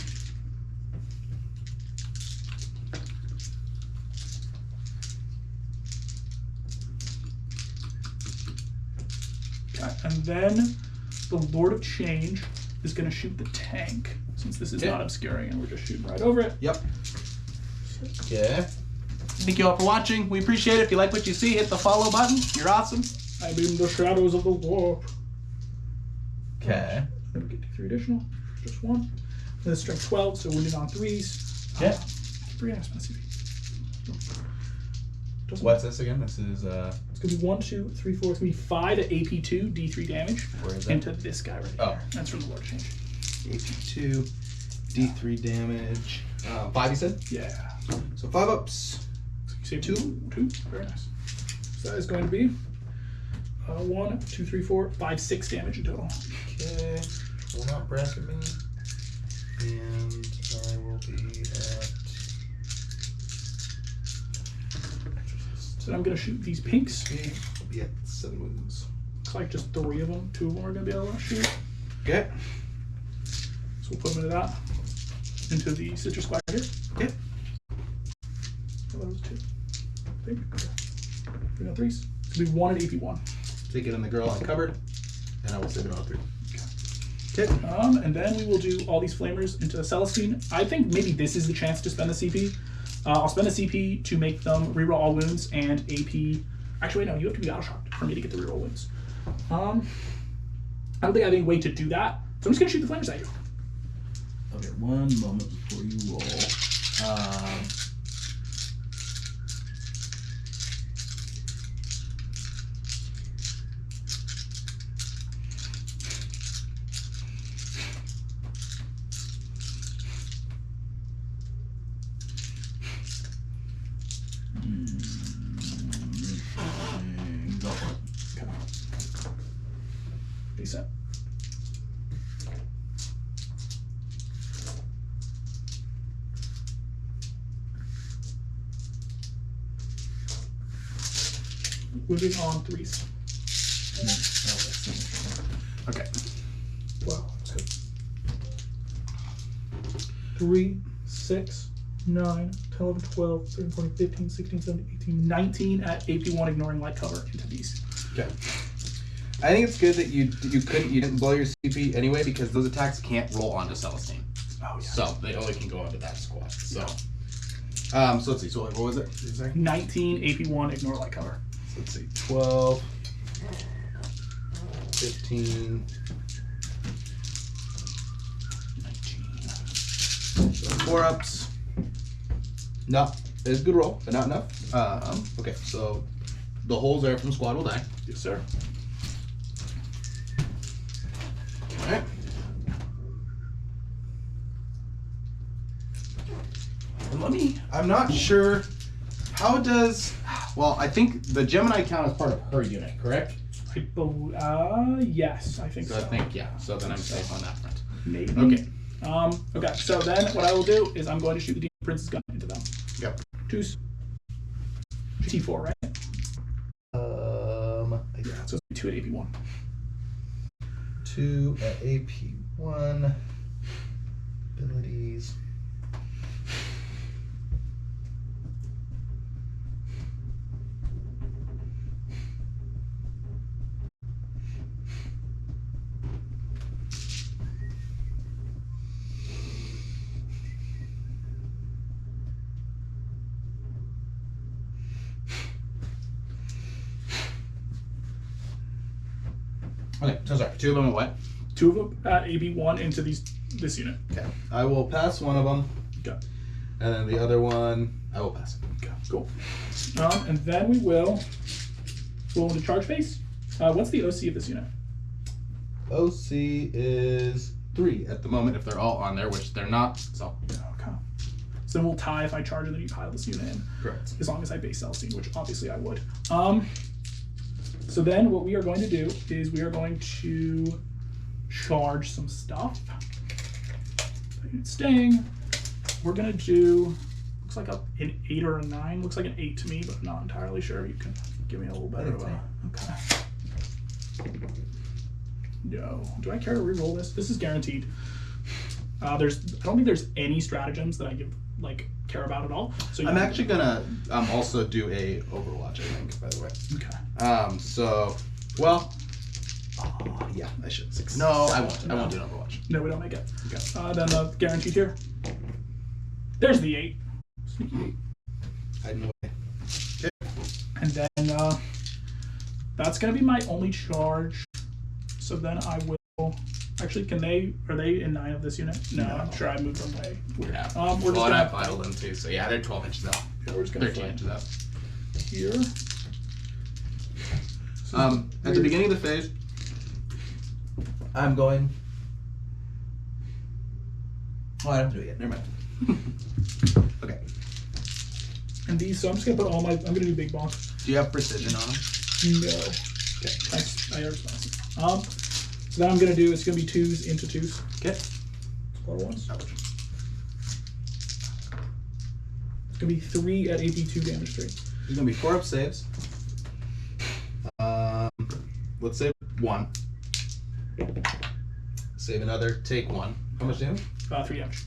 Okay, and then the Lord of Change is going to shoot the tank, since this is not obscuring and we're just shooting right over it. Yep. Okay. Thank you all for watching. We appreciate it. If you like what you see, hit the follow button. You're awesome. I'm in the shadows of the warp. Okay. Then we get 3 additional, just 1. Then strength 12, so wounded on 3s. Okay. 3 and expensive. What's this again? This is It's gonna be 1, 2, 3, 4. It's gonna be 5 at AP2, D3 damage. Where is that? Into this guy right Oh. here. That's from the Lord of Change. AP2, D3 damage. 5 you said? Yeah. So 5 ups. You say 2? 2? Very nice. So that is going to be 1, 2, 3, 4, 5, 6 damage in total. Okay. Will not bracket me. And I will be at So I'm gonna shoot these pinks. Okay, we'll be at 7 wounds. Looks like just 3 of them. 2 of them are gonna be able to shoot. Okay. So we'll put them into that. Into the citrus square here. Okay. What was 2? I think. Okay. 3 on 3s. It's gonna be 1 at AP1. Take it in the girl uncovered, and I will save it on 3. Okay. And then we will do all these flamers into Celestine. I think maybe this is the chance to spend the CP. I'll spend the CP to make them reroll all wounds and AP. Actually, wait, no, you have to be battle shocked for me to get the reroll wounds. I don't think I have any way to do that, so I'm just gonna shoot the flamers at you. Okay, one moment before you roll. Go for it. Okay. Reset. Moving on 3s. Okay. Wow. Okay. 3, 6, 9, 10, 11, 12, 13, 14, 15, 16, 17, 18, 19 at AP1, ignoring light cover into these. Okay. I think it's good that you didn't blow your CP anyway, because those attacks can't roll onto Celestine. Oh, yeah. So they only can go onto that squad. So, so let's see. So what was it? 19 AP1, ignore light cover. So let's see. 12, 15, 19. so 4 ups. No, it's a good roll, but not enough. Okay, so the holes there from squad will die. Yes, sir. Alright. And I'm not sure, how does, well, I think the Gemini count as part of her unit, correct? Yes, I think so. I think, yeah, so then I'm safe on that front. Maybe. Okay. Okay, so then what I will do is I'm going to shoot the Demon Prince's gun into them. Yep. 2s. T4, right? Yeah. So it's 2 at AP1. 2 at AP1. Abilities. Okay, so sorry. 2 of them are what? 2 of them at AB1 into this unit. Okay. I will pass one of them, Okay. and then the other one, I will pass it. Okay, cool. And then we will roll into charge phase. What's the OC of this unit? OC is 3 at the moment if they're all on there, which they're not. So Okay. So then we'll tie if I charge and then you pile this unit in. correct. As long as I base Celestine, which obviously I would. So then what we are going to do is we are going to charge some stuff. It's staying. We're gonna do, looks like an 8 or a 9. Looks like an 8 to me, but I'm not entirely sure. You can give me a little better of a, okay. No, do I care to re-roll this? This is guaranteed. I don't think there's any stratagems that I care about at all. So I'm actually gonna also do a Overwatch, I think, by the way. Okay. So, well, yeah, I should. No, I won't. I won't do an Overwatch. No, we don't make it. Okay. Then the guaranteed here. There's the 8. Sneaky 8. I had no way. And then that's gonna be my only charge. So then I will. Actually, are they in 9 of this unit? No, I'm sure I moved them way. Weird. Yeah. We're just and I gonna filed them too, so yeah, they're 12 inches out. Yeah, we're just gonna 13 inches out. here. At the beginning of the phase, I'm going. Oh, I don't have to do it yet. Never mind. Okay. And these, so I'm just gonna put all my. I'm gonna do big box. Do you have precision on them? No. Okay. I already spent it. So then I'm gonna do. It's gonna be 2s into 2s. Okay. Plus 1s. It's gonna be 3 at AP2 damage 3. There's gonna be 4 up saves. Let's save 1. Save another. Take 1. How much damage? 3 damage.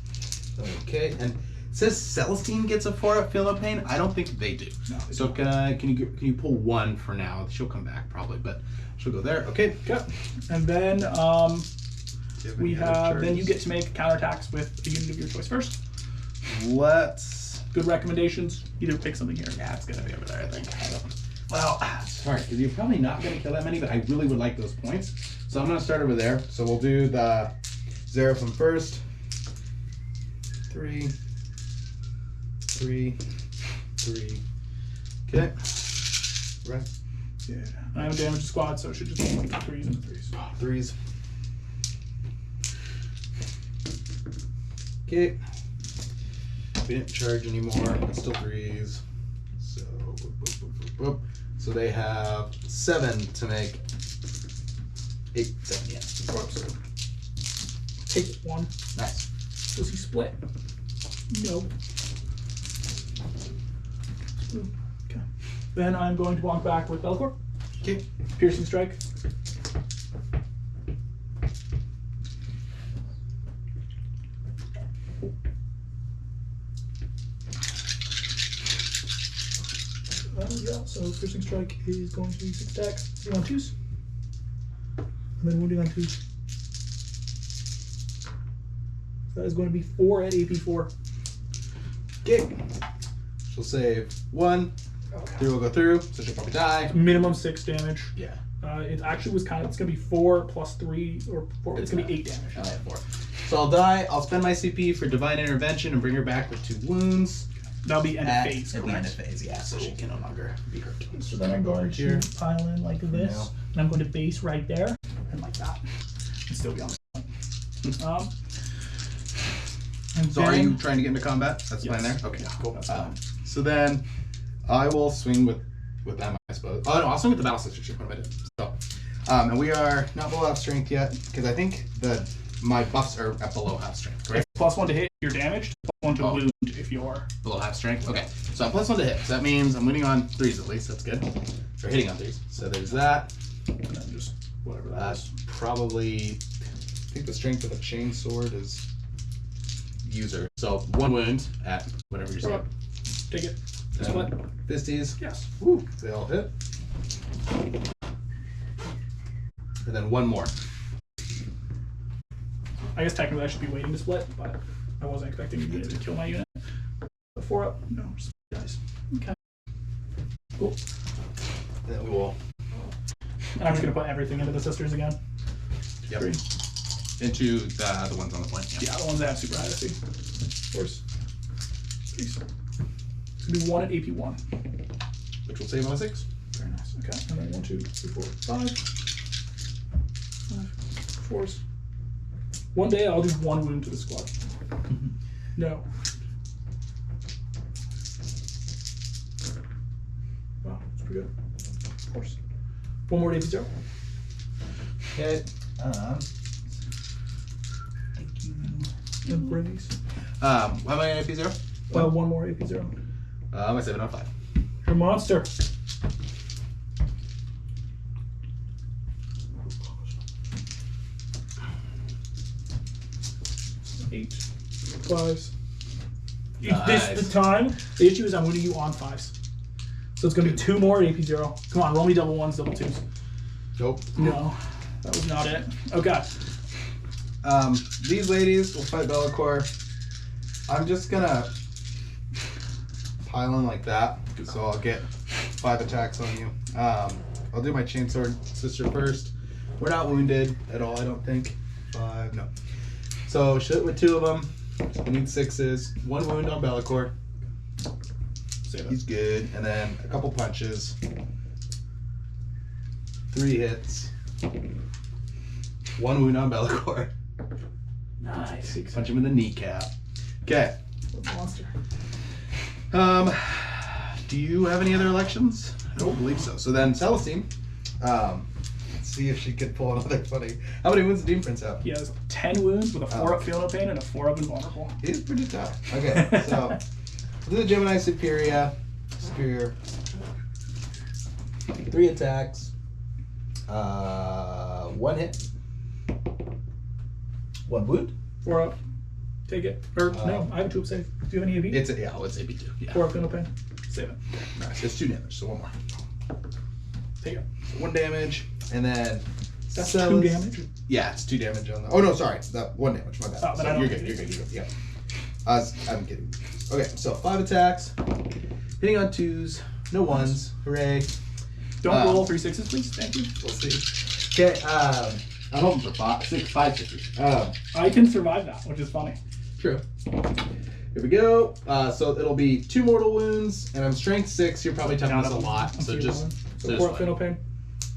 Okay, and it says Celestine gets a 4-up feel no pain. I don't think they do. No, they So can you pull 1 for now? She'll come back probably, but she'll go there. Okay. Okay. And then Do you have we any other have. Then you charges? get to make counterattacks with a unit of your choice first. Let's. Good recommendations. Either pick something here. Yeah, it's gonna be over there, I think. Well, sorry, because you're probably not gonna kill that many, but I really would like those points. So I'm gonna start over there. So we'll do the Xeraphim first. 3, 3, 3. Okay. Right. Yeah. I have a damage squad, so it should just be like 3s and 3s. 3s. Okay. We didn't charge anymore, but still 3s. So, whoop, whoop, whoop, whoop, whoop. So they have 7 to make 8, 7, yeah. 4 up, so. Take 1. Nice. Does he split? No. Okay. Then I'm going to walk back with Belcor. Okay. Piercing strike. Yeah, so piercing strike is going to be 6 attacks. 3 on 2s. And then wounding on 2s. So that is going to be 4 at AP 4. Okay. She'll save 1. 3 will go through, so she'll probably die. Minimum 6 damage. Yeah. It actually was kind of, it's going to be 4 plus 3, or 4, it's going to be 8 damage. I have 4. So I'll die. I'll spend my CP for Divine Intervention and bring her back with 2 wounds. That'll be end of phase, At the end of correct? phase, yeah. So she can no longer be hurt. So then I'm going here. to pile in like this, Yeah. and I'm going to base right there, and like that, and still be on the and So then, are you trying to get into combat? That's the plan Yes. there? Okay, Yeah, cool. that's fine. So then I will swing with them, I suppose. Oh no, I'll swing with the Battle Sister ship. What am I doing? So, and we are not below half strength yet, because I think my buffs are at below half strength, correct? +1 to hit, you're damaged, +1 to wound if you're. Below half strength? Okay. So I'm +1 to hit. So that means I'm winning on 3s at least. That's good. Or hitting on 3s. So there's that. And then just whatever that That's is. probably, I think the strength of a chain sword is user. So 1 wound at whatever you're saying. Take it. Just And what? Fisties. Yes. Woo, they all hit. And then 1 more. I guess technically I should be waiting to split, but I wasn't expecting you to kill my unit. 4 up? No, just guys. Okay. Cool. Then we will And I'm just gonna put everything into the sisters again. yep, 3. into the ones on the point. Yeah, the ones that have super high AC. Of course. 3s. It's gonna be 1 at AP 1. Which will save on a 6. Very nice. Okay. And then 1, 2, 3, 4, 5. 5. 4s. One day I'll do 1 wound to the squad. No. Wow, that's pretty good. Of course. 1 more to AP 0. Okay. And brace. How many AP 0? 1 more AP 0. I'm at 7 on 5. You're a monster. Eight. 5s. Nice. This is the time. The issue is I'm winning you on 5s. So it's going to be 2 more AP 0. Come on, roll me double 1s, double 2s. Nope. No, that was not it. Okay. These ladies will fight Bellicor. I'm just gonna pile in like that, so I'll get 5 attacks on you. I'll do my chainsword sister first. We're not wounded at all, I don't think. 5, no. So shoot with 2 of them. We need 6s. 1 wound on Bellicor. Save He's it. good. And then a couple punches. 3 hits. 1 wound on Bellicor. Nice. Punch him in the kneecap. Okay. Monster. Do you have any other elections? I don't believe so. So then Celestine, let's see if she could pull another funny. How many wounds does Demon Prince have? He has 10 wounds with a 4 up feel no pain and a 4 up invulnerable. He's pretty tough. Okay, so we'll do the Gemini Superior. 3 attacks. 1 hit. 1 wound. 4 up. Take it. Or no, I have a 2 up save. Do you have any AV? It's AP2. Yeah. 4 up, no pain. Save it. Nice. It's 2 damage, so 1 more. Take it. So 1 damage, and then That's Celis- 2 damage. Yeah, it's 2 damage on the. Oh no, sorry, that 1 damage. My bad. Oh, then I don't you're think good. it You're is. good. You're good. Yeah. I'm kidding. Okay, so 5 attacks, hitting on 2s, no 1s. Hooray! Don't roll 3 6s, please. Thank you. We'll see. Okay. I'm hoping for 5 6s. I can survive that, which is funny. True. Here we go. So it'll be 2 mortal wounds, and I'm strength 6. You're probably toughness a lot, so just. So 4 up, no pain.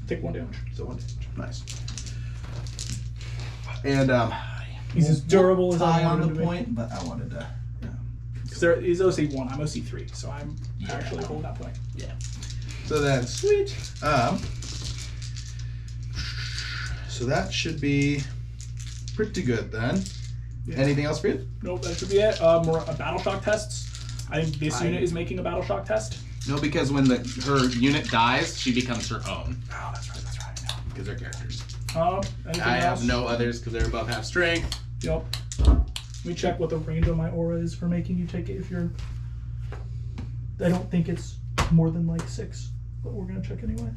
Take 1 damage. So 1 damage. Nice. And He's as durable as I tie on wanted him the to be. point, but I wanted to. Because he's OC 1, I'm OC 3, so I'm actually holding that point. Yeah. So then, sweet. So that should be pretty good then. Yeah. Anything else for you? Nope, that should be it. More battle shock tests. I think this unit is making a battle shock test. No, because when her unit dies, she becomes her own. Oh, that's right. Because they're characters. Anything I else? have no others because they're above half strength. Yep. Let me check what the range on my aura is for making you take it if you're. I don't think it's more than like 6, but we're gonna check anyway.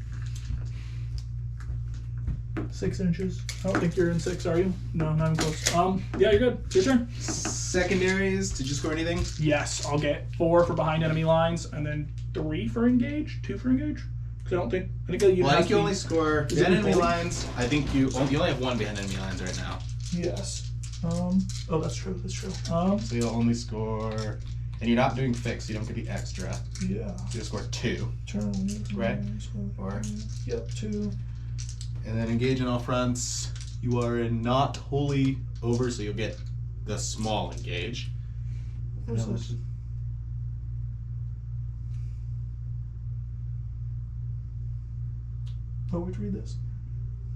6 inches. I don't think you're in 6, are you? No, not even close. Yeah, you're good. Your turn. Secondaries, did you score anything? Yes, I'll get 4 for behind enemy lines, and then 3 for engage, 2 for engage. Because I think that you. Well, I think you only score Is it behind enemy gold? lines. I think you only have 1 behind enemy lines right now. Yes. Oh, that's true. So you'll only score, and you're not doing fixed. You don't get the extra. Yeah. So you'll score 2, Turn. right? Or Yep, 2. And then engage on all fronts. You are in not wholly over, so you'll get the small engage. What's this? Oh, we have to read this.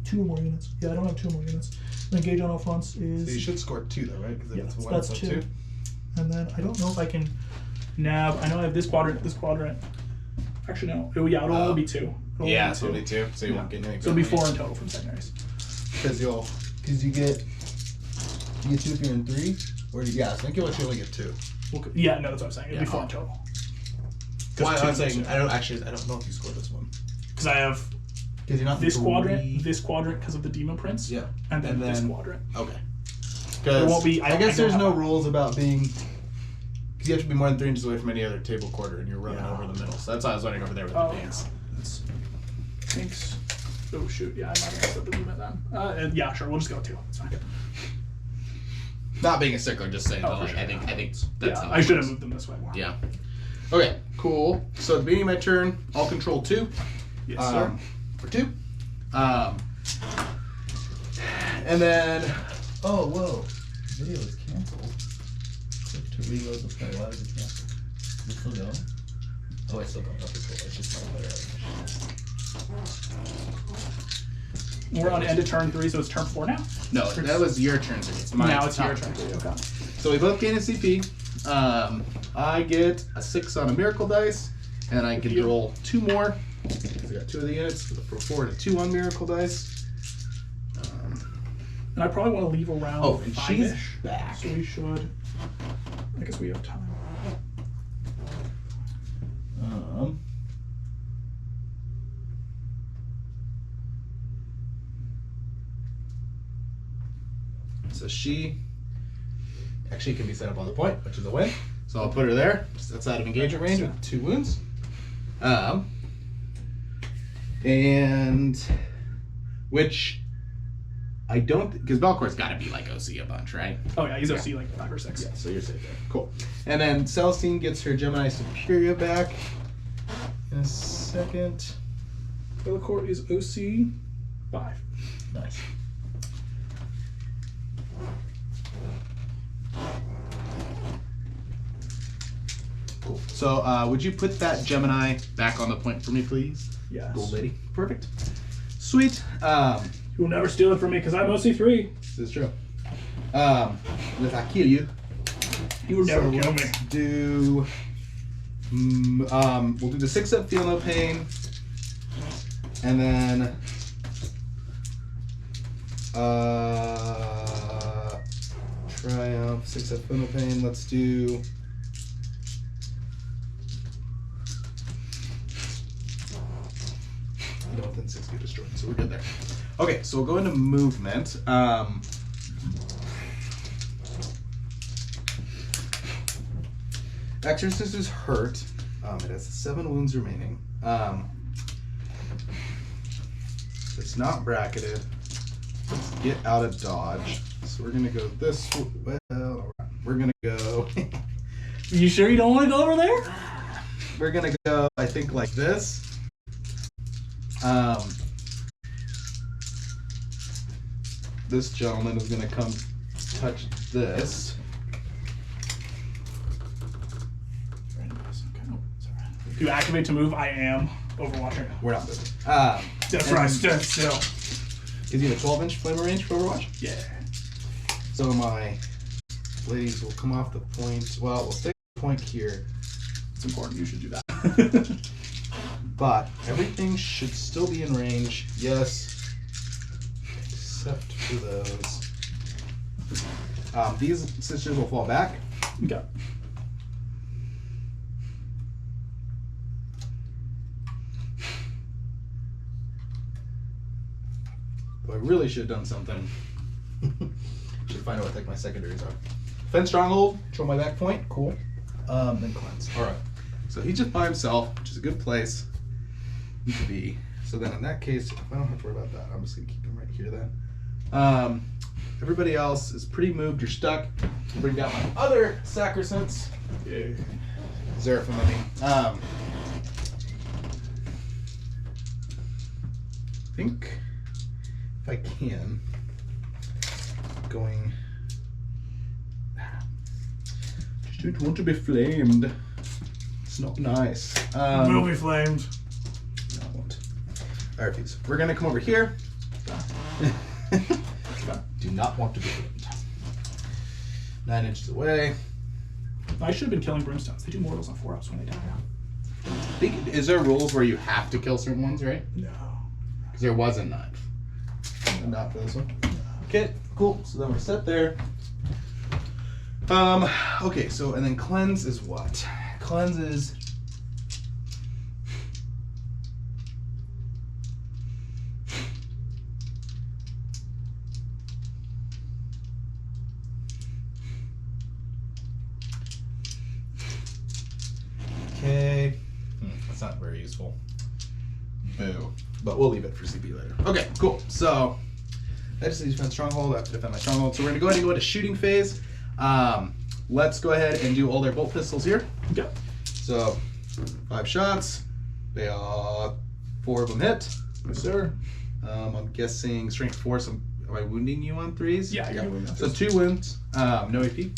2 more units. Yeah, I don't have 2 more units. Engage on all fronts So you is. should score 2 though, right? Because if Yeah, it's 1, that's it's 2. And then I don't know if I can nab. I know I have this quadrant. Actually, no. Oh, yeah, it'll only be 2. Yeah, so it'll be 2. So you Yeah. won't get any. So it'll be 4 in total from secondaries. Because you get 2 if you're in 3, or yeah, I think you'll actually only get 2. Okay. Yeah, no, that's what I'm saying. It'll be Yeah. 4 in total. Why two I'm is saying two. I don't know if you scored this one. Because I have Because you're not this 3. quadrant because of the demon prince. Yeah. And then this then- quadrant. Okay. There won't be. I guess know there's how- no rules about being. Because you have to be more than 3 inches away from any other table quarter, and you're running Yeah. over the middle. So that's why I was running over there with Oh, the dance. that's. Thanks. Oh shoot! Yeah, I might have messed up the movement then. Yeah, sure. We'll just go 2. It's fine. Not being a stickler, just saying. Oh, but for like, sure. I think that's Yeah, how I it should have works. moved them this way more. Yeah. Okay, cool. So at the beginning of my turn, I'll control 2. Yes, sir. For 2. And then. Oh, whoa. Video is canceled. Click to reload the play. Why was it canceled? Is it still going? Oh, it's still going. Okay, cool. It's just not better. We're on end of turn 3, so it's turn 4 now. No, that was your turn. So it's mine. Now it's your not- turn 3. Okay. So we both gain a CP. I get a 6 on a miracle dice, and I can You. roll 2 more. I got 2 of the units for 4 and a 2 on miracle dice. And I probably want to leave around Oh, and she's 5-ish. back. So we should. I guess we have time. So she actually can be set up on the point, which is a win. So I'll put her there, just outside of engagement range with 2 wounds. And which I don't, because Belcor's got to be like OC a bunch, right? Oh yeah, he's OC like 5 or 6. Yeah, so you're safe there. Cool. And then Celestine gets her Gemini Superior back in a second. Bellicor is OC 5. Nice. Cool. So would you put that Gemini back on the point for me, please? Yes. Gold lady. Perfect. Sweet. You will never steal it from me because I'm OC 3. This is true. If I kill you, You will never kill me. let's do. We'll do the 6 up, feel no pain. And then Triumph, 6 at Funnel Pain. Let's do no, then 6 get destroyed, so we're good there. Okay, so we'll go into movement. Exorcist is hurt. It has 7 wounds remaining. It's not bracketed. Let's get out of dodge. So we're gonna go this way. Well, we're gonna go. You sure you don't want to go over there? We're gonna go, I think, like this. This gentleman is gonna come touch this. To activate to move, I am Overwatcher. We're not moving. That's right, stand still. Gives you a 12-inch flamer range for Overwatch. Yeah. So my ladies will come off the point. Well, we'll stay at the point here. It's important. You should do that. But everything should still be in range. Yes. Except for those. These sisters will fall back. Okay. I really should have done something. Should find out what like my secondaries are. Defend stronghold, control my back point, cool. Then cleanse. Alright. So he's just by himself, which is a good place to be. So then in that case, if I don't have to worry about that, I'm just gonna keep him right here then. Everybody else is pretty moved, you're stuck. I'll bring down my other sacrosanct. Yeah. Zeraphim, I mean. I think if I can, going. Just don't want to be flamed. It's not nice. Will be flamed. No, I won't. I refuse. We're gonna come over here. Do not want to be flamed. 9 inches away. I should have been killing brimstones. They do mortals on 4-ups when they die. Is there rules where you have to kill certain ones, right? No. Because there wasn't none. Not for this one. Okay, cool. So then we're set there. Okay, so and then cleanse is what? Cleanse is okay. That's not very useful. Boo. But we'll leave it for CP later. Okay, cool. So I just need to defend stronghold. I have to defend my stronghold. So we're gonna go ahead and go into shooting phase. Let's go ahead and do all their bolt pistols here. Okay. So 5 shots. They are 4 of them hit. Yes, sir. I'm guessing strength 4. So am I wounding you on 3s? Yeah, you're wounding on So 2 wounds. No AP.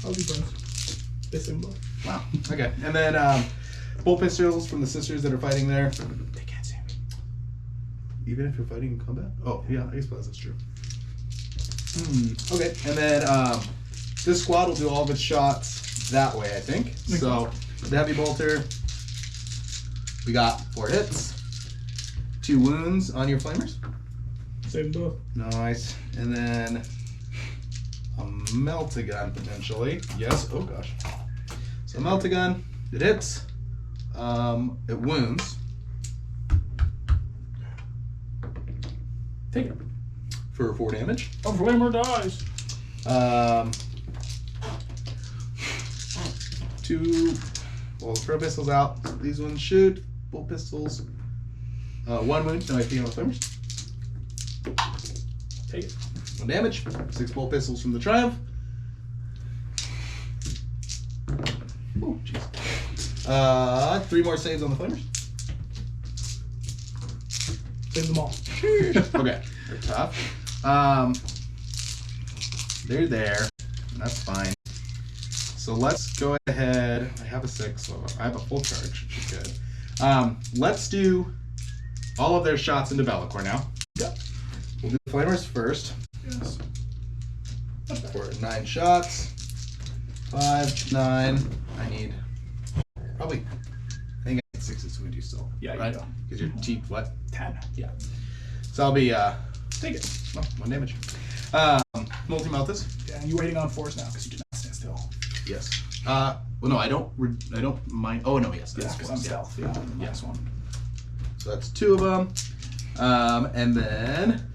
I'll do burns. It's in both. Wow. Okay. And then bolt pistols from the sisters that are fighting there. They can't see me. Even if you're fighting in combat? Oh, yeah, I suppose that's true. Okay, and then this squad will do all of its shots that way, I think. So, the heavy bolter, we got 4 hits, 2 wounds on your flamers. Save them both. Nice. And then a melt-a-gun, potentially. Yes, oh gosh. So, melt-a-gun, it hits, it wounds. Take it. For 4 damage. A flamer dies. 2. Well, throw pistols out. These ones shoot. Bolt pistols. 1 wound. No IP on the flamers. Take it. 1 damage. 6 bolt pistols from the Triumph. Oh, jeez. 3 more saves on the flamers. Save them all. Okay. They're tough. They're there. That's fine. So let's go ahead. I have a 6, so I have a full charge, which is good. Let's do all of their shots into Bellicor now. Yeah. We'll do the flamers first. Yes. For 9 shots. 5, 9. I need probably, I think I need 6s useless wound you still. Yeah, you right? do. Because your T what? 10. Yeah. So I'll be Take it. 1 damage. Multi-Meltus. Yeah, and you're waiting on force now because you did not stand still. Yes. Well, no, I don't mind. Oh no, yes, Yeah, that's because I'm stealth. Yeah, minus 1. So that's 2 of them. And then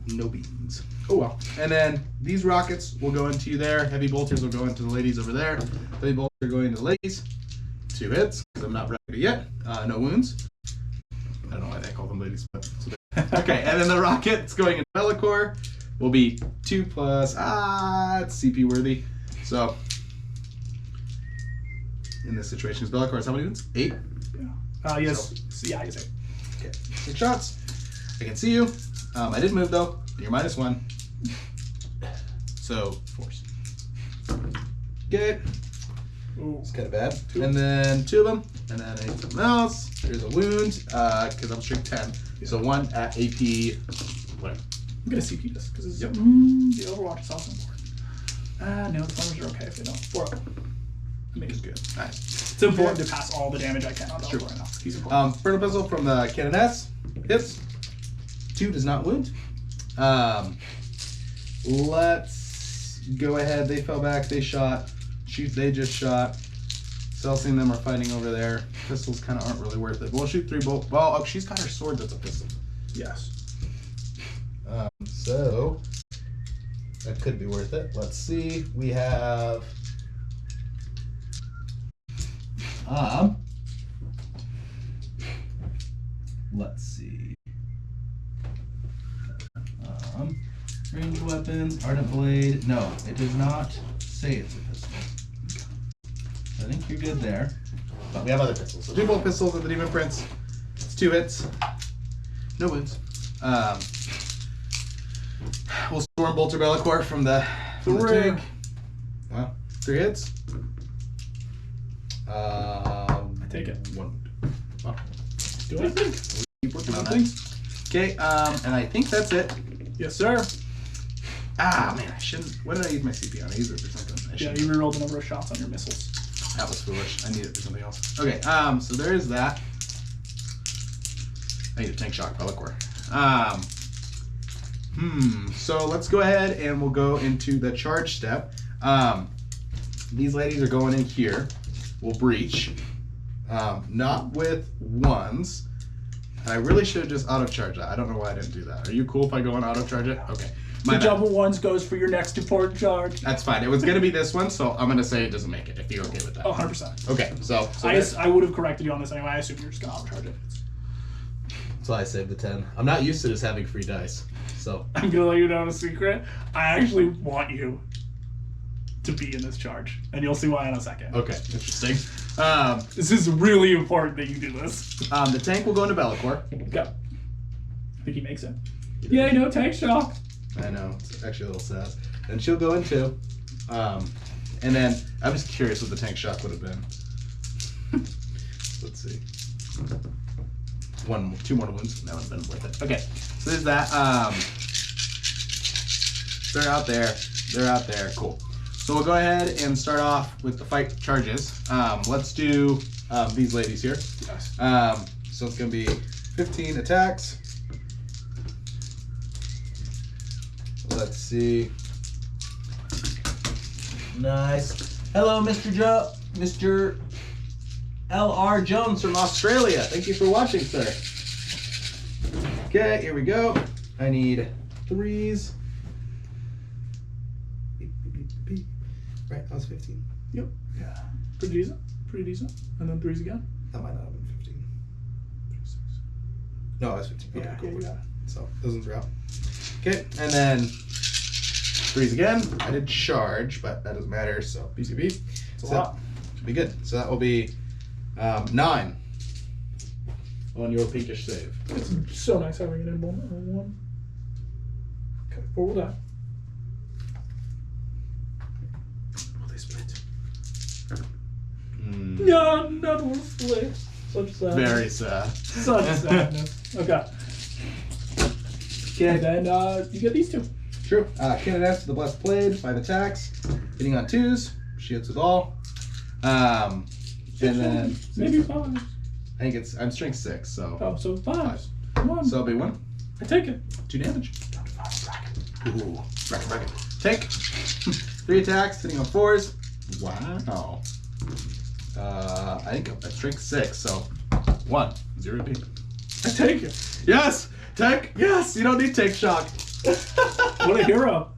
no beans. Oh well. And then these rockets will go into you there. Heavy bolters will go into the ladies over there. Heavy bolters are going to the ladies. 2 hits, because I'm not ready yet. No wounds. I don't know why they call them ladies, but okay. And then the rockets going into Bellicor will be 2 plus. It's CP worthy. So in this situation, is Bellicor has how many wounds? 8. Yeah. Yes. So, yeah, he's 8. Okay. 6 shots. I can see you. I did move though. You're minus 1. So force. Okay. Ooh. It's kind of bad. And then 2 of them. And then I need something else. There's a wound because I'm strength 10. Yeah. So 1 at AP. What? I'm gonna CP this because it's Yep. the Overwatch is also important. No, the flammers are okay if they don't. 4 up. I think it's good. Nice. It's important to pass all the damage I can on Bellicor right now. He's important. Burn pistol from the Canoness. Hits. 2 does not wound. Let's go ahead. They fell back. They shot. They just shot. Celsi and them are fighting over there. Pistols kind of aren't really worth it. We'll shoot 3 bolts. Well, oh, she's got her sword that's a pistol. Yes. So that could be worth it. Let's see. We have let's see. Ranged weapon, ardent blade. No, it does not say it's a pistol. I think you're good there. But we have other pistols. So 2 bolt pistols of the Demon Prince. It's 2 hits. No wounds. We'll Storm Bolter Bellicor from the tank. Wow. 3 hits. I take it. 1. Wow. Do I think? Keep working on that. Okay, and I think that's it. Yes, sir. Man, I shouldn't. What did I use my CP on? I used it for something. Yeah, you rerolled the number of shots on your missiles. That was foolish. I need it for something else. Okay, so there is that. I need a tank shock Bellicor. So let's go ahead and we'll go into the charge step. These ladies are going in here. We'll breach. Not with 1s. I really should have just auto charge that. I don't know why I didn't do that. Are you cool if I go and auto charge it? Okay. The double 1s goes for your next important charge. That's fine. It was going to be this one, so I'm going to say it doesn't make it if you're okay with that. Oh, 100%. Okay, so I would have corrected you on this anyway. I assume you're just going to auto charge it. so I saved the 10. I'm not used to just having free dice, so. I'm going to let you know a secret. I actually want you to be in this charge, and you'll see why in a second. Okay, interesting. This is really important that you do this. The tank will go into Bellicor. Go. I think he makes it. Yay, no tank shock. I know, it's actually a little sad. And she'll go in 2. And then, I'm just curious what the tank shock would have been. Let's see. 2 more wounds. That would have been worth it. Okay, so there's that. They're out there. They're out there. Cool. So we'll go ahead and start off with the fight charges. Let's do these ladies here. Yes. So it's going to be 15 attacks. Let's see. Nice. Hello, Mr. L.R. Jones from Australia. Thank you for watching, sir. Okay, here we go. I need 3s. Right, that was 15. Yep. Yeah. Pretty decent. Pretty decent. And then 3s again. That might not have been 15. No, that was 15. Okay, Yeah, cool. yeah, you got it. So those ones are out. Okay, and then 3s again. I did charge, but that doesn't matter. So PCB. It's a So lot. should be good. So that will be 9 on your pinkish save. It's so nice having an emblem on 1. Okay, 4 will die. Will they split? No, none will split. Such sadness. Very sad. Such sadness. Okay. And then you get these 2. True. Canoness to the Blessed Blade, 5 attacks. Hitting on 2s. She hits with all. And And then maybe 5. I think I'm strength 6, so Oh, so 5. Come on. so it'll be 1, I take it. 2 damage. Ooh, bracket. Take 3 attacks, hitting on 4s. Wow. I think I'm strength 6, so 1, 0 AP. I take it. Yes, take. Yes, you don't need take shock. What a hero.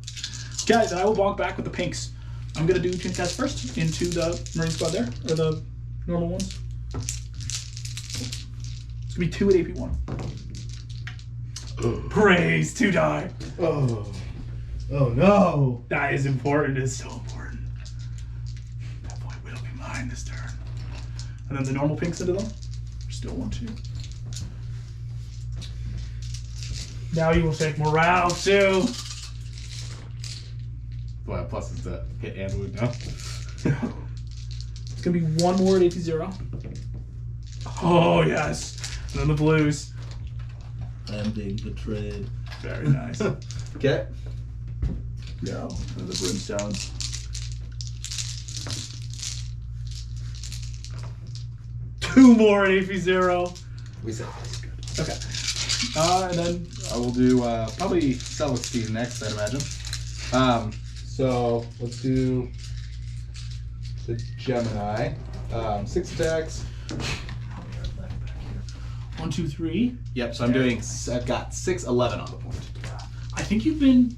Guys, I will bonk back with the pinks. I'm going to do Chin Cats first into the Marine squad there, or the normal ones. It's going to be 2 at AP 1. Praise 2 die. Oh no. That is important. It's so important. That boy will be mine this turn. And then the normal pinks into them. Still 1, 2. Now you will take morale 2. Boy, plus is the hit and wound now. It's gonna be 1 more at AP 0. Oh yes. And then the blues. I'm being betrayed. Very nice. Okay. Go. And the brimstones. 2 more at AP 0. We said that's good. Okay. And then I will do probably Celestine next, I'd imagine. So let's do the Gemini. 6 attacks. 1, 2, 3. Yep, so I've got 6, 11 on the point. I think you've been,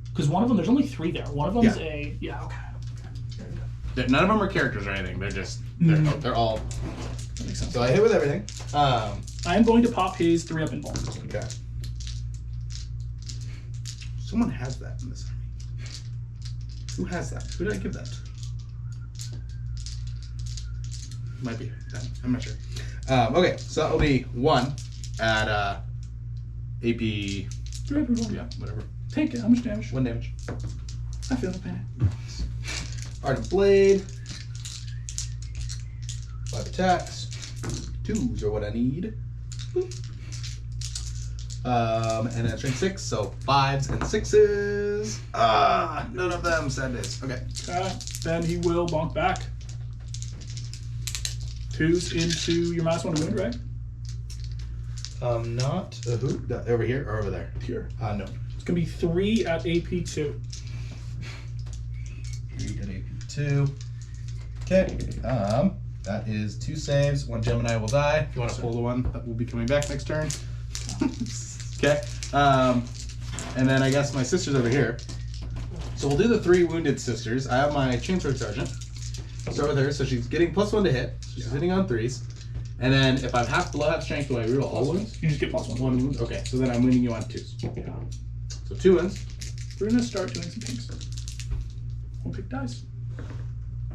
because one of them, there's only 3 there. One of them's Yeah. okay. None of them are characters or anything. They're just, they're all. That makes sense. So I hit with everything. I am going to pop his 3-up invuln. Okay. Someone has that in this army. Who has that? Who did I give that to? Might be them. I'm not sure. Okay, so that'll be 1 at AP. 3-up invuln. Yeah, whatever. Take it. How much damage? 1 damage. I feel the pain. Ardent Blade. 5 attacks. 2s are what I need. And then strength 6, so 5s and 6s. None of them sad days. Okay. Then he will bonk back. 2s into your -1 to wound, right? Not who? Over here or over there? Here. No. It's gonna be 3 at AP 2. 3 at AP 2. Okay. That is 2 saves. 1 Gemini will die. If you want to pull the one that will be coming back next turn. Okay. And then I guess my sister's over here. So we'll do the 3 wounded sisters. I have my Chainsword Sergeant. Start with her. So she's getting +1 to hit. So she's hitting on 3s. And then if I'm below half strength, do I reroll all wounds? You just get +1. 1 wound. Okay. So then I'm winning you on 2s. Yeah. So 2 wins. We're gonna start doing some pinks. 1 pick dice.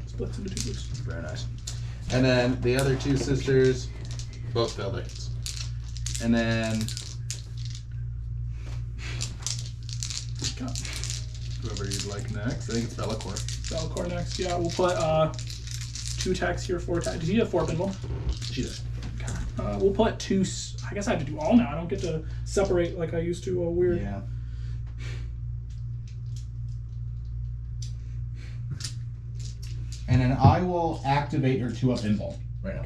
Splits into 2 blues. Very nice. And then the other 2 sisters both failed their hits. And then Got whoever you'd like next. I think it's Bellacore. Belcor next. Yeah, we'll put 2 attacks here, 4 attacks. Did you have 4 pinball? She does. We'll put 2. I guess I have to do all now. I don't get to separate like I used to. Weird. Yeah. And then I will activate your 2-up invuln right now.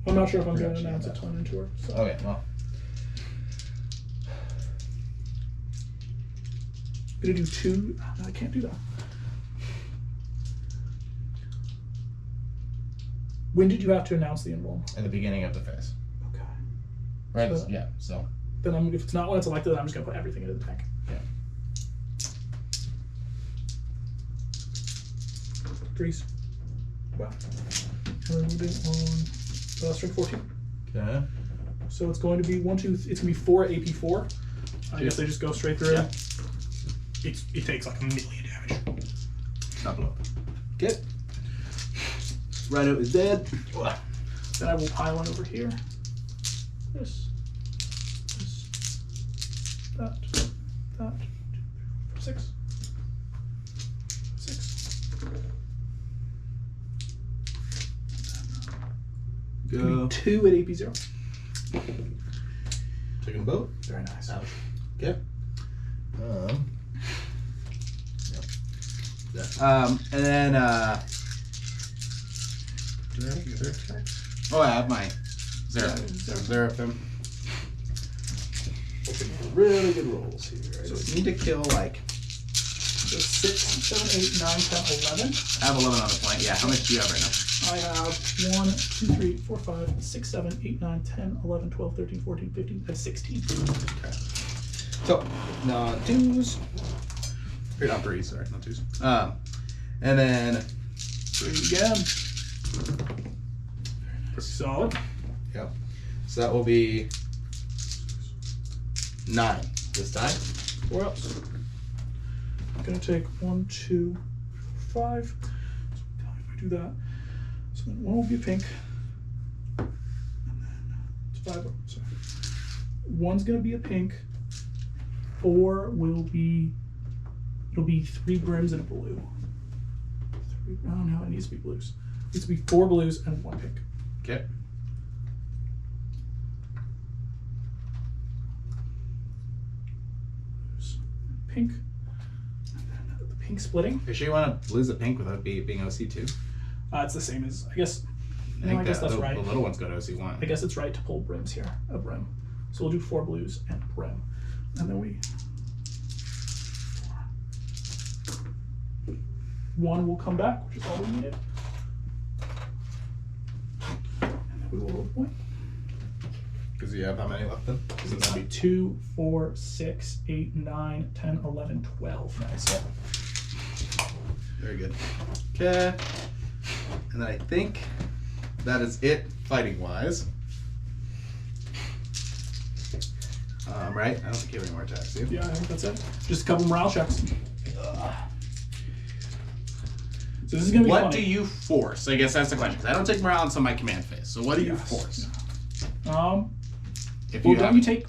I'm not sure if I'm Forgot going to she announce a had that. ton into her. So. Okay, well. I'm gonna do 2. No, I can't do that. When did you have to announce the invuln? At the beginning of the phase. Okay. Right? So- Yeah, so. Then if it's not when it's elected, I'm just gonna put everything into the tank. Yeah. Grease. Wow. We're moving on. Strength 14. Okay. So it's going to be 1, 2. It's gonna be 4 AP 4. I guess they just go straight through. Yeah. It takes like 1,000,000 damage. Not below. Okay. Rhino is dead. Then I will pile one over here. This. That. 6. 6. Go. 2 at AP 0. Taking a boat. Very nice. Okay. And then Do I have any other attacks? Oh, I have my Zeraphim. Really good rolls here. So we need to kill like. So 6, 7, 8, 9, 10, 11. I have 11 on the point. Yeah, how much do you have right now? I have 1, 2, 3, 4, 5, 6, 7, 8, 9, 10, 11, 12, 13, 14, 15, 16. Okay. So, no, twos. Or not threes, sorry, not twos. And then 3 again. Solid. Yep. So that will be 9 this time. 4 ups. I'm gonna take 1, 2, 5. So if I do that, so then 1 will be pink. And then it's 5 ups. Sorry. 1's gonna be a pink. 4 will be. It'll be 3 brims and a blue. Oh no, it needs to be blues. It needs to be 4 blues and 1 pink. Okay. Pink. And then the pink splitting. Are you sure you want to lose the pink without being OC too? It's the same as, I guess. I No, think I guess that's the, right. The little one's got OC1. I guess it's right to pull brims here, a brim. So we'll do 4 blues and a brim. And then we. 1 will come back, which is all we needed. And then we will roll a point. Because you have how many left then? Because it's going to be 2, 4, 6, 8, 9, 10, 11, 12. Nice. Very good. Okay. And then I think that is it fighting wise. Right? I don't think you have any more attacks, do you? Yeah, I think that's it. Just a couple morale checks. So this is going to be What funny. do you force? I guess that's the question. Because I don't take morale until my command phase. So what do you force? If Well,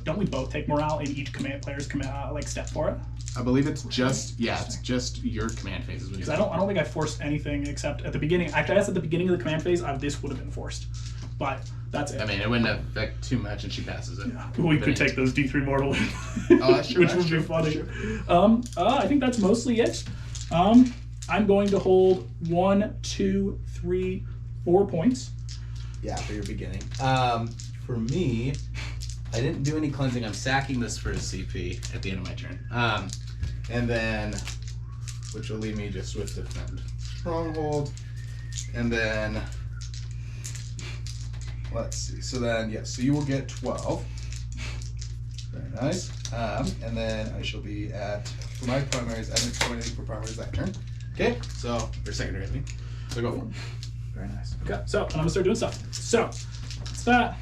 don't we both take morale in each player's like step for it? I believe it's just it's just your command phases. Because I don't think I forced anything except at the beginning. Actually, I guess at the beginning of the command phase, this would have been forced, but that's it. I mean, it wouldn't affect too much, and she passes it. Yeah. We could take those D3 mortal in, Oh, that's true. which would be funny. I think that's mostly it. I'm going to hold 1, 2, 3, 4 points. Yeah, for your beginning. For me, I didn't do any cleansing. I'm sacking this for a CP at the end of my turn. And then, which will leave me just with defend stronghold. And then, let's see. So then, yes, so you will get 12. Very nice. And then I shall be at, for my primaries, I didn't score anything for primaries that turn. Okay, so, or secondary, I think. So go for it. Very nice. Okay, so I'm gonna start doing stuff. So, what's that?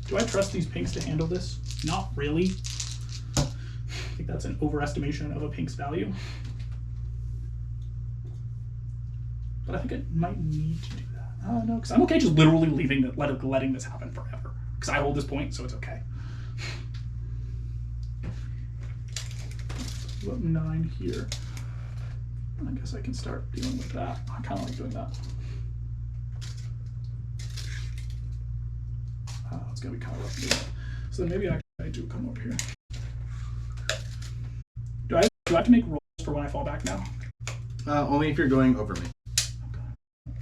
Do I trust these pinks to handle this? Not really. I think that's an overestimation of a pink's value. But I think I might need to do that. I don't know, because I'm okay just literally letting this happen forever. Because I hold this point, so it's okay. About 9 here. I guess I can start dealing with that. I kind of like doing that. It's gonna be kind of rough. So then maybe I do come over here. Do I have to make rolls for when I fall back now? Only if you're going over me. Okay.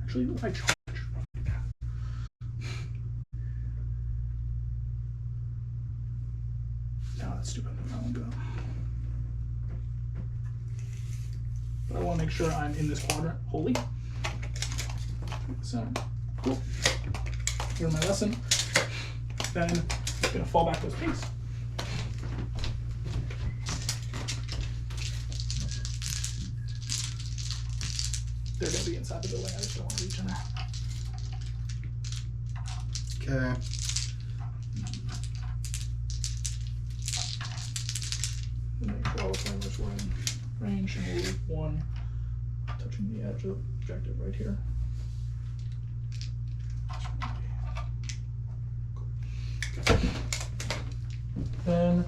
Actually, if I charge. No, that's stupid. I won't do that. But I want to make sure I'm in this quadrant wholly. So, cool. Here's my lesson. Then I'm gonna fall back those pinks. They're gonna be inside the building. I just don't want to reach in there. Okay. Make sure all the flamers were in range, and we'll leave 1 touching the edge of the objective right here. Then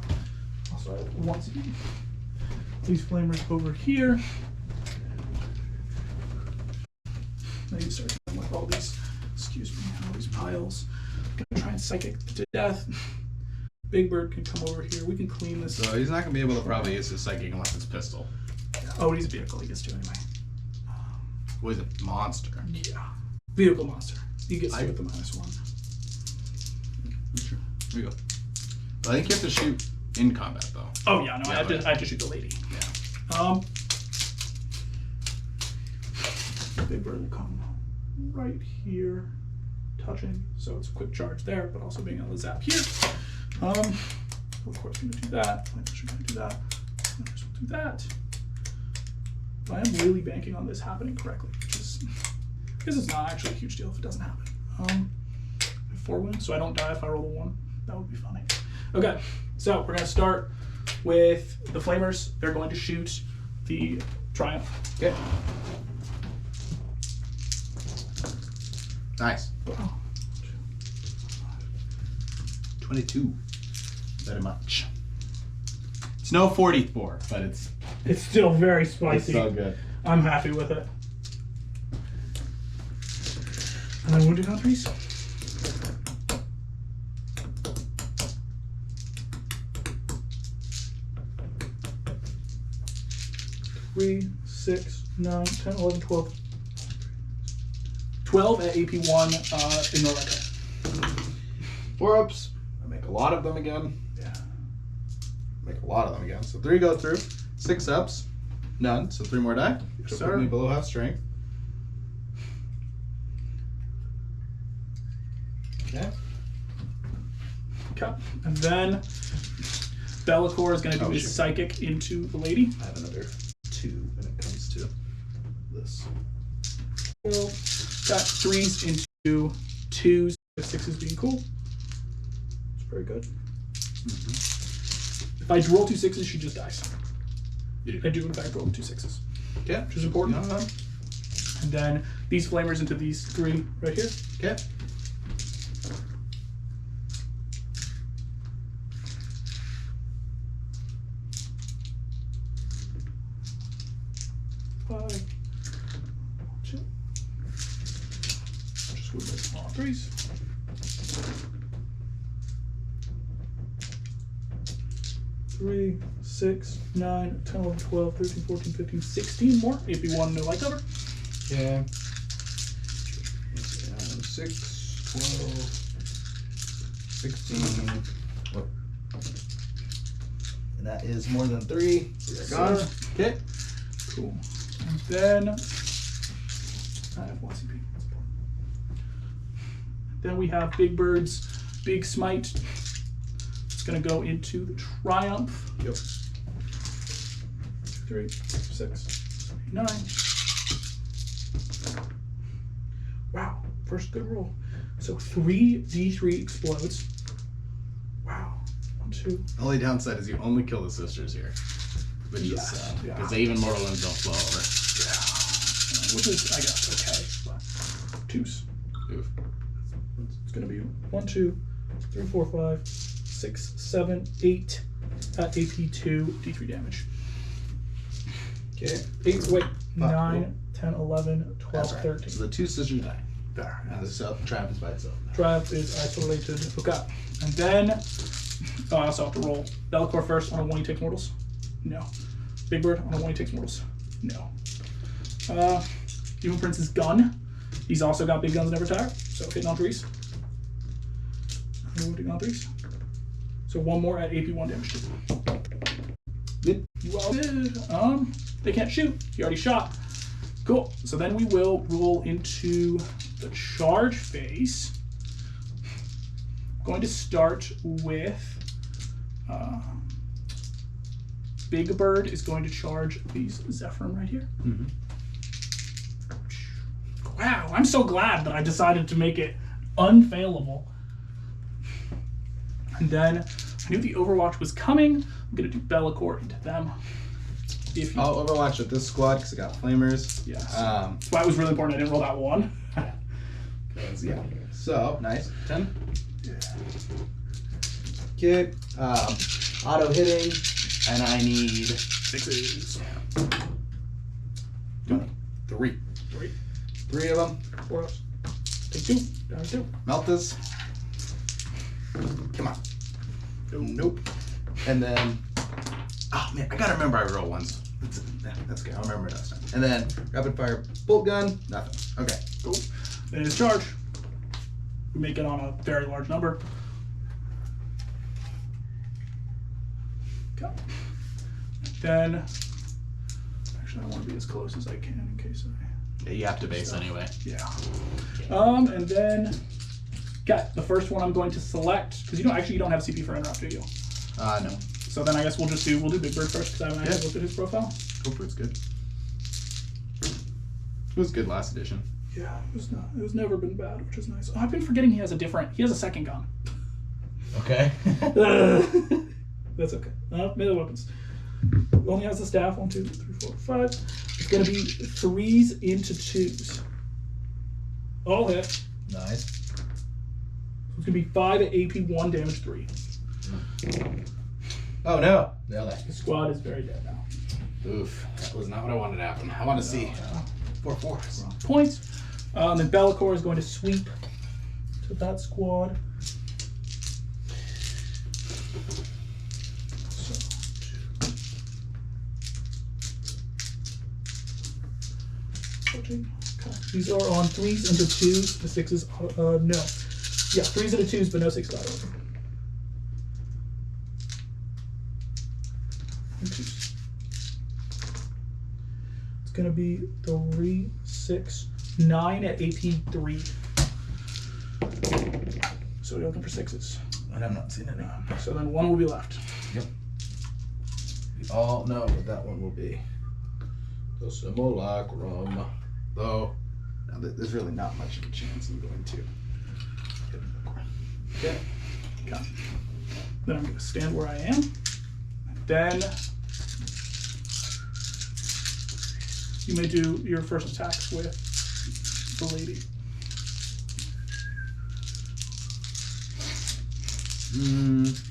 also I have 1 speed. These flamers over here. Now you start dealing with all these, all these piles. I'm gonna try and psychic to death. Big Bird can come over here. We can clean this. So he's not going to be able to probably use his psychic unless it's pistol. Yeah. Oh, he's a vehicle. He gets 2 anyway. What is it? Monster. Yeah. Vehicle monster. He gets 2 with the -1. Here we go. But I think you have to shoot in combat, though. Oh, yeah. No, Yeah, I have to shoot the lady. Yeah. Big bird will come right here, touching. So it's a quick charge there, but also being able to zap here. Of course, going to do that. Flamers are going to do that. Flamers will do that. But I am really banking on this happening correctly, because it's not actually a huge deal if it doesn't happen. I have 4 wounds, so I don't die if I roll a 1. That would be funny. Okay, so we're going to start with the flamers. They're going to shoot the Triumph. Okay. Nice. 22. Very much. It's no 44, but it's still very spicy. so good. I'm happy with it. And then wounded on 3s. Three, 6, 9, 10, 11, 12. 12 at AP1 in Norleco. 4 ups. I make a lot of them again. Yeah. Make a lot of them again. So 3 go through. 6 ups. None. So 3 more die. Yes, So sir. put me below half strength. Okay. Okay. And then Be'lakor is going to do Oh, his shoot. psychic into the lady. I have another 2 when it comes to this. Got 3s into 2s, 6s being cool. It's very good. If I roll 2 6s, she just dies. I do in fact roll 2 6s, Okay. which is important. Uh-huh. And then these flamers into these 3 right here. Okay. Five. Two. Just move my small 3s. 3, 6, 9, 10, 11, 12, 13, 14, 15, 16 more. AP1, no light cover. Okay. 6, 12, 16. Whoop. And that is more than 3. They're gone. Sir. Okay. Cool. And then I have 1 CP. That's important. Then we have Big Bird's Big Smite. It's going to go into the Triumph. Yep. 3, 6, 9. Wow, first good roll. So 3d3 explodes. Wow. 1, 2. Only downside is you only kill the sisters here. Which is sad. Yeah. Because even mortal limbs don't flow over. Yeah. Which is, I guess, okay. But 2s. Oof. It's going to be 1, 2, 3, 4, 5, 6, 7, 8 at AP2 D3 damage. Okay. 8, wait, 9, cool. 10, 11, 12, That's right. 13. So the 2 sisters die. There. And the triumph is by itself. Triumph is isolated. Okay. And then, I also have to roll Be'lakor first on a 1 he takes mortals. No. Big Bird on a 1 he takes mortals. No. Demon Prince's gun. He's also got big guns never tire. So hitting on 3s. Wounding on 3s. So 1 more at AP1 damage too. Good. Well did. They can't shoot. He already shot. Cool. So then we will roll into the charge phase. Going to start with Big Bird is going to charge these Zephyrim right here. Mm-hmm. Wow, I'm so glad that I decided to make it unfailable. And then I knew the Overwatch was coming. I'm gonna do Be'lakor into them. If you, I'll overwatch with this squad because I got flamers. yes. Um, That's why it was really important I didn't roll that 1. 'cause, yeah. So nice. 10. Yeah. Okay. Auto hitting, and I need 6s. 3. 3. 3 of them. 4 ups. Take 2. Down to 2. Melt this. Come on. Nope. And then, oh man, I gotta remember I roll ones. Yeah, that's good. I'll remember next time. And then rapid fire bolt gun, nothing. Okay. Cool. Then his charge. We make it on a very large number. Okay. Then, actually, I want to be as close as I can in case I. Yeah, you have to base anyway. Yeah. And then, okay, the first one I'm going to select because you don't have CP for interrupt, do you? No. So then I guess we'll do Big Bird first because I haven't actually looked at his profile. Go for it's good. It was good last edition. Yeah, it was never been bad, which is nice. Oh, I've been forgetting he has a second gun. Okay. That's okay. Melee weapons. Only has the staff. 1, 2, 3, 4, 5. It's gonna be 3s into 2s. All hit. Nice. So it's gonna be 5 at AP 1, damage 3. Oh no. The squad is very dead now. Oof. That was not what I wanted to happen. I want to see 4 4s. Points. Then Bellicor is going to sweep to that squad. Okay. These are on 3s into 2s. The 6s, no. Yeah, 3s into 2s, but no 6 die over. It's gonna be 3, 6, 9 at AP 3. So we're looking for 6s. And I'm not seeing any. So then 1 will be left. Yep. We all know what that one will be. The simulacrum. Though, now there's really not much of a chance I'm going to hit the core. Okay. Okay. Then I'm going to stand where I am. Then you may do your first attack with the lady.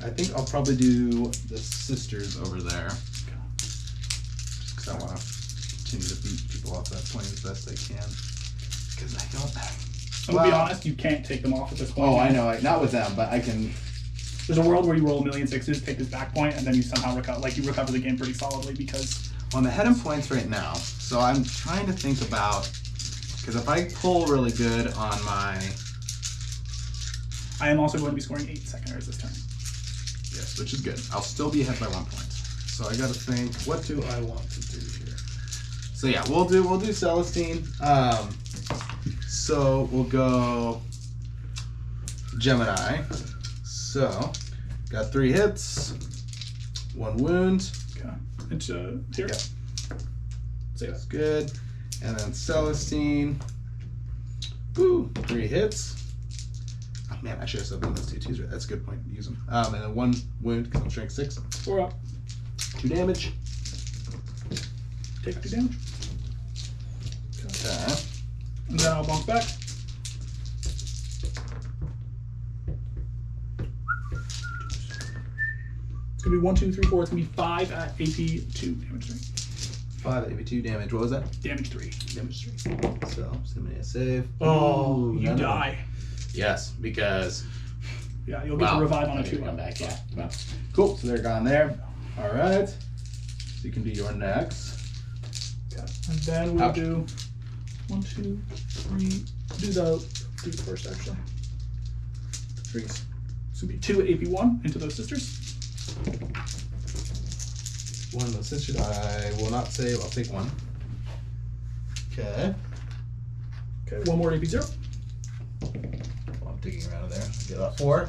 I think I'll probably do the sisters over there. Just because I want to continue to beat people off that point as best I can. Because I don't. I'm gonna be honest, you can't take them off at this point. Oh, I know. Not with them, but I can. There's a world where you roll 1,000,000 6s, take this back point, and then you somehow recover the game pretty solidly because. Well, I'm ahead in points right now, so I'm trying to think about. Because if I pull really good on my. I am also going to be scoring 8 secondaries this turn. Yes, which is good. I'll still be ahead by 1 point. So I gotta think, what do I want to do here? So yeah, we'll do Celestine. So we'll go Gemini. So got 3 hits, 1 wound. Okay. It's here. Yeah. Say That's that. good. And then Celestine. Ooh, 3 hits. Oh man, I should have done those 2 twos right. That's a good point. Use them. And then 1 wound because I'm strength 6. 4 up. 2 damage. Take 2 damage. Okay. And then I'll bonk back. It's gonna be 1, 2, 3, 4. It's gonna be 5 at AP 2 damage 3. 5 AV2 damage. What was that? Damage 3. Damage 3. So, assuming a save. Oh, Ooh, you no, no. die. Yes, because. Yeah, you'll get to revive on a 2. Come back, yeah. Well, cool. So they're gone there. All right. So you can do your next. Okay. And then we'll Ouch. do 1, 2, 3. Do the first actually. 3s. So it'll be 2 at AP 1 into those sisters. 1 of those sisters. I will not save. I'll take 1. Okay. Okay, 1 more at AP 0. Well, I'm digging around there. Get up 4.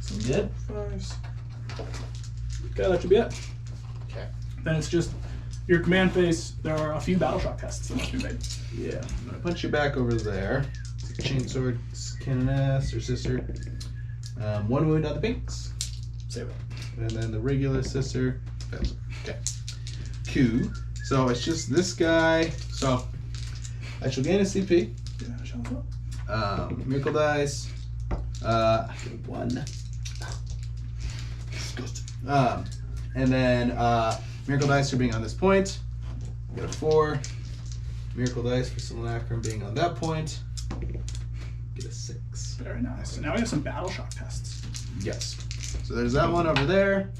So we did. 5s. Okay, that should be it. Okay. Then it's just your command phase. There are a few battle shock tests that must be made. Yeah. I'm going to punch you back over there. Chainsword, Canoness, or Sister. 1 wound on the pinks. Save it. And then the regular sister fails. Okay. Q. So it's just this guy. So I shall gain a CP. Yeah, I shall go. Miracle dice. 1. And then miracle dice for being on this point. Get a 4. Miracle dice for simulacrum being on that point. Get a 6. Very nice. So now we have some battle shock tests. Yes. So there's that one over there,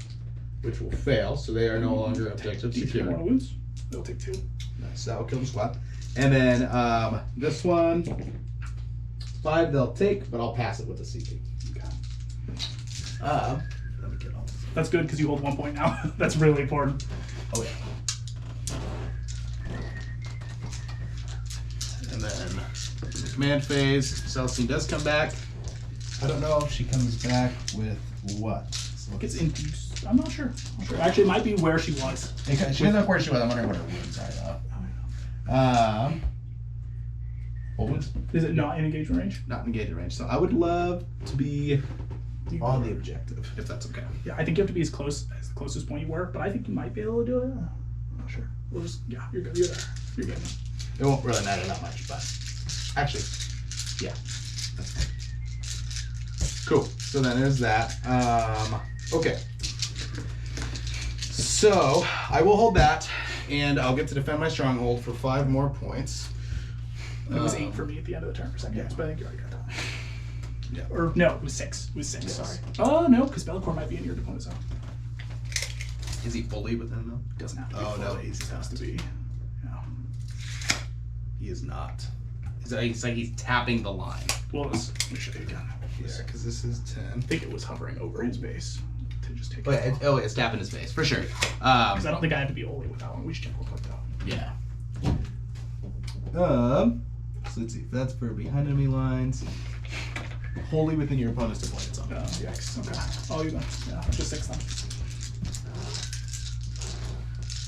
which will fail. So they are no longer objective D3 secure. more wounds. It'll take 2. Nice. That will kill the squad. And then this one, 5 they'll take, but I'll pass it with a CP. Okay. Let me get all this. That's good because you hold 1 point now. That's really important. Oh, yeah. And then in the command phase, Celestine does come back. I don't know if she comes back with what. So It's in. I'm not sure. Actually, it might be where she was. she doesn't know where she was. I'm wondering what her wounds are, though. Full wounds? Is it not in engagement range? Not in engagement range. So I would love to be on the objective, if that's okay. Yeah, I think you have to be as close as the closest point you were, but I think you might be able to do it. I'm not sure. We'll just, yeah, you're good. You're there. You're good. It won't really matter that much, but actually, yeah. That's fine. Cool. So then there's that. Okay. So I will hold that, and I'll get to defend my stronghold for 5 more points. It was 8 for me at the end of the turn for second, yeah. but I think you already got that. Yeah. Or no, it was 6. It was 6. Yes. Sorry. Oh no, because Bellicor might be in your opponent's zone. Is he fully within them? Doesn't have to be. Oh, no, fully. he's It has not. to be. Yeah. He is not. It's like he's tapping the line. Well, let me show you again. Yeah, because this is 10. I think it was hovering over his base to just take Oh, it. yeah, it's tapping his face, for sure. Because I don't think I have to be only with that one. We should check real quick though. Yeah. So let's see. If that's for behind enemy lines, wholly within your opponent's deployment zone. Yikes. Okay. Oh, you go. Yeah, just 6 then.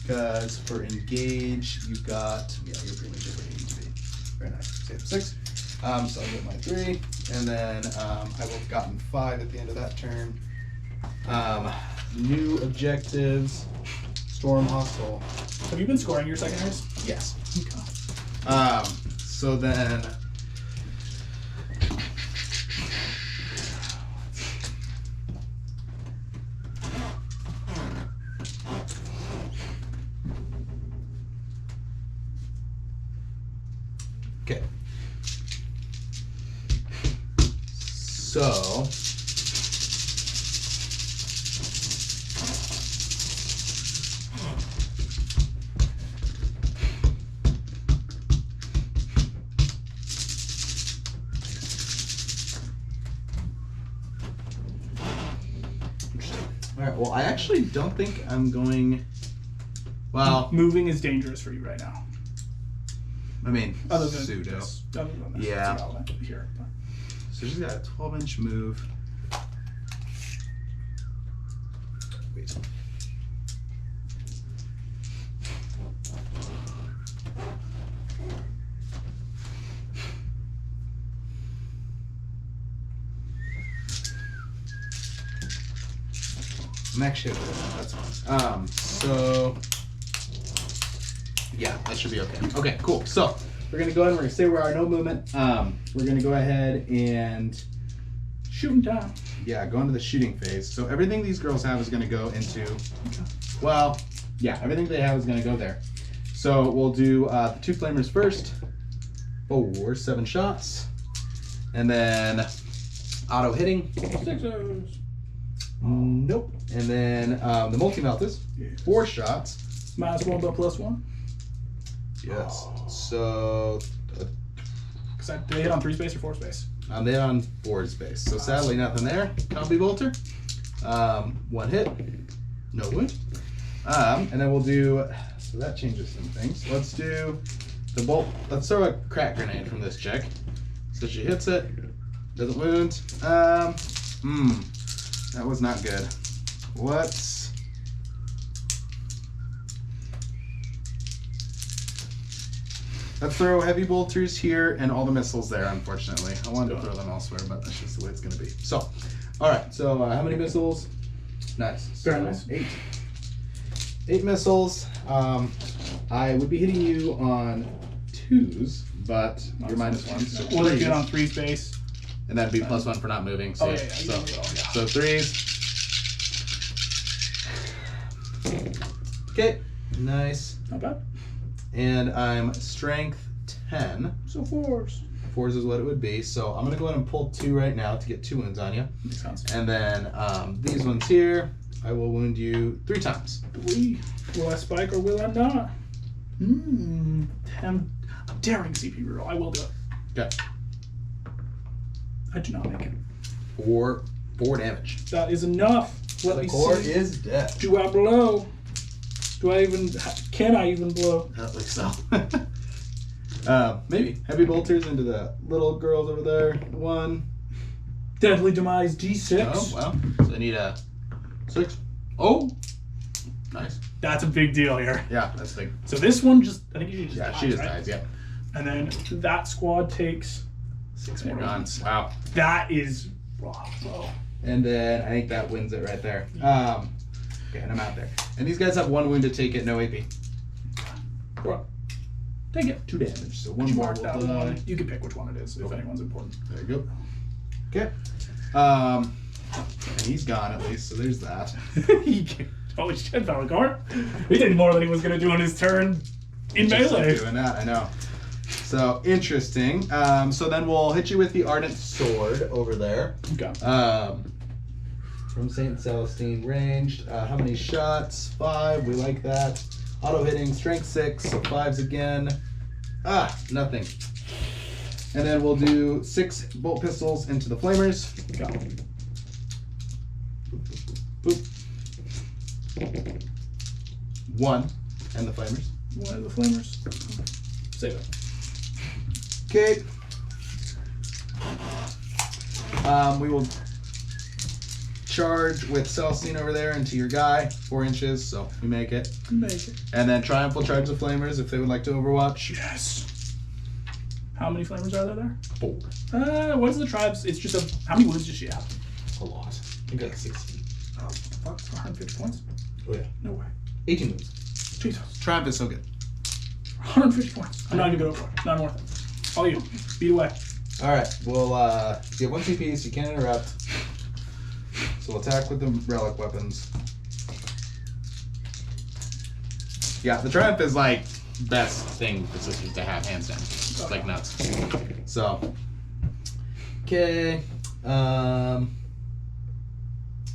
Because for engage, you've got you're pretty much where you need to be. Very nice. Save for 6. So I'll get my 3, and then I will have gotten 5 at the end of that turn. New objectives. Storm hostile. Have you been scoring your secondaries? Yes. Okay. So then. Okay. So. Alright, well, I actually don't think I'm going. Well, Moving is dangerous for you right now. I mean, Other than pseudo. this. Other than this. Yeah. It's irrelevant here. But. So she's got a 12-inch move. Wait. I'm actually okay with that. That's fine. So yeah, that should be okay. Okay, cool. So we're gonna go ahead and we're gonna say we are no movement. We're gonna go ahead and Shooting down. yeah, go into the shooting phase. So everything these girls have is gonna go into well, yeah, everything they have is gonna go there. So we'll do the 2 flamers first. 4, 7 shots. And then auto hitting. 6s. Nope. And then the multi-meltas. 4 shots. -1 but +1. Yes. So Because they hit on 3 space or 4 space. I'm there on 4 space. So sadly nothing there. Combi bolter. 1 hit. No wound. And then we'll do so that changes some things. Let's do the bolt. Let's throw a crack grenade from this chick. So she hits it. Doesn't wound. That was not good. Let's throw heavy bolters here and all the missiles there, unfortunately. I wanted to throw them elsewhere, but that's just the way it's going to be. So, alright, so how many missiles? Nice. Very So, nice. 8 missiles. I would be hitting you on 2s, but you're -1. So Or they get 3s. on 3 space. And that'd be +1 for not moving. So, Oh, yeah. You so, can move it all, yeah. so 3s. Okay, nice. Not bad. And I'm strength 10. So 4s. 4s is what it would be. So I'm gonna go ahead and pull 2 right now to get 2 wounds on you. Makes sense. And then these ones here, I will wound you 3 times. 3. Will I spike or will I not? I'm daring CP reroll. I will do it. Okay. I do not make it. 4 damage. That is enough. Let The me core see. is dead. Do I blow? Can I even blow? I don't think so. Maybe. Heavy bolters into the little girls over there. 1. Deadly demise D6. Oh, well. So I need a 6. Oh! Nice. That's a big deal here. Yeah, that's big. So this one I think she just Yeah, dies, she just right? dies, yeah. And then that squad takes 6 more Gone. wounds. Wow. That is bravo. And then I think that wins it right there. Okay, and I'm out there. And these guys have 1 wound to take it, no AP. Bro, take it. 2 damage, so You 1 more mark will that die. one. You can pick which one it is if anyone's important. There you go. Okay. And he's gone at least, so there's that. Holy shit, Valakar. He did more than he was going to do on his turn in Just melee. doing that, I know. So interesting. So then we'll hit you with the Ardent Sword over there. Okay. From St. Celestine, ranged. How many shots? 5. We like that. Auto hitting, strength 6, so 5s again. Nothing. And then we'll do 6 bolt pistols into the flamers. Go. Boop. 1 and the flamers. One of the flamers. Save it. Okay. We will charge with Celestine over there into your guy, 4 inches, so we make it. Make it. And then Triumph will charge the flamers if they would like to overwatch. Yes. How many flamers are there? 4. What is the tribes? It's just how many wounds does she have? A lot. I think like 16. Oh, fuck. 150 points? Oh yeah. No way. 18 moves. Jesus. Triumph is so good. 150 points. I'm not even going to go for it. Not worth it. All you. Beat away. Alright, we'll get 1 CP so you can't interrupt. So we'll attack with the relic weapons. Yeah, the Triumph is like best thing for sisters to have, hands down. It's like nuts. So okay.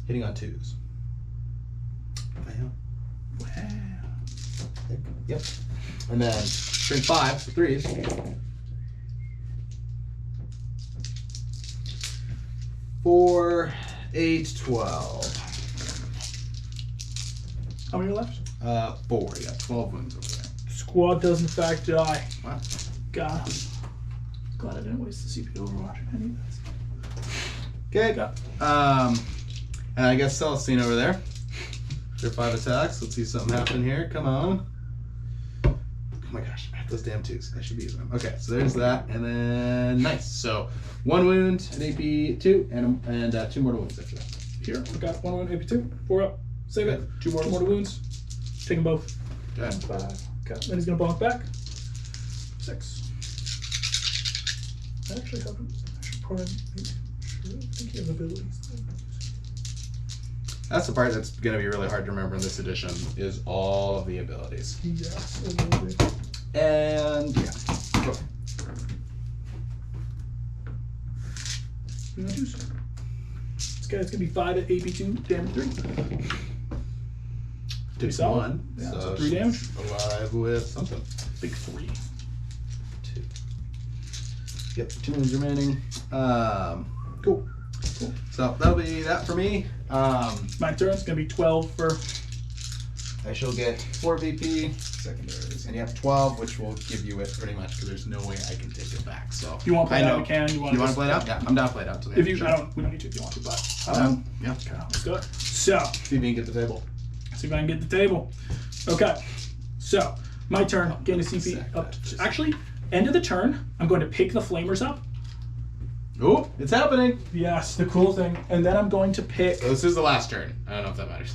Hitting on 2s. Wow. Yep. And then strength 5 for 3s. 4, 8, 12. How many are left? 4. Yeah, 12 wounds over there. Squad does in fact die. Wow. God. Glad I didn't waste the CP overwatching any of this. Okay. And I guess Celestine over there. There 5 attacks. Let's see something happen here. Come on. Oh my gosh, I have those damn 2s. I should be using them. Okay, so there's that, and then nice. So 1 wound, an AP 2, and 2 mortal wounds after that. Here, we got 1 wound, AP 2. 4 up. Save it. 2 mortal wounds. Take them both. Okay. 5. Okay. Then he's gonna bonk back. 6. I actually haven't. I should probably. I think he has abilities. That's the part that's going to be really hard to remember in this edition, is all of the abilities. Yes, a little bit. And yeah. Go. This guy's gonna be 5 at AP 2, damage 3. Takes solid. 1. Yeah, so 3 damage. Alive with something. Big 3. 2. Yep, 2 wounds remaining. Cool. So that'll be that for me. My turn. It's gonna be 12 for. I shall get 4 VP secondaries, and you have 12, which will give you it pretty much because there's no way I can take it back. So You want to play I it know. out? We can. You want to play it out? Yeah, I'm down to play it out. If you, we don't need to if you want to, but. Yeah. Okay, let's go. So, See if you can get the table. see if I can get the table. Okay. So, my turn. Gain a CP up. Actually, end of the turn, I'm going to pick the flamers up. Oh, it's happening. Yes, the cool thing. And then I'm going to pick. So this is the last turn. I don't know if that matters.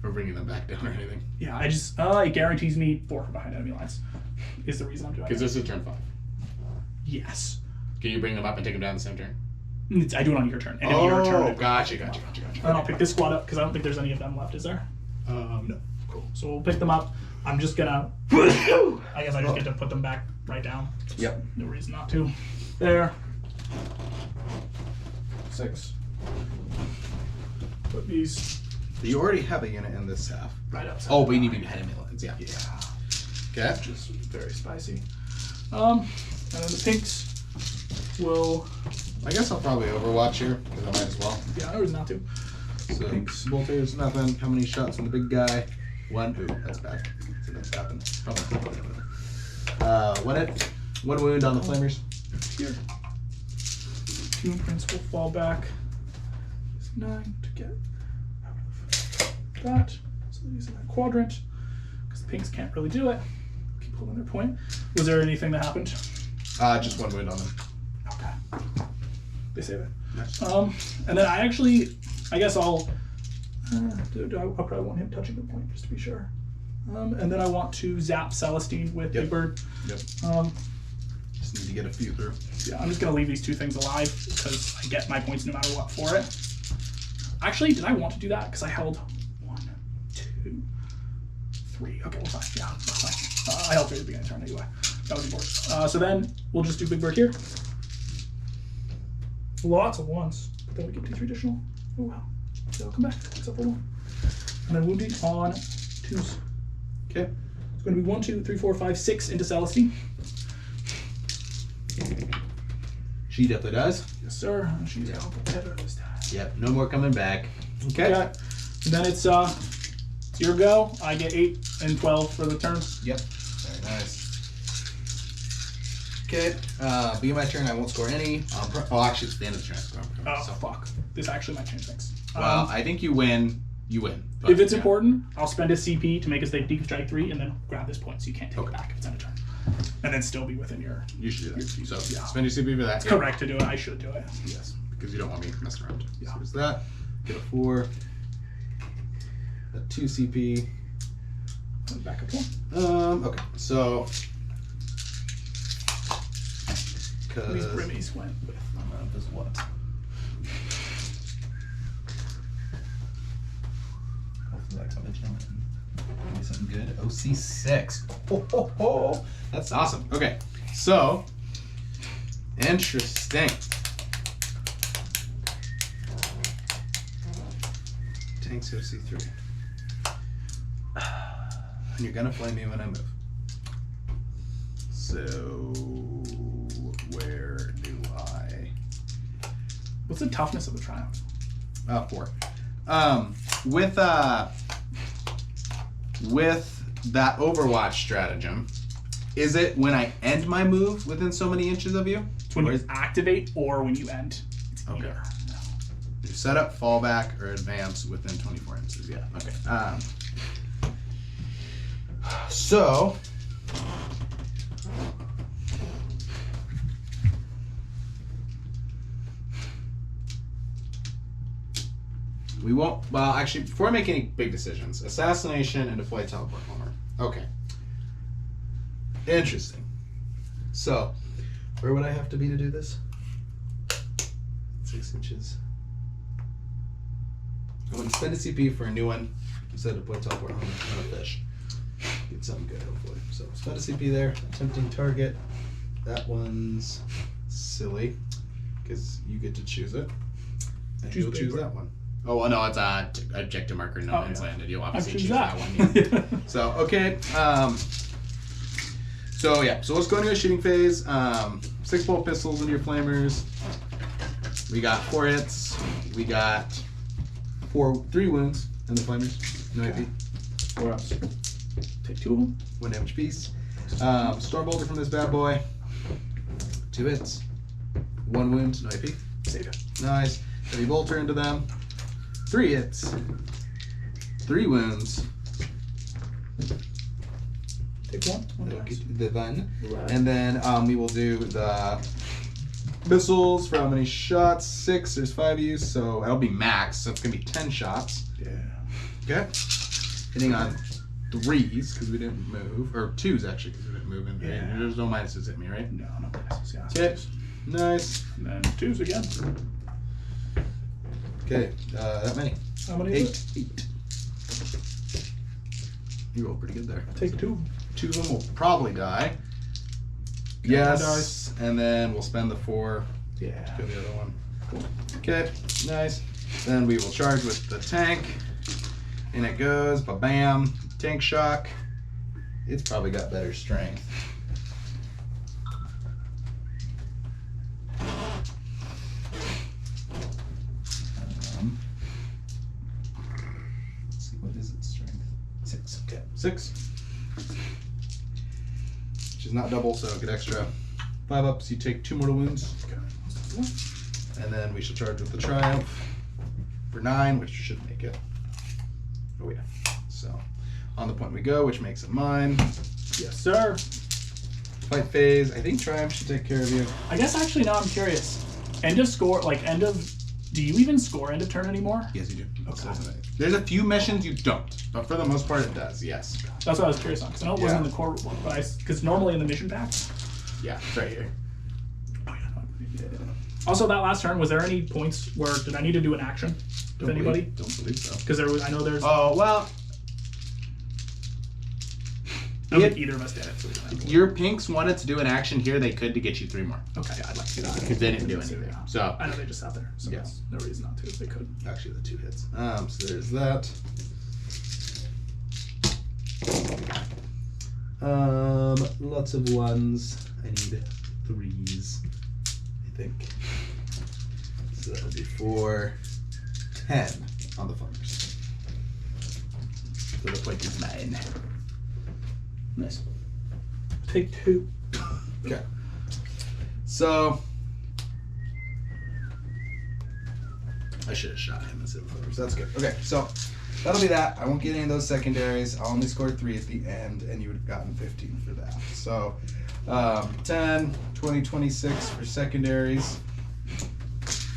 For bringing them back down or anything. Yeah, I just. It guarantees me 4 from behind enemy lines. Is the reason I'm doing it. Because this is turn 5. Yes. Can you bring them up and take them down the same turn? I do it on your turn. End of your turn. Gotcha. And then I'll pick this squad up because I don't think there's any of them left, is there? No. Cool. So we'll pick them up. I'm just gonna. I guess I just get to put them back right down. Yep. No reason not to. There. 6. Put these You already have a unit in this half. right upside. Oh, but you need to be behind ambulance. Yeah. Yeah. Okay. which is very spicy. And then the pinks will. I guess I'll probably Overwatch here because I might as well. Yeah, no reason not to. So Pinks. bolters, nothing. How many shots on the big guy? One. Ooh, that's bad. So that's happened. One wound on the flamers. Here. 2 imprints will fall back. It's 9 to get out of that. So they're using that quadrant because the pinks can't really do it. Keep holding their point. Was there anything that happened? Just one wound on them. Okay. They save it. Nice. And then I guess I'll probably want him touching the point just to be sure. And then I want to zap Celestine with Big Bird. Yep. Just need to get a few through. Yeah, I'm just gonna leave these 2 things alive because I get my points no matter what for it. Actually, did I want to do that? Because I held 1, 2, 3. Okay, well, fine. Yeah, that's fine. I held 3 at the beginning of the turn anyway. That was important. So then we'll just do Big Bird here. Lots of 1s, but then we get 2, 3 additional. Oh wow. So I'll come back, except for 1. And then wounding on 2s. Okay. It's going to be 1, 2, 3, 4, 5, 6 into Celestine. She definitely does. Yes, sir. She's out better this time. Yep, no more coming back. Okay. Okay. And then it's your go. I get 8 and 12 for the turn. Yep. Very nice. Okay. Be my turn. I won't score any. Actually, it's the end of the turn. Oh, fuck. This actually might change things. Well, I think you win. You win. But, If it's important, I'll spend a CP to make us take Deacon Strike 3 and then grab this point so you can't take it back if it's end of turn. And then still be within your... You should do that. So yeah. spend your CP for that. It's correct to do it. I should do it. Yes, because you don't want me messing around. Yeah. So there's that. Get a 4. A 2 CP. Back up 1. Okay. So. These Because. Brimmies went with Is what? Hopefully that's original. Give me something good. OC6. Ho, ho, ho. That's awesome. Okay. So. Interesting. Tanks OC3. And you're gonna flame me when I move. So where do I? What's the toughness of the Triumph? 4. With that Overwatch stratagem, is it when I end my move within so many inches of you? It's when you activate or when you end. It's Okay. either. You set up, fall back, or advance within 24 inches. Yeah. Okay. So. We won't. Well, actually, before I make any big decisions, assassination and deploy teleport homer. Okay. Interesting. So, where would I have to be to do this? 6 inches. I'm going to spend a CP for a new one instead of deploy teleport homer. I'm going to fish. Get something good, hopefully. So, spend a CP there. Attempting target. That one's silly because you get to choose it. And you'll choose that one. Oh, well, no, it's objective marker, no man's landed. You'll obviously choose that one. Yeah. So, okay. So, yeah. So, let's go into a shooting phase. 6 bolt pistols into your flamers. We got 4 hits. We got 3 wounds in the flamers. No AP. 4 ups. Take 2 of them. 1 damage piece. Stormbolter from this bad boy. 2 hits. 1 wound. No AP. Save it. Nice. Heavy bolter into them. 3 hits. 3 wounds. Take 1. The one. Right. And then we will do the missiles for how many shots? 6. There's 5 of you, so that'll be max. So it's gonna be 10 shots. Yeah. Okay. Hitting on 3s because we didn't move, or 2s actually because we didn't move. And Yeah. there's no minuses hit me, right? No, no minuses. Yeah. Okay. Nice. And then 2s again. Okay. That many. How many is it? 8. You roll pretty good there. Take 2. 2 of them will probably die. Yes. And then we'll spend the 4 Yeah. to go the other one. Okay. Nice. Then we will charge with the tank. And it goes. Ba-bam. Tank shock. It's probably got better strength. Let's see, what is its strength? 6. Okay, 6. Which is not double, so get extra 5 up, so you take 2 mortal wounds. Okay. And then we shall charge with the Triumph for 9, which should make it. Oh yeah. So on the point we go, which makes it mine. Yes, sir. Fight phase. I think Triumph should take care of you. I guess actually now I'm curious. End of score, like end of. Do you even score end of turn anymore? Yes, you do. Okay. There's a few missions you don't, but for the most part it does. Yes. That's what I was curious on, because I know it wasn't in the core one, but because normally in the mission pack. Yeah, it's right here. Oh, yeah. Also, that last turn, was there any points where did I need to do an action? With anybody? Don't believe so. Because there was, I know there's. Oh well. I don't think either of us did it. So we don't have to Your pinks wanted to do an action here. They could to get you 3 more. Okay, I'd like to see that. Because they didn't do anything. Yeah. So I know they just sat there. So Yes. no reason not to if they could. actually the 2 hits. So there's that. Lots of 1s. I need 3s. I think. So that would be 4, 10 on the flankers. So the point is 9. Nice. Take 2. Okay. So I should have shot him instead of flankers. That's good. Okay, so that'll be that. I won't get any of those secondaries. I'll only score 3 at the end, and you would have gotten 15 for that. So 10, 20, 26 for secondaries,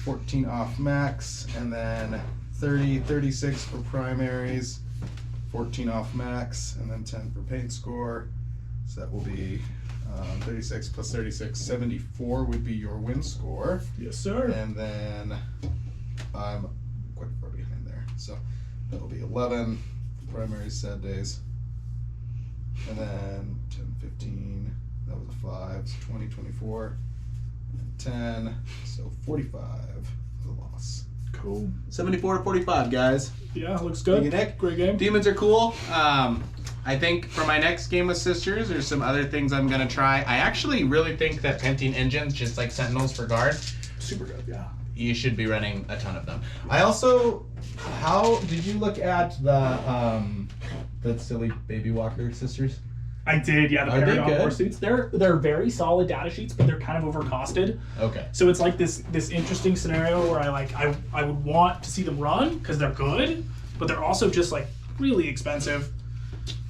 14 off max, and then 30, 36 for primaries, 14 off max, and then 10 for paint score. So that will be 36 plus 36, 74 would be your win score. Yes, sir. And then I'm quite far behind there. So that'll be 11 primary sad days. And then 10, 15, that was a 5, so 20, 24, and 10, so 45 for the loss. Cool. 74 to 45, guys. Yeah, looks good. Thank you, Nick. Great game. Demons are cool. I think for my next game with Sisters, there's some other things I'm going to try. I actually really think that Pentine engines, just like Sentinels for guard, Super good, yeah. you should be running a ton of them. I also, how did you look at the silly Baby Walker Sisters? I did, yeah. The Are they Paragon good? War suits. They're very solid data sheets, but they're kind of overcosted. Okay. So it's like this interesting scenario where I would want to see them run because they're good, but they're also just like really expensive.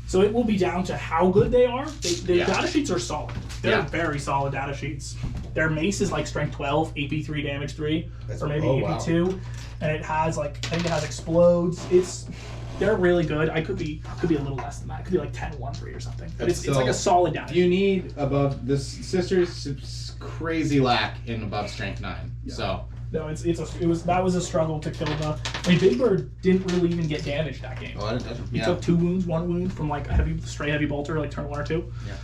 So it will be down to how good they are. Their data sheets are solid. They're very solid data sheets. Their mace is like strength 12, AP 3, damage 3, or maybe AP 2, and it has like I think it has explodes. They're really good. I could be a little less than that. It could be like 10, 1, 3 or something. But it's like a solid data sheet. You need above this Sisters crazy lack in above strength 9. Yeah. So No, that was a struggle to kill the. I mean, Big Bird didn't really even get damaged that game. I didn't touch him. He took 2 wounds, 1 wound from like a straight heavy bolter, like turn 1 or 2. Yeah.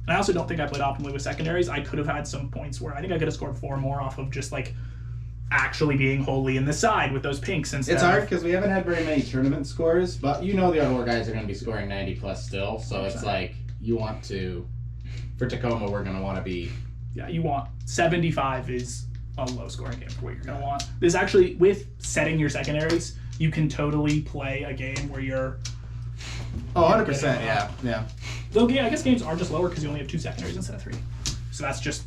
And I also don't think I played optimally with secondaries. I could have had some points where I think I could have scored 4 more off of just like actually being wholly in the side with those pinks instead. It's hard because we haven't had very many tournament scores, but you know the other guys are going to be scoring 90 plus still, so it's like you want to. For Tacoma, we're going to want to be. Yeah, you want 75 is a low scoring game for what you're going to want. This actually, with setting your secondaries, you can totally play a game where you're. Oh, 100%, yeah. Though, I guess games are just lower because you only have 2 secondaries instead of 3. So that's just.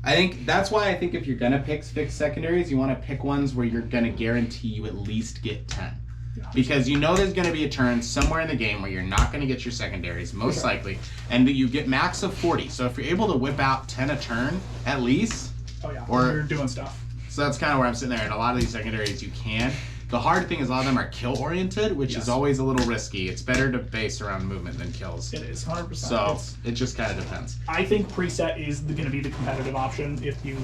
I think that's why I think if you're going to pick fixed secondaries, you want to pick ones where you're going to guarantee you at least get 10. Yeah. Because you know there's going to be a turn somewhere in the game where you're not going to get your secondaries, most likely, and you get max of 40. So if you're able to whip out 10 a turn, at least. Oh, yeah. Or you're doing stuff. So that's kind of where I'm sitting there. And a lot of these secondaries you can. The hard thing is a lot of them are kill-oriented, which is always a little risky. It's better to base around movement than kills. It is, 100%. So it just kind of depends. I think preset is going to be the competitive option if you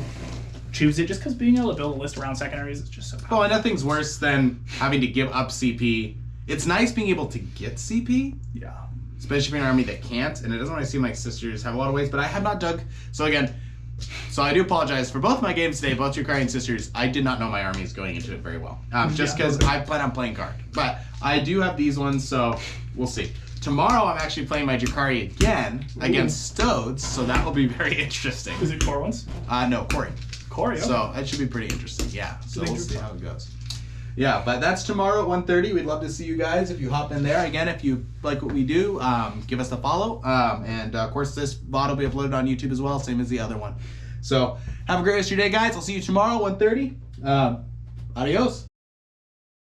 choose it, just because being able to build a list around secondaries is just so powerful. Oh, and nothing's worse than having to give up CP. It's nice being able to get CP. Yeah. Especially if you're an army that can't, and it doesn't really seem like Sisters have a lot of ways, but I have not dug. So again, I do apologize for both my games today, both Ukraine and Sisters. I did not know my armies going into it very well, just because I plan on playing card. But I do have these ones, so we'll see. Tomorrow I'm actually playing my Jakari again against Stodes, so that will be very interesting. Is it core ones? No, Corey. Corey, okay. So that should be pretty interesting. Yeah. So Big we'll group see talk. how it goes. Yeah, but that's tomorrow at 1:30. We'd love to see you guys if you hop in there. Again, if you like what we do, give us a follow. And of course, this VOD will be uploaded on YouTube as well, same as the other one. So have a great rest of your day, guys. I'll see you tomorrow, 1:30. Adios.